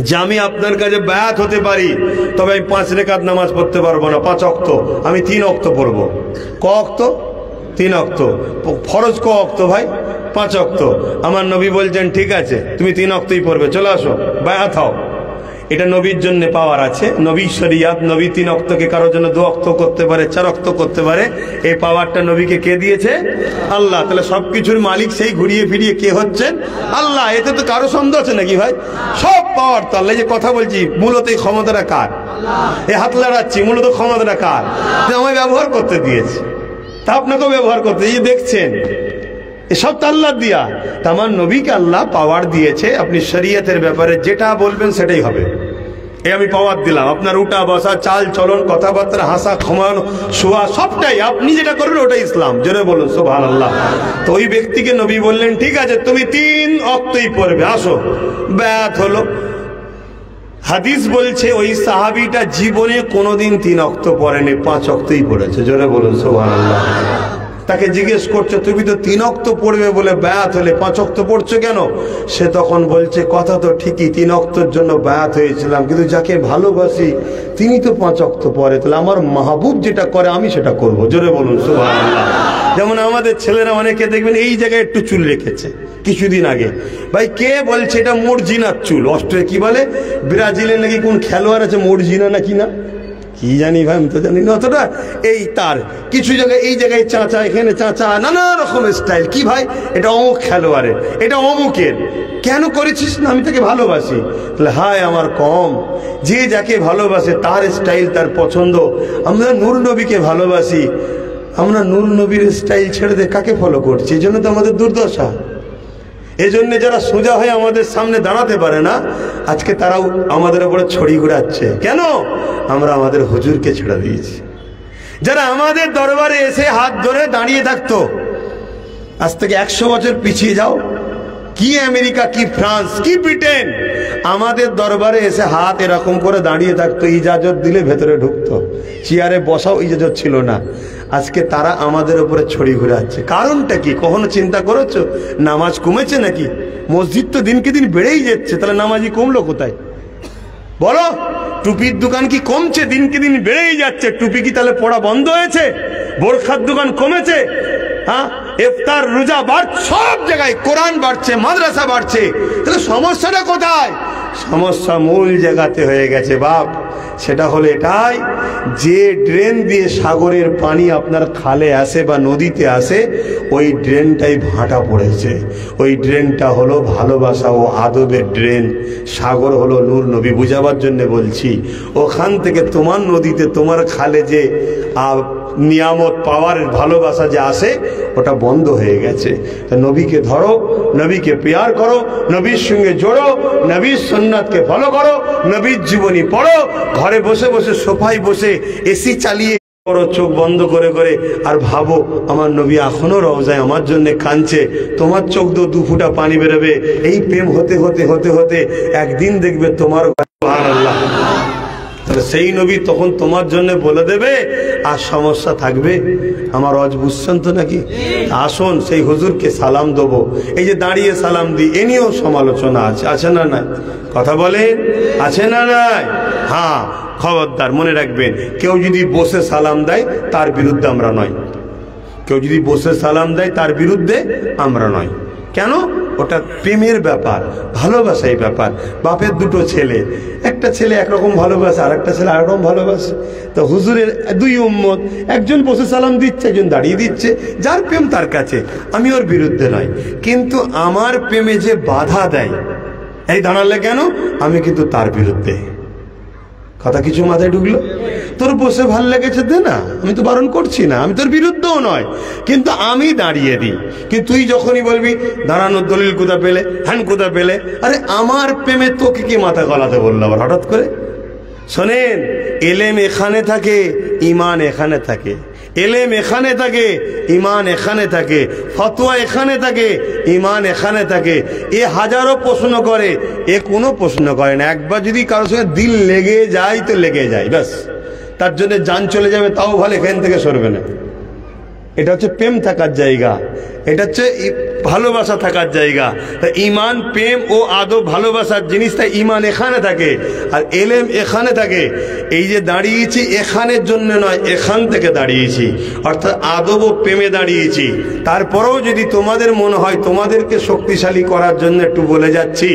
যে আমি আপনার কাছে বায়াত হতে পারি, তবে আমি 5 রাকাত নামাজ পড়তে পারবো না, 5 ওয়াক্ত, আমি 3 ওয়াক্ত পড়বো। ক ওয়াক্ত? 3 ওয়াক্ত। ফরজ ক ওয়াক্ত ভাই? 5 ওয়াক্ত। আমার নবী বলছেন ঠিক আছে, তুমি 3 ওয়াক্তই পড়বে, চলে আসো, বায়াত হও। এটা নবীর জন্য পাওয়ার আছে, নবীর শরিয়াত। নবী 3 ওয়াক্তকে কারোর জন্য 2 ওয়াক্ত করতে পারে, 4 ওয়াক্ত করতে পারে। এই পাওয়ারটা নবীকে কে দিয়েছে? আল্লাহ। তাহলে সবকিছুর মালিক সেই ঘুরিয়ে ফিরিয়ে কে হচ্ছেন? আল্লাহ। এতে তো কারো সন্দেহ আছে নাকি ভাই? সব পাওয়ার তো আল্লাহ। যে কথা বলছি মূলত এই ক্ষমতাটা কার? এই হাত লাড়াচ্ছি, মূলত ক্ষমতাটা কার? আমায় ব্যবহার করতে দিয়েছে। তা আপনাকেও ব্যবহার করতে, এই দেখছেন এসব তো আল্লাহ দিয়া। তা আমার নবীকে আল্লাহ পাওয়ার দিয়েছে, আপনি শরীয়তের ব্যাপারে যেটা বলবেন সেটাই হবে। এই আমি পাওয়ার দিলাম, আপনার উঠা বসা, চাল চলন, কথাবার্তা, হাসা, ক্ষমানো, শোয়া, সবটাই আপনি যেটা করবেন ওটাই ইসলাম। জোরে বলুন সুবহানাল্লাহ। তো ওই ব্যক্তিকে নবী বললেন, ঠিক আছে তুমি 3 ওয়াক্তই পড়বে, আসো। বেয়াত হলো। হাদিস বলছে ওই সাহাবীটা জীবনে কোনোদিন 3 ওয়াক্ত পড়েনি, 5 ওয়াক্তই পড়েছে। জোরে বলুন সুবহানাল্লাহ। তাকে জিজ্ঞেস করছে, তুমি তো 3 ওয়াক্ত পড়বে বলে বায়াত হলে 5 ওয়াক্ত পড়ছো কেন? সে তখন বলছে, কথা তো ঠিকই, 3 ওয়াক্তের জন্য বায়াত হয়েছিলাম, কিন্তু যাকে ভালোবাসি তিনি তো 5 ওয়াক্ত পড়ে, তাহলে আমার মাহবুব যেটা করে আমি সেটা করব। জোরে বলুন সুবহানাল্লাহ। যেমন আমাদের ছেলেরা অনেকে দেখবেন এই জায়গায় একটু চুল রেখেছে কিছুদিন আগে, ভাই কে বলছে এটা মর্জিনার চুল? অস্ট্রেলিয়া কি বলে, ব্রাজিলে নাকি কোন খেলোয়াড় আছে মর্জিনা নাকি, না কি জানি ভাই, আমি তো জানি না অতটা। এই তার কিছু জায়গায়, এই জায়গায় চাচা, এখানে চাচা, নানা রকমের স্টাইল। কি ভাই, এটা অমুক খেলোয়াড়ের, এটা অমুকের। কেন করেছিস? না আমি তাকে ভালোবাসি। তাহলে হায় আমার কম, যে যাকে ভালোবাসে তার স্টাইল তার পছন্দ। আমরা নূর নবীকে ভালোবাসি, আমরা নূর নবীর স্টাইল ছেড়ে দিয়ে কাকে ফলো করছি? এই জন্য তো আমাদের দুর্দশা। এই জন্য যারা সোজা হয়ে আমাদের সামনে দাঁড়াতে পারে না, আজকে তারাও আমাদের উপরে ছড়ি ঘুরাচ্ছে। কেন? আমরা আমাদের হুজুরকে ছেড়ে দিয়েছি। যারা আমাদের দরবারে এসে হাত ধরে দাঁড়িয়ে থাকতো, আজ থেকে 100 বছর পিছিয়ে যাও, কি আমেরিকা, কি ফ্রান্স, কি ব্রিটেন, আমাদের দরবারে এসে হাত এরকম করে দাঁড়িয়ে থাকতো, ইজাজত দিলে ভেতরে ঢুকতো, চেয়ারে বসাও ইজাজত ছিল না। আজকে তারা আমাদের উপরে ছড়ি ঘুরাচ্ছে। কারণটা কি কখনো চিন্তা করেছো? নামাজ কমেছে নাকি? মসজিদ তো দিনকে দিন বেড়েই যাচ্ছে, তাহলে নামাজি কমলো কোথায় বলো? টুপির দোকান কি কমছে? দিনকে দিন বেড়েই যাচ্ছে। টুপি কি তাহলে পড়া বন্ধ হয়েছে? বোরখার দোকান কমেছে? হ্যাঁ, ইফতার রোজা বাড়ছে, সব জায়গায় কোরআন বাড়ছে, মাদ্রাসা বাড়ছে, তাহলে সমস্যাটা কোথায়? সমস্যা মূল জায়গাতে হয়ে গেছে বাপ। সেটা হলো এটাই, যে ড্রেন দিয়ে সাগরের পানি আপনার খালে আসে বা নদীতে আসে, ওই ড্রেনটাই ভাটা পড়েছে। ওই ড্রেনটা হলো ভালোবাসা ও আদবের ড্রেন। সাগর হলো নূর নবী, বুঝাবার জন্য বলছি। ওখান থেকে তোমার নদীতে, তোমার খালে যে নিয়ামত পাওয়ার ভালোবাসা যে আসে, ওটা বন্ধ হয়ে গেছে। তো নবীকে ধরো, নবীকে প্যার করো, নবীর সঙ্গে জোড়ো, নবীর সুন্নাতকে ফলো করো, নবীর জীবনী পড়ো। ঘরে বসে বসে, সোফায় বসে, এসি চালিয়ে করো, চোখ বন্ধ করে করে, আর ভাবো আমার নবী এখনো রওজায় আমার জন্য কাঁদছে। তোমার চোখ দিয়ে 2 ফোঁটা পানি বেরোবে। এই প্রেম হতে হতে হতে হতে একদিন দেখবে তোমার সুবহানাল্লাহ, সেই নবী তখন তোমার জন্য বলে দেবে, আর সমস্যা থাকবে। আমার আজ বুঝছেন তো নাকি? আসুন সেই হুজুরকে সালাম দেবো। এই যে দাঁড়িয়ে সালাম দিই, এ নিয়েও সমালোচনা আছে, আছে না নাই? কথা বলেন, আছে না নাই? হ্যাঁ, খবরদার মনে রাখবেন, কেউ যদি বসে সালাম দেয় তার বিরুদ্ধে আমরা নয়। কেউ যদি বসে সালাম দেয় তার বিরুদ্ধে আমরা নয়। কেন? ওটা প্রেমের ব্যাপার, ভালোবাসার ব্যাপার। বাপের 2 ছেলে, একটা ছেলে একরকম ভালোবাসে, আর একটা ছেলে আরেকরকম ভালোবাসে। তো হুজুরের 2 উম্মত, একজন বসে সালাম দিচ্ছে, একজন দাঁড়িয়ে দিচ্ছে। যার প্রেম তার কাছে, আমি ওর বিরুদ্ধে নয়। কিন্তু আমার প্রেমে যে বাধা দেয়, এই দাঁড়ালে কেন, আমি কিন্তু তার বিরুদ্ধে। কথা কিছু মাথায় ঢুকলো? তোর বসে ভাল লেগেছে দে না, আমি তো বারণ করছি না, আমি তোর বিরুদ্ধেও নয়, কিন্তু আমি দাঁড়িয়ে দিই। কিন্তু তুই যখনই বলবি দাঁড়ানোর দলিল কোথা পেলে, হ্যান কোথা পেলে, আরে আমার প্রেমে তোকে কি মাথা গলাতে বললো আবার হঠাৎ করে? শোনেন, এলেম এখানে থাকে, ইমান এখানে থাকে। এলেম এখানে থাকে, ইমান এখানে থাকে। ফতোয়া এখানে থাকে, ইমান এখানে থাকে। এ হাজারো প্রশ্ন করে, এ কোনো প্রশ্ন করে না। একবার যদি কারোর সঙ্গে দিল লেগে যায় তো লেগে যায়, ব্যাস, তার জন্য জান চলে যাবে তাও ভালো, এখান থেকে সরবে না। এটা হচ্ছে প্রেম থাকার জায়গা, এটা হচ্ছে ভালোবাসা থাকার জায়গা। তাই ইমান, প্রেম ও আদব, ভালোবাসার জিনিসটা ইমান এখানে থাকে, আর এলেম এখানে থাকে। এই যে দাঁড়িয়েছি এখানের জন্য নয়, এখান থেকে দাঁড়িয়েছি, অর্থাৎ আদব ও প্রেমে দাঁড়িয়েছি। তারপরেও যদি তোমাদের মনে হয় তোমাদেরকে শক্তিশালী করার জন্য একটু বলে যাচ্ছি,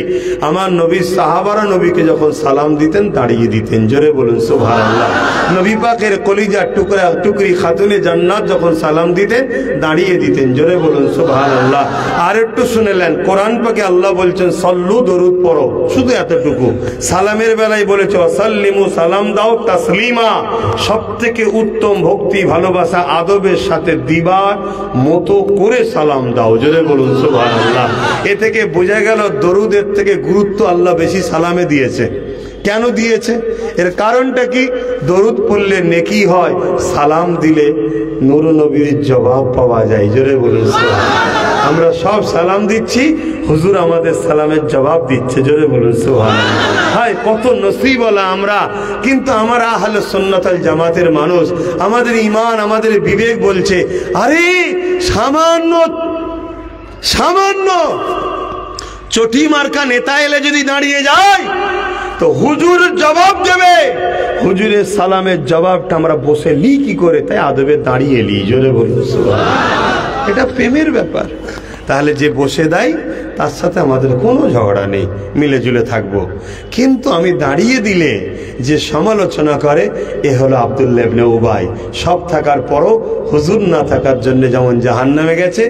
আমার নবীর সাহাবারা নবীকে যখন সালাম দিতেন দাঁড়িয়ে দিতেন। জোরে বলুন সুবহানাল্লাহ। নবী পাকের কলিজার টুকরি খাতুনে জান্নাত যখন সালাম দিতেন দাঁড়িয়ে দিতেন। জোরে বলুন সুবহানাল্লাহ। আর একটু শুনেলেন, কোরআন পাকে আল্লাহ বলছেন সল্লু, দরুদ পড়ো, শুধু এতটুকু। সালামের বেলায় বলেছে ওয়াসাল্লিমু, সালাম দাও তাসলিমা, সব থেকে উত্তম ভক্তি ভালোবাসা আদবের সাথে দিবার মতো করে সালাম দাও। জোরে বলুন সুবহানাল্লাহ। এ থেকে বোঝা গেল দরুদের থেকে গুরুত্ব আল্লাহ বেশি সালামে দিয়েছে। কেন দিয়েছে? এর কারণটা কি? দরুদ পড়লে নেকি হয়, সালাম দিলে নূর নবীর জবাব পাওয়া যায়। জোরে বলুন সুবহানাল্লাহ। আমরা সব সালাম দিচ্ছি, হুজুর আমাদের সালামের জবাব দিচ্ছে। জোরে বলুন সুবহানাল্লাহ। হায় কত নসিবওয়ালা আমরা। কিন্তু আমরা আহলে সুন্নাত ওয়াল জামাতের মানুষ, আমাদের ঈমান, আমাদের বিবেক বলছে আরে সামান্য চটি মার্কা নেতা এলে যদি দাঁড়িয়ে যায় তো হুজুর জবাব দেবে, হুজুরের সালামের জবাবটা আমরা বসে লি কি করে? তাই আদবে দাঁড়িয়ে লি। জোরে বলুন সুবহানাল্লাহ। এটা প্রেমের ব্যাপার। তাহলে যে বসে দেয় তার সাথে আমাদের কোনো ঝগড়া নেই, মিলে জুলে থাকবো। কিন্তু আমি দাঁড়িয়ে দিলে যে সমালোচনা করে, এ হলো আব্দুল্লাহ ইবনে উবাই। সব থাকার পরও হুজুর না থাকার জন্য যেমন জাহান্নামে গেছে,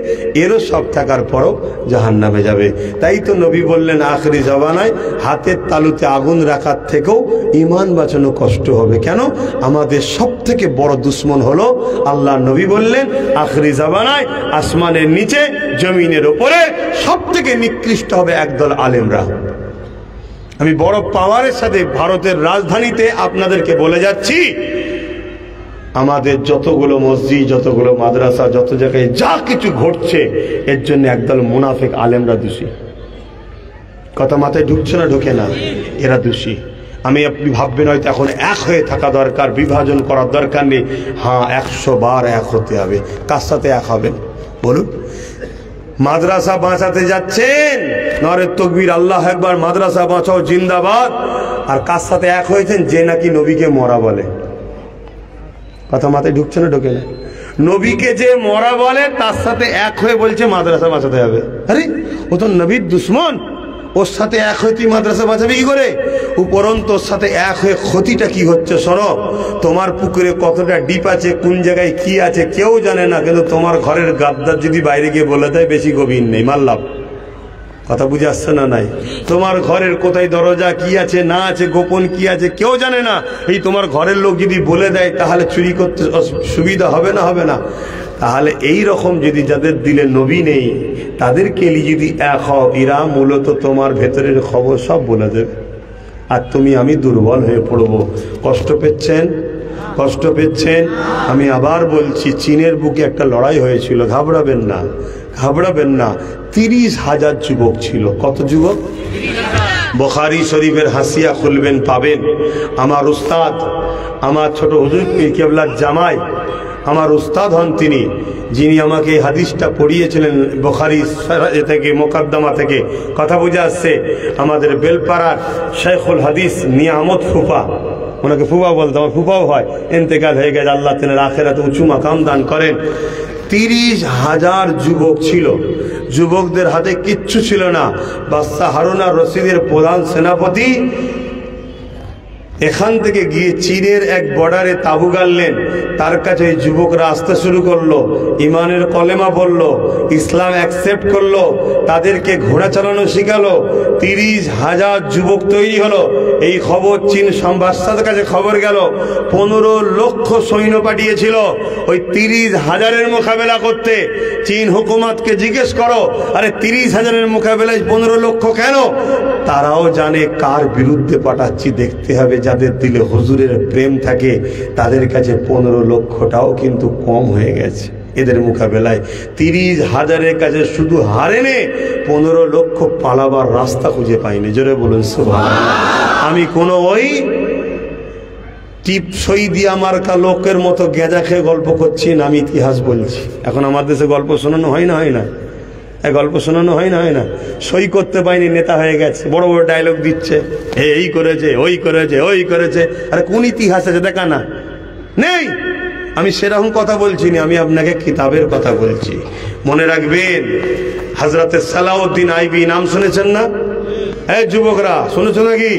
এরও সব থাকার পরও জাহান্নামে যাবে। তাই তো নবী বললেন আখরি জবানায় হাতের তালুতে আগুন রাখার থেকেও ঈমান বাঁচানো কষ্ট হবে। কেন? আমাদের সব থেকে বড় দুশ্মন হলো আল্লাহ। নবী বললেন আখরি জবানায় আসমানের নিচে জমিনের ওপরে সব থেকে নিকৃষ্ট হবে একদল আলেমরা। আমি বড় পাওয়ারের সাথে ভারতের রাজধানীতে আপনাদেরকে বলে যাচ্ছি, আমাদের যতগুলো মসজিদ, যতগুলো মাদ্রাসা, যত জায়গায় যা কিছু ঘটছে, এর জন্য একদল মুনাফিক আলেমরা দোষী। কথা মাথায় ঢুকছে না? ঢোকে না? এরা দোষী। আমি আপনি ভাববেন হয়তো এখন এক হয়ে থাকা দরকার, বিভাজন করার দরকার নেই। হ্যাঁ, 100 বার এক হতে হবে। কার সাথে এক হবেন বলুন? মাদ্রাসা বাঁচাতে যাচ্ছেন, নারে তাকবীর, আল্লাহ আকবার, মাদ্রাসা বাঁচাও জিন্দাবাদ। আর কার সাথে এক হয়েছেন? যে নাকি নবীকে মরা বলে। কথা মাথায় ঢুকছে না? ঢোকে না? নবীকে যে মরা বলে তার সাথে এক হয়ে বলছে মাদ্রাসা বাঁচাতে হবে। আরে ও তো নবীর দুশ্মন, ওর সাথে এক হয়ে তুই মাদ্রাসা বাঁচাবি কি করে? উপরন্ত ওর সাথে এক হয়ে ক্ষতিটা কি হচ্ছে শোনো। তোমার পুকুরে কতটা ডিপ আছে, কোন জায়গায় কি আছে কেউ জানে না, কিন্তু তোমার ঘরের গাদ্দার যদি বাইরে গিয়ে বলে দেয় বেশি গভীর নেই, মারলাম। কথা বুঝে আসছে না? নাই। তোমার ঘরের কোথায় দরজা কি আছে না আছে, গোপন কি আছে কেউ জানে না। এই তোমার ঘরের লোক যদি বলে দেয় তাহলে চুরি করতে সুবিধা হবে না? হবে না? তাহলে এই রকম যদি যাদের দিলে নবী নেই তাদেরকে যদি এক হও, এরা মূলত তোমার ভেতরের খবর সব বলে দেবে, আর তুমি আমি দুর্বল হয়ে পড়বো। কষ্ট পেচ্ছেন? কষ্ট পেচ্ছেন? আমি আবার বলছি, চীনের বুকে একটা লড়াই হয়েছিল। ঘাবড়াবেন না, ঘাবড়াবেন না। 30,000 যুবক ছিল। কত যুবক? বুখারী শরীফের হাসিয়া খুলবেন পাবেন। আমার উস্তাদ, আমার ছোট হুজুর পীর কেবলার জামাই, আমার উস্তাদ হন তিনি, যিনি আমাকে এই হাদিসটা পড়িয়েছিলেন বুখারী থেকে, মোকদ্দমা থেকে। কথা বুঝে আসছে? আমাদের বেলপাড়ার শেখুল হাদিস নিয়ামত ফুফা, ওনাকে ফুফা বলতো, আমার ফুফাও হয়, ইন্তেকাল হয়ে গেছে, আল্লাহ তেনার আখিরাতে উঁচু মাকাম দান করেন। 30,000 যুবক ছিল। যুবকদের হাতে কিচ্ছু ছিল না। বাদশাহ হারুন আর রশিদের প্রধান সেনাপতি এখান থেকে গিয়ে চীনের এক বর্ডারে তাঁবু গাড়লেন। তার কাছে এই যুবকরা আসতে শুরু করলো, ইমানের কলেমা বলল, ইসলাম অ্যাকসেপ্ট করলো, তাদেরকে ঘোড়া চালানো শিখালো। 30,000 যুবক তৈরি হলো। এই খবর চীন বাদশাহের কাছে খবর গেল। 15 লক্ষ সৈন্য পাঠিয়েছিল ওই 30,000-এর মোকাবেলা করতে। চীন হুকুমতকে জিজ্ঞেস করো, আরে 30,000-এর মোকাবেলায় 15 লক্ষ কেন? তারাও জানে কার বিরুদ্ধে পাঠাচ্ছি, দেখতে হবে যাদের দিলে হুজুরের প্রেম থাকে তাদের কাছে 15 লক্ষটাও কিন্তু কম হয়ে গেছে এদের মোকাবেলায়। 30,000-এর কাছে শুধু হারেনে 15 লক্ষ পালাবার রাস্তা খুঁজে পাইনি। জোরে বলুন সুবহানাল্লাহ। আমি কোনো ওই টিপ সই দিয়া মার্কা লোকের মতো গেঁজা খেয়ে গল্প করছি না, আমি ইতিহাস বলছি। এখন আমার দেশে গল্প শোনানো হয় না? হয় না? গল্প শোনানো হয় না? হয় না? সই করতে পাইনি, নেতা হয়ে গেছে, বড় বড় ডায়লগ দিচ্ছে, এই করেছে, ওই করেছে, ওই করেছে। আরে কোন ইতিহাস আছে দেখা না? নেই। আমি সেরকম কথা বলছি না, আমি আপনাকে কিতাবের কথা বলছি। মনে রাখবেন, হযরতে সালাউদ্দিন আইবি নাম শুনেছেন না? যুবকরা শুনেছ নাকি?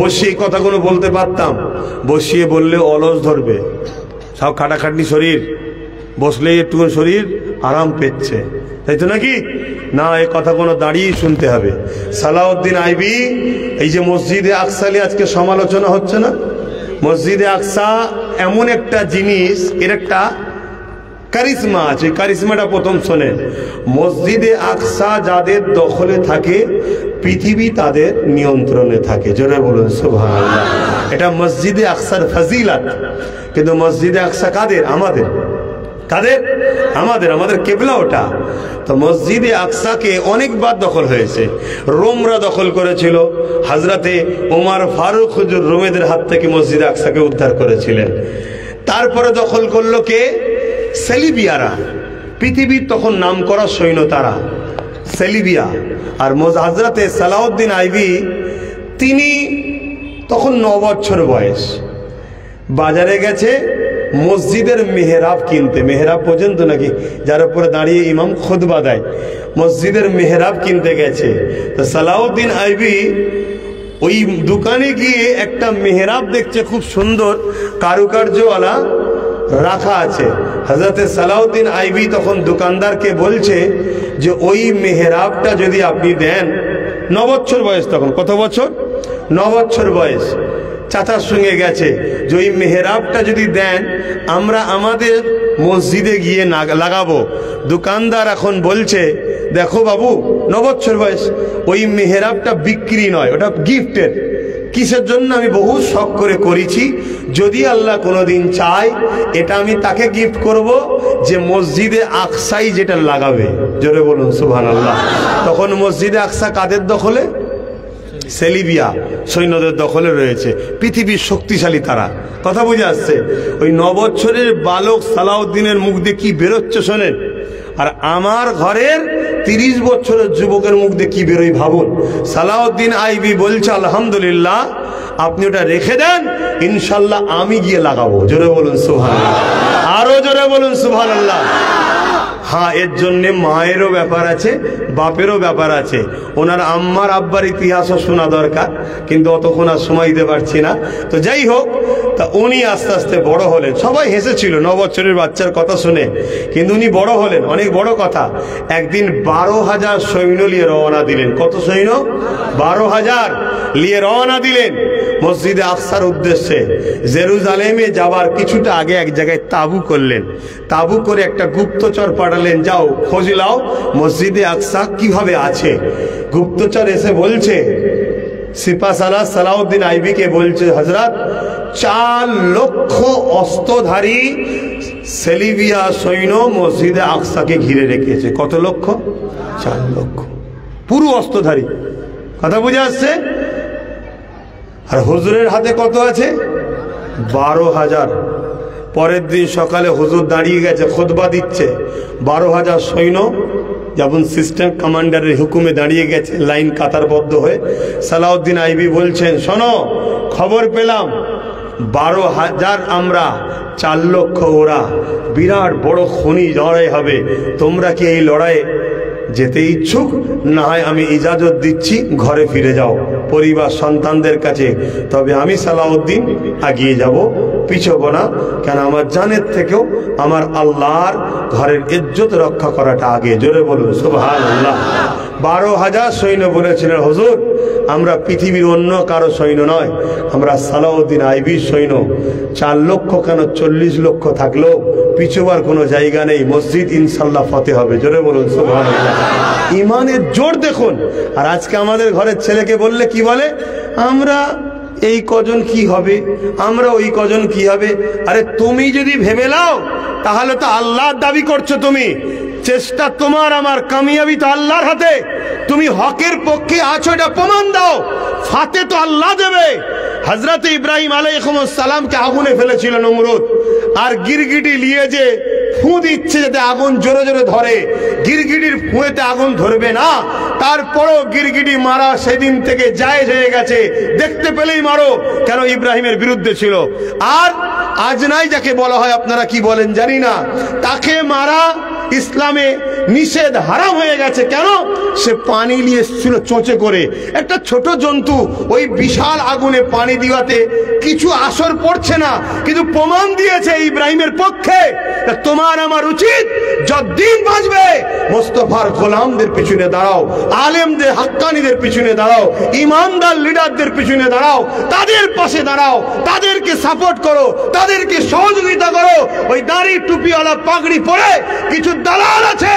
বসিয়ে কথাগুলো বলতে পারতাম, বসিয়ে বললে অলস ধরবে, সব খাটাখাটনি শরীর, বসলে একটু শরীর আরাম পেচ্ছে, তাই তো নাকি? না, এই কথা কোনো দাঁড়িয়েই শুনতে হবে। সালাউদ্দিন আইবি, এই যে মসজিদে আকসা নিয়ে আজকে সমালোচনা হচ্ছে না, মসজিদে আকসা এমন একটা জিনিস, এর একটা কারিশমা আছে। কারিশমাটা প্রথম শোনেন। মসজিদে আকসা যাদের দখলে থাকে, পৃথিবী তাদের নিয়ন্ত্রণে থাকে। জোরে বলুন সুবহানাল্লাহ। এটা মসজিদে আকসার ফজিলত। কিন্তু মসজিদে আকসা কাদের? আমাদের। কাদের? আমাদের। আমাদের কেবলা ওটা। তো মসজিদে আকসাকে অনেকবার দখল হয়েছে। রোমরা দখল করেছিল। হযরতে ওমর ফারুক হুজুর রোমেদের হাত থেকে মসজিদে আকসাকে উদ্ধার করেছিলেন। তারপরে দখল করলো কে? সেলিবিয়ারা। পৃথিবীর তখন নাম করা সৈন্য তারা, সেলিবিয়া। আর হযরতে সালাউদ্দিন আইবি, তিনি তখন 9 বছর বয়স। বাজারে গেছে মসজিদের মেহরাব কিনতে। মেহরাব পর্যন্ত নাকি, যার উপরে দাঁড়িয়ে ইমাম খুতবা দেয়, মসজিদের মেহরাব কিনতে গেছে। তো সালাউদ্দিন আইবি ওই দোকানে গিয়ে একটা মেহরাব দেখছে, খুব সুন্দর কারুকার্যওয়ালা রাখা আছে। হযরতে সালাউদ্দিন আইবি তখন দোকানদারকে বলছে যে ওই মেহরাবটা যদি আপনি দেন। 9 বছর বয়স তখন। কত বছর? 9 বছর বয়স। চাচার সঙ্গে গেছে যে ওই মেহরাবটা যদি দেন, আমরা আমাদের মসজিদে গিয়ে লাগাবো। দোকানদার এখন বলছে, দেখো বাবু, 9 বছর বয়স, ওই মেহরাবটা বিক্রি নয়, ওটা গিফটের। কিসের জন্য? আমি বহু শখ করে করেছি, যদি আল্লাহ কোনোদিন চায় এটা আমি তাকে গিফট করব যে মসজিদে আকসাই যেটা লাগাবে। জোরে বলুন সুবহানাল্লাহ। তখন মসজিদে আকসা কাদের দখলে? সেলিবিয়া সৈন্যদের দখলে রয়েছে। পৃথিবীর শক্তিশালী তারা। কথা বুঝে আসছে? ওই 9 বছরের বালক সালাউদ্দিনের মুখ দিয়ে কি বেরোচ্ছে শোনেন। আর আমার ঘরের 30 বছরের যুবকের মুখ দিয়ে কি বেরোই ভাবুন। সালাউদ্দিন আইবি বলছে, আলহামদুলিল্লাহ, আপনি ওটা রেখে দেন, ইনশাল্লাহ আমি গিয়ে লাগাবো। জোরে বলুন সুবহানাল্লাহ। আরো জোরে বলুন সুবহানাল্লাহ। হ্যাঁ, এর জন্য মায়েরও ব্যাপার আছে, বাপেরও ব্যাপার আছে। ওনার আম্মার আব্বার ইতিহাসও শোনা দরকার, কিন্তু অতক্ষণ আর সময় দিতে পারছি না। তো যাই হোক, তা উনি আস্তে আস্তে বড় হলেন। সবাই হেসেছিল 9 বছরের বাচ্চার কথা শুনে, কিন্তু উনি বড় হলেন। অনেক বড় কথা। একদিন 12,000 সৈন্য নিয়ে রওনা দিলেন। কত সৈন্য? 12,000 নিয়ে রওনা দিলেন মসজিদে আকসার উদ্দেশ্যে। জেরুজালেমে যাবার কিছুটা আগে এক জায়গায় তাবু করলেন। তাবু করে একটা গুপ্তচর পাঠালেন, যাও খোঁজ লাও মসজিদে আকসা কিভাবে আছে। গুপ্তচর এসে বলছে, সিপাহসালার সালাউদ্দিন আইবিকে বলছে, হযরত 4 লক্ষ অস্ত্রধারী সেলিবিয়া সৈন্য মসজিদে আকসাকে ঘিরে রেখেছে। কত লক্ষ? 4 লক্ষ, পুরো অস্ত্রধারী। কথা বুঝে আসছে? আর হুজুরের হাতে কত আছে? 12,000। পরের দিন সকালে হুজুর দাঁড়িয়ে গেছে, খুতবা দিচ্ছে। 12,000 সৈন্য যেমন সিস্টেম কমান্ডারের হুকুমে দাঁড়িয়ে গেছে, লাইন কাতারবদ্ধ হয়ে। সালাউদ্দিন আইবি বলছেন, শোনো, খবর পেলাম 12,000 আমরা, 4 লক্ষ ওরা। বিরাট বড় খনি লড়াই হবে। তোমরা কি এই লড়াইয়ে যেতে ইচ্ছুক? না হয় আমি ইজাজত দিচ্ছি, ঘরে ফিরে যাও পরিবার সন্তানদের কাছে। তবে আমি সালাউদ্দিন এগিয়ে যাব, পিছবো না। কেন? আমার জানের থেকেও আমার আল্লাহর ঘরের ইজ্জত রক্ষা করাটা আগে। জোরে বলুন সুবহানাল্লাহ। 12,000 সৈন্য বলেছিলেন, হুজুর আমরা পৃথিবীর অন্য কারো সৈন্য নয়, আমরা সালাউদ্দিন আইবির সৈন্য। 4 লক্ষ কেন 40 লক্ষ থাকলেও পিছুবার কোনো জায়গা নেই। মসজিদ ইনশাল্লাহ ফতে হবে। জোরে বলুন সুবহানাল্লাহ। ইমানের জোর দেখুন। আর আজকে আমাদের ঘরের ছেলেকে বললে কি বলে? আমরা এই কজন কি হবে, আমরা ওই কজন কি হবে। আরে তুমি যদি ভেবে নাও তাহলে তো আল্লাহর দাবি করছো তুমি। চেষ্টা তোমার, আমার কামিয়াবি তো আল্লাহর হাতে। তুমি হকের পক্ষে আছো এটা প্রমাণ দাও, ফাতে তো আল্লাহ দেবে। হযরত ইব্রাহিম আলাইহিস সালামকে আগুনে ফেলেছিল নমরুদ, আর গিরগিটি নিয়ে যে ফু দিচ্ছে যাতে আগুন জোরে জোরে ধরে, গিরগিটির ফুঁয়েতে আগুন ধরবে না। তারপরেও গিরগিটি মারা সেদিন থেকে জায়েজ হয়ে গেছে, দেখতে পেলেই মারো। কেন? ইব্রাহিমের বিরুদ্ধে ছিল। আর আজনাই যাকে বলা হয়, আপনারা কি বলেন জানি না, তাকে মারা ইসলামে নিষেধ হারাম হয়ে গেছে। কেন? সে পানি নিয়ে এসেছিল চোঁচে করে, একটা ছোট জন্তু, ওই বিশাল আগুনে পানি দিওয়াতে কিছু আসর পড়ছে না, কিন্তু প্রমাণ দিয়েছে ইব্রাহিমের পক্ষে। তোমার আমার উচিত যতদিন বাঁচবে মোস্তফার গোলামদের পিছনে দাঁড়াও, আলেমদের হাক্কানীদের পিছনে দাঁড়াও, ইমানদার লিডারদের পিছনে দাঁড়াও, তাদের পাশে দাঁড়াও, তাদেরকে সাপোর্ট করো, তাদেরকে সহযোগিতা করো। ওই দাড়ি টুপিওয়ালা পাগড়ি পরে কিছু দালাল আছে,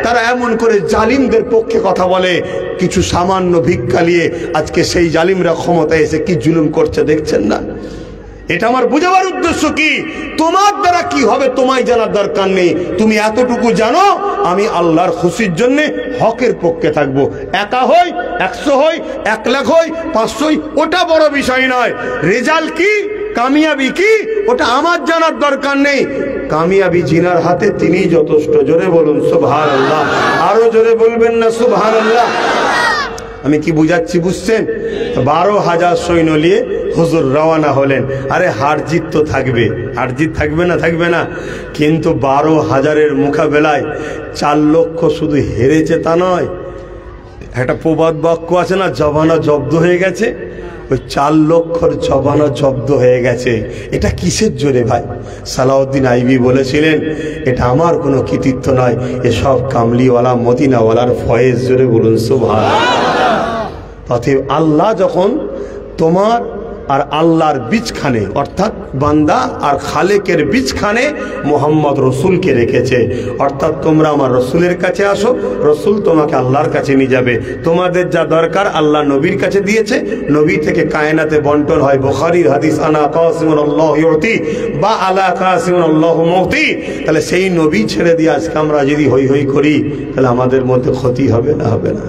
তারা এমন করে জালিমদের পক্ষে কথা বলে, কিছু সামান্য ভিক্ষা নিয়ে আজকে সেই জালিমরা ক্ষমতায় এসে কি জুলুম করছে দেখছেন না? এটা আমার বুঝাবার উদ্দেশ্য কি, তোমার দ্বারা কি হবে তোমায় জানার দরকার নেই। তুমি এতটুকু জানো, আমি আল্লাহর খুশির জন্য হকের পক্ষে থাকবো। একা হই, 100 হই, 1 লাখ হই, 500 হই, ওটা বড় বিষয় নয়। রেজাল্ট কি, কামিয়াবি কি, ওটা আমার জানার দরকার নেই। কামিয়াবি জিনার হাতে, তিনিই যথেষ্ট। জোরে বলুন সুবহানাল্লাহ, আরো জোরে বলবেন না সুবহানাল্লাহ। আমি কি বুঝাচ্ছি বুঝছেন? 12,000 সৈন্য নিয়ে হুজুর রওনা হলেন। আরে হার জিত তো থাকবে, হার জিত থাকবে না, থাকবে না, কিন্তু 12,000-এর মোকাবেলায় 4 লক্ষ শুধু হেরেছে তা নয়। একটা প্রবাদ বাক্য আছে না, জবানা জব্দ হয়ে গেছে, ওই 4 লক্ষর জবানা জব্দ হয়ে গেছে। এটা কিসের জোরে ভাই? সালাউদ্দিন আইবি বলেছিলেন, এটা আমার কোনো কৃতিত্ব নয়, এসব কামলিওয়ালা মদিনাওয়ালার ফয়েজ। জোরে বলুন সুবহানাল্লাহ। অতএব আল্লাহ যখন তোমার আর আল্লাহর বীজখানে, অর্থাৎ বান্দা আর খালেকের বীজখানে মোহাম্মদ রসুলকে রেখেছে, অর্থাৎ তোমরা আমার রসুলের কাছে আসো, রসুল তোমাকে আল্লাহর কাছে নিয়ে যাবে। তোমাদের যা দরকার আল্লাহ নবীর কাছে দিয়েছে, নবী থেকে কায়নাতে বন্টন হয়। বুখারীর হাদিস, আনা কাসিমুন আল্লাহু ইউতি বা আলা কাসিমুন আল্লাহু মুতি। তাহলে সেই নবী ছেড়ে দিয়ে আজকে আমরা যদি হই হই করি, তাহলে আমাদের মধ্যে ক্ষতি হবে না? হবে না?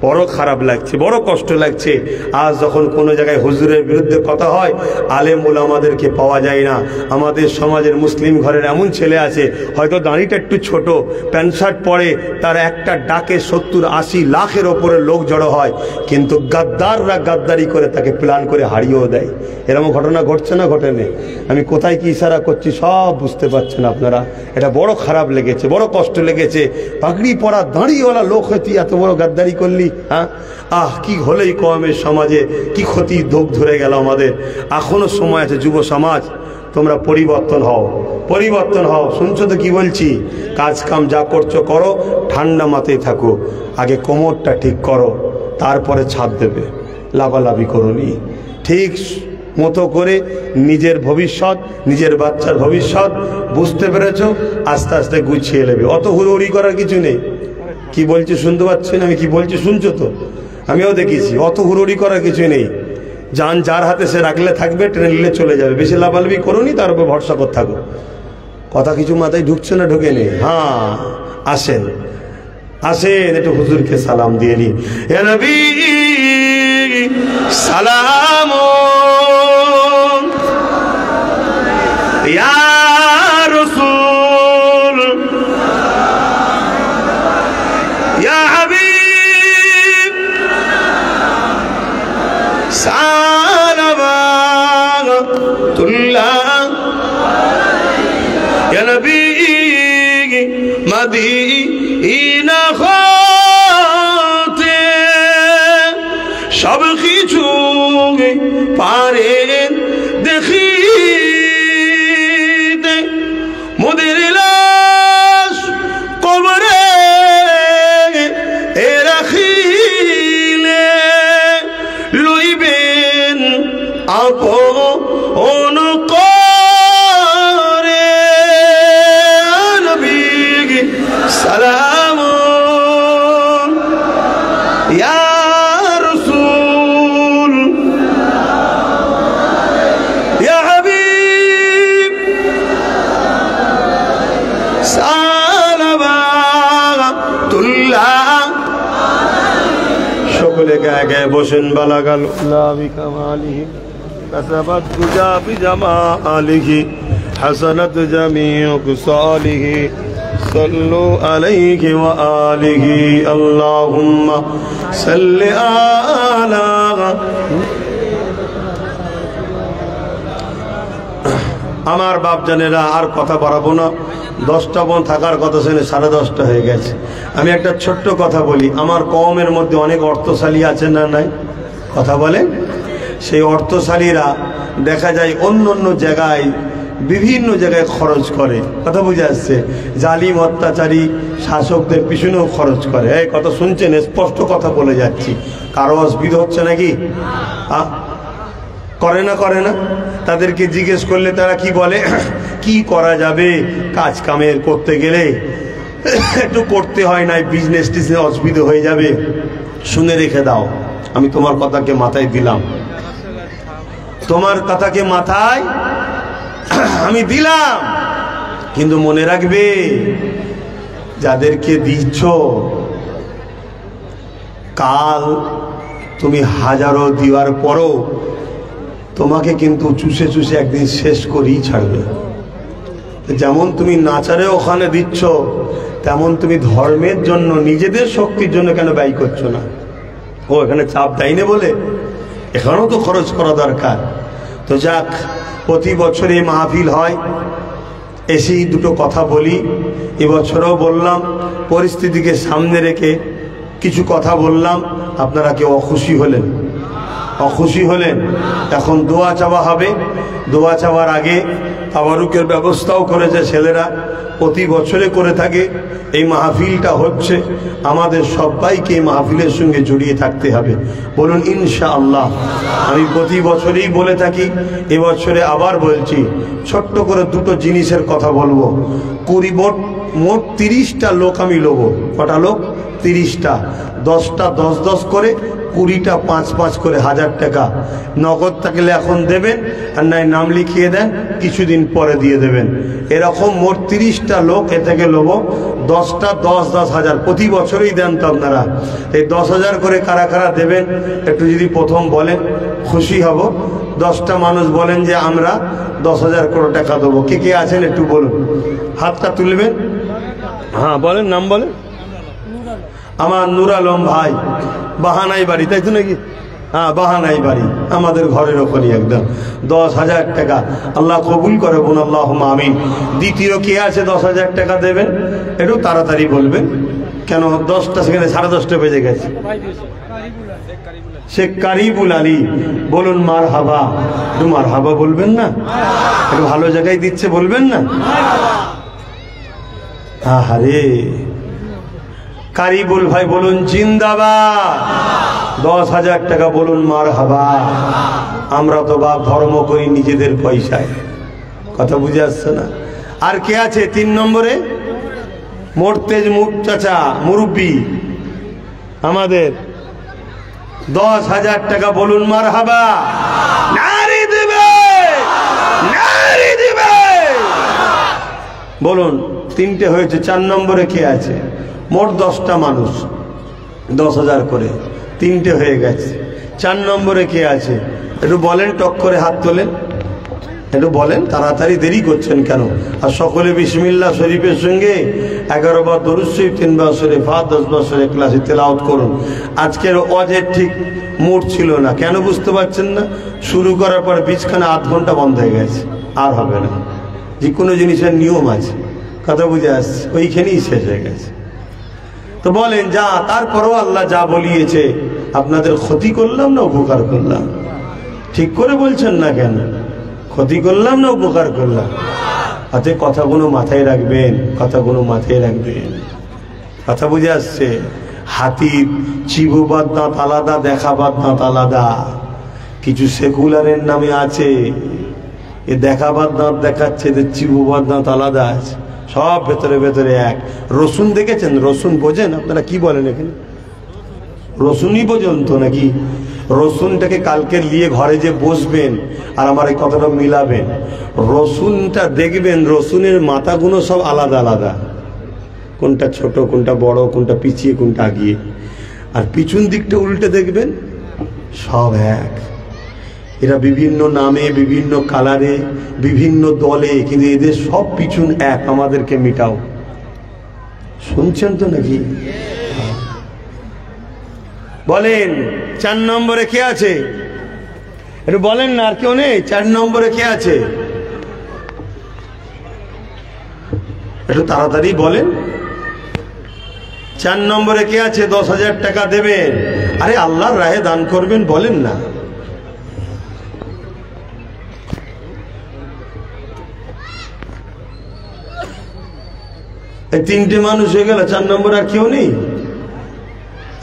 বড় খারাপ লাগছে, বড় কষ্ট লাগছে। আজ যখন কোনো জায়গায় হুজুরের বিরুদ্ধে কথা হয়, আলেম ওলামাদেরকে পাওয়া যায় না। আমাদের সমাজের মুসলিম ঘরের এমন ছেলে আছে, হয়তো দাঁড়িটা একটু ছোট, প্যান্ট শার্ট পরে, তার একটা ডাকে 70-80 লাখের ওপরে লোক জড়ো হয়, কিন্তু গাদ্দাররা গাদ্দারি করে তাকে প্ল্যান করে হারিয়েও দেয়। এরকম ঘটনা ঘটছে না? ঘটেনি? আমি কোথায় কি ইশারা করছি সব বুঝতে পারছেন আপনারা। এটা বড় খারাপ লেগেছে, বড় কষ্ট লেগেছে। পাগড়ি পরা দাঁড়িয়েওয়ালা লোক হয়তো এত বড় গাদ্দারি করলি, হ্যাঁ? কি হলেই কমের সমাজে কি ক্ষতি ধোক ধরে গেল আমাদের। এখনো সময় আছে, যুব সমাজ তোমরা পরিবর্তন হও, পরিবর্তন হও। শুনছো তো কি বলছি? কাজ কাম যা করছো করো, ঠান্ডা মাথায় থাকো, আগে কোমরটা ঠিক করো, তারপরে ছাদ দেবে। লাভালাভি করোনি, ঠিক মতো করে নিজের ভবিষ্যৎ, নিজের বাচ্চার ভবিষ্যৎ বুঝতে পেরেছো, আস্তে আস্তে গুছিয়ে নেবে। অত হুড়োহুড়ি করার কিছু নেই। কি বলছি শুনতে পাচ্ছেন? আমি কি বলছি শুনছো তো? আমিও দেখেছি, অত হুড়োহুড়ি করার কিছু নেই। যান যার হাতে সে রাখলে থাকবে, ট্রেনে নিলে চলে যাবে। বেশি লাভালাভি করোনি, তার উপর ভরসা করতে থাকো। কথা কিছু মাথায় ঢুকছে না? ঢুকে নেই? হ্যাঁ, আসেন আসেন, একটু হুজুরকে সালাম দিয়ে নি। হে নবী সালাম, ইয়া রাসূল, ইয়া হাবিব, সালাওয়াতুল্লাহ, ইয়া নবী মদিনা হতে সব কিছু পারেন দেখিতে, মোদের লাশ কবরে রাখিলে লইবেন আপন করে। নবী সালাম, ইয়া রাসূল, ইয়া হাবিব, সালাওয়াতুল্লাহ। সকলে গায়ে গায়ে বসেন। বালাগাল উলা বিকামালিহি, কাসাবাত দুজা বিজামালিহি, হাসানাত জামিউ কুসালিহি, সাল্লু আলাইহি ওয়া আলিহি। আল্লাহুম্মা সাল্লি আলা আমার বাপ জানেরা, আর কথা বাড়াবো না। 10টা বোন থাকার কথা শুনে 10:30 হয়ে গেছে। আমি একটা ছোট্ট কথা বলি, আমার কওমের মধ্যে অনেক অর্থশালী আছে না নাই? কথা বলেন। সেই অর্থশালীরা দেখা যায় অন্য অন্য জায়গায়, বিভিন্ন জায়গায় খরচ করে। কথা বুঝে আসছে? জালিম অত্যাচারী শাসকদের পিছনেও খরচ করে। এই কথা শুনছেন? স্পষ্ট কথা বলে যাচ্ছি, কারো অসুবিধা হচ্ছে নাকি? করে না করে না? তাদেরকে জিজ্ঞেস করলে তারা কি বলে? কি করা যাবে, কাজ কামের করতে গেলে একটু করতে হয় না, বিজনেস টিজনেস অসুবিধা হয়ে যাবে। শুনে রেখে দাও, আমি তোমার কথাকে মাথায় দিলাম, তোমার কথাকে মাথায় আমি দিলাম, কিন্তু মনে রাখবে যাদেরকে দিচ্ছ কাল তুমি হাজারো দেওয়ার পরও তোমাকে কিন্তু চুষে চুষে একদিন শেষ করেই ছাড়বে। যেমন তুমি নাচারে ওখানে দিচ্ছ, তেমন তুমি ধর্মের জন্য নিজেদের শক্তির জন্য কেন ব্যয় করছো না? ও এখানে চাপ দেয়নি বলে এখানেও তো খরচ করা দরকার। তো যাক, প্রতি বছর এই মাহফিল হয়, এসেই দুটো কথা বলি। এবছরও বললাম, পরিস্থিতিকে সামনে রেখে কিছু কথা বললাম। আপনারা কেউ অখুশি হলেন? অখুশি হলেন? এখন দোয়া চাওয়া হবে। দোয়া চাওয়ার আগে তাবারুকের ব্যবস্থাও করেছে ছেলেরা, প্রতি বছরে করে থাকে। এই মাহফিলটা হচ্ছে, আমাদের সবাইকে এই মাহফিলের সঙ্গে জড়িয়ে থাকতে হবে। বলুন ইনশাআল্লাহ। আমি প্রতি বছরেই বলে থাকি, এবছরে আবার বলছি। ছোট্ট করে দুটো জিনিসের কথা বলবো। মোট 30টা লোক আমি লোব। কটা লোক? 30টা। 10টা 10 করে, 20টা 5 করে 1000 টাকা নগদ থাকলে এখন দেবেন, আর নাই নাম লিখিয়ে দেন, কিছুদিন পরে দিয়ে দেবেন। এরকম মোট 30টা লোক এ থেকে লোব। 10টা 10 হাজার প্রতি বছরই দেন তো আপনারা। এই 10,000 করে কারা কারা দেবেন একটু যদি প্রথম বলেন, খুশি হব। 10টা মানুষ বলেন যে আমরা 10,000 করে টাকা দেবো। কে কে আছেন একটু বলুন, হাতটা তুলবেন। হ্যাঁ বলেন, নাম বলেন। আমার নূর আলম ভাই, বাহানাই বাড়ি, তাই তো নাকি? হ্যাঁ, বাহানাই বাড়ি, আমাদের ঘরের ওখানে একদম। 10,000 টাকা আল্লাহ কবুল করে, বোন আল্লাহুম্মা আমিন। দ্বিতীয় কে আছে 10,000 টাকা দেবেন? একটু তাড়াতাড়ি বলবেন, কেন 10টা সেখানে 10:30 বেজে গেছে। শেখ কারিবুল আলী, বলুন মার হাবা। একটু মার হাবা বলবেন না? একটু ভালো জায়গায় দিচ্ছে, বলবেন না? আহারে কারিবুল ভাই বলুন জিন্দাবাদ। 10,000 টাকা বলুন মার হাবা। আমরা তো বাপ ধর্ম করি নিজেদের পয়সায়। কথা বুঝে আসছে না? আর কে আছে 3 নম্বরে? মোর্তেজ চাচা, মুরব্বী আমাদের, 10,000 টাকা বলুন মার হাবা। নারী দিবে, নারী দিবে বলুন। 3টে হয়েছে। 4 নম্বরে কে আছে? মোট 10টা মানুষ, 10,000 করে, 3টে হয়ে গেছে। 4 নম্বরে কে আছে একটু বলেন, টক করে হাত তোলেন, একটু বলেন, তাড়াতাড়ি দেরি করছেন কেন? আর সকলে বিসমিল্লাহ শরীফের সঙ্গে 11 বার দরুদ শরীফ, 3 বার শরীফ, 10 বার শরীফ ক্লাসে তেলাওয়াত করুন। আজকের ওয়াজের ঠিক মুড ছিল না, কেন বুঝতে পারছেন না? শুরু করার পর বিছখানা আধ ঘন্টা বন্ধ হয়ে গেছে, আর হবে না। যে কোনো জিনিসের নিয়ম আছে, কথা বুঝে আসছে, ওইখানেই শেষ হয়ে গেছে। তো বলেন যা, তারপরও আল্লাহ যা বলিয়েছে, আপনাদের ক্ষতি করলাম না উপকার করলাম? ঠিক করে বলছেন না কেন? ক্ষতি করলাম না উপকার করলাম? হাতে কথাগুলো মাথায় রাখবেন, কথাগুলো মাথায় রাখবেন। কথা বুঝে আসছে? হাতির চিবোবার দাঁত আলাদা, দেখাবার দাঁত আলাদা। কিছু সেকুলারের নামে আছে, এ দেখাবার দাঁত দেখাচ্ছে, এদের চিবোবার দাঁত আলাদা আছে। সব ভেতরে ভেতরে এক। রসুন দেখেছেন? রসুন বোঝেন আপনারা? কি বলেন এখানে? রসুনই বোঝেন তো নাকি? রসুনটাকে কালকে নিয়ে ঘরে যে বসবেন আর আমার এই কথাটা মিলাবেন, রসুনটা দেখবেন, রসুনের মাথাগুলো সব আলাদা আলাদা, কোনটা ছোট, কোনটা বড়, কোনটা পিছিয়ে, কোনটা আগিয়ে। আর পিছন দিকটা উল্টে দেখবেন, সব এক। এরা বিভিন্ন নামে, বিভিন্ন কালারে, বিভিন্ন দলে, কিন্তু এদের সব পিছন এক। আমাদেরকে মিটাও। শুনছেন তো নাকি? বলেন 4 নম্বরে কে আছে? একটু বলেন না, আর কেউ নেই? 4 নম্বরে কে আছে? একটু তাড়াতাড়ি বলেন। 4 নম্বরে কে আছে 10,000 টাকা দেবেন? আরে আল্লাহর রাহে দান করবেন, বলেন না। এই 3টে মানুষ হয়ে গেল, 4 নম্বর আর কেউ নেই?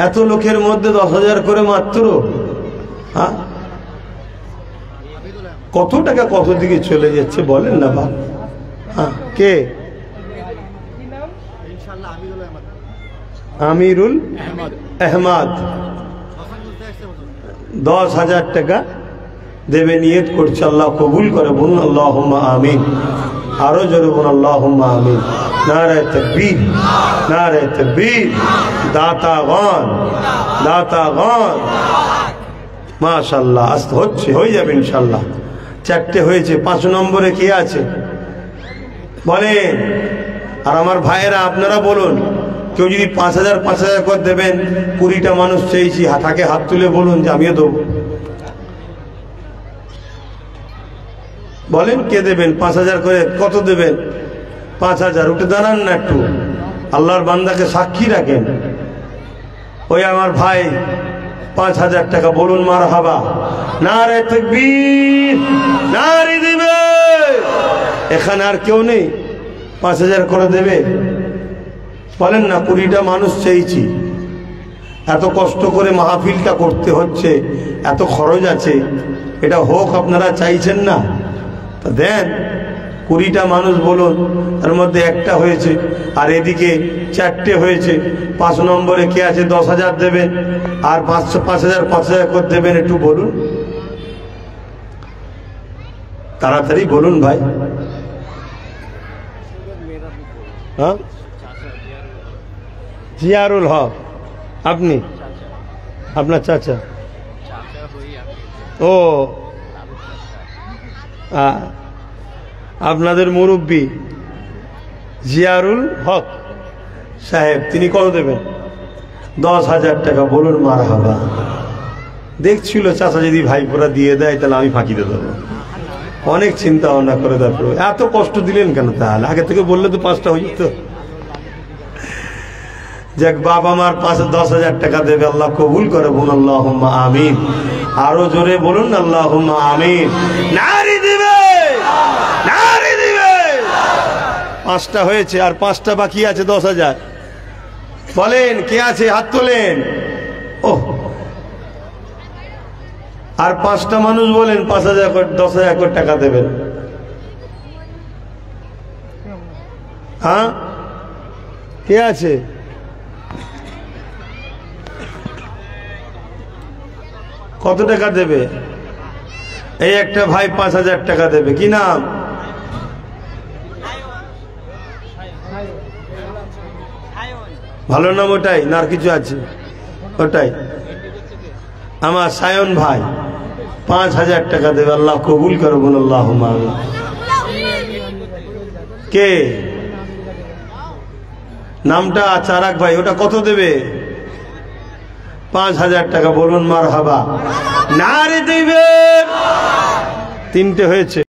এত লোকের মধ্যে 10,000 করে মাত্র? হ্যাঁ, কত টাকা কত দিকে চলে যাচ্ছে বলেন না বাপ। হ্যাঁ, কে? আমিরুল আহমদ 10,000 টাকা দেবে, নিয়ত করছে, আল্লাহ কবুল করে, বলুন আল্লাহুম্মা আমিন। আরো জোরে বলুন আল্লাহুম্মা আমিন। নারে তাকবীর, নারে তাকবীর। দাতাগণ, দাতাগণ, মাশাআল্লাহ। আজ হচ্ছে, হয়ে যাবে ইনশাআল্লাহ। 4টে হয়েছে। 5 নম্বরে কে আছে বলেন? আর আমার ভাইয়েরা আপনারা বলুন, কেউ যদি 5,000 করে দেবেন, 20টা মানুষ চেয়েছি, তাকে হাত তুলে বলুন যে আমিও দেবো। বলেন কে দেবেন? 5,000 করে কত দেবেন? 5,000। উঠে দাঁড়ান না একটু, আল্লাহর বান্দাকে সাক্ষী রাখেন। ওই আমার ভাই 5,000 টাকা, বলুন মারহাবা। নারে তাকবীর, নারে দিবে। এখানে আর কেউ নেই 5,000 করে দেবে? বলেন না। 20টা মানুষ চেয়েছি, এত কষ্ট করে মাহফিলটা করতে হচ্ছে, এত খরচ আছে, এটা হোক, আপনারা চাইছেন না? তা দেন। 20টা মানুষ বলুন, তার মধ্যে একটা হয়েছে, আর এদিকে 4টে হয়েছে। 5 নম্বরে কে আছে 10,000 দেবেন? আর 5,000 করে দেবেন, একটু বলুন তাড়াতাড়ি বলুন ভাই। হ্যাঁ, জিয়ারুল হক। আপনি? আপনার চাচা? ও, আপনাদের মুরব্বী জিয়ারুল হক সাহেব, তিনি কত দেবেন? 10,000 টাকা, বলুন মারহাবা। দেখছিল চাচা যদি ভাইপোরা দিয়ে দেয় তাহলে আমি ফাঁকি দিয়ে দেবো। অনেক চিন্তা ভাবনা করে, তারপরে এত কষ্ট দিলেন কেন? তাহলে আগে থেকে বললে তো 5টা হয়ে যেত। যাক, বাবা মার পাশে 10,000 টাকা দেবে, আল্লাহ কবুল করে, বলুন আল্লাহুম্মা আমিন। আরো জোরে বলুন আল্লাহুম্মা আমিন। নারী দিবে, নারী দিবে। 5টা হয়েছে, আর 5টা বাকি আছে 10,000। বলেন কে আছে? হাত তোলেন। ও, আর 5টা মানুষ বলেন 5,000 করে 10,000 করে টাকা দেবেন। হ্যাঁ, কে আছে? কত টাকা দেবে? এই একটা ভাই 5,000 টাকা দেবে। কি নাম? ভালো নাম ওটাই না আর কিছু আছে? ওটাই আমার সায়ন ভাই 5,000 টাকা দেবে, আল্লাহ কবুল করে, বলুন আল্লাহুম্মা আমিন। কে? নামটা চারাক ভাই, ওটা কত দেবে? 5,000 টাকা, বলুন মারহাবা। নারী দিবে। 3টে হয়েছে।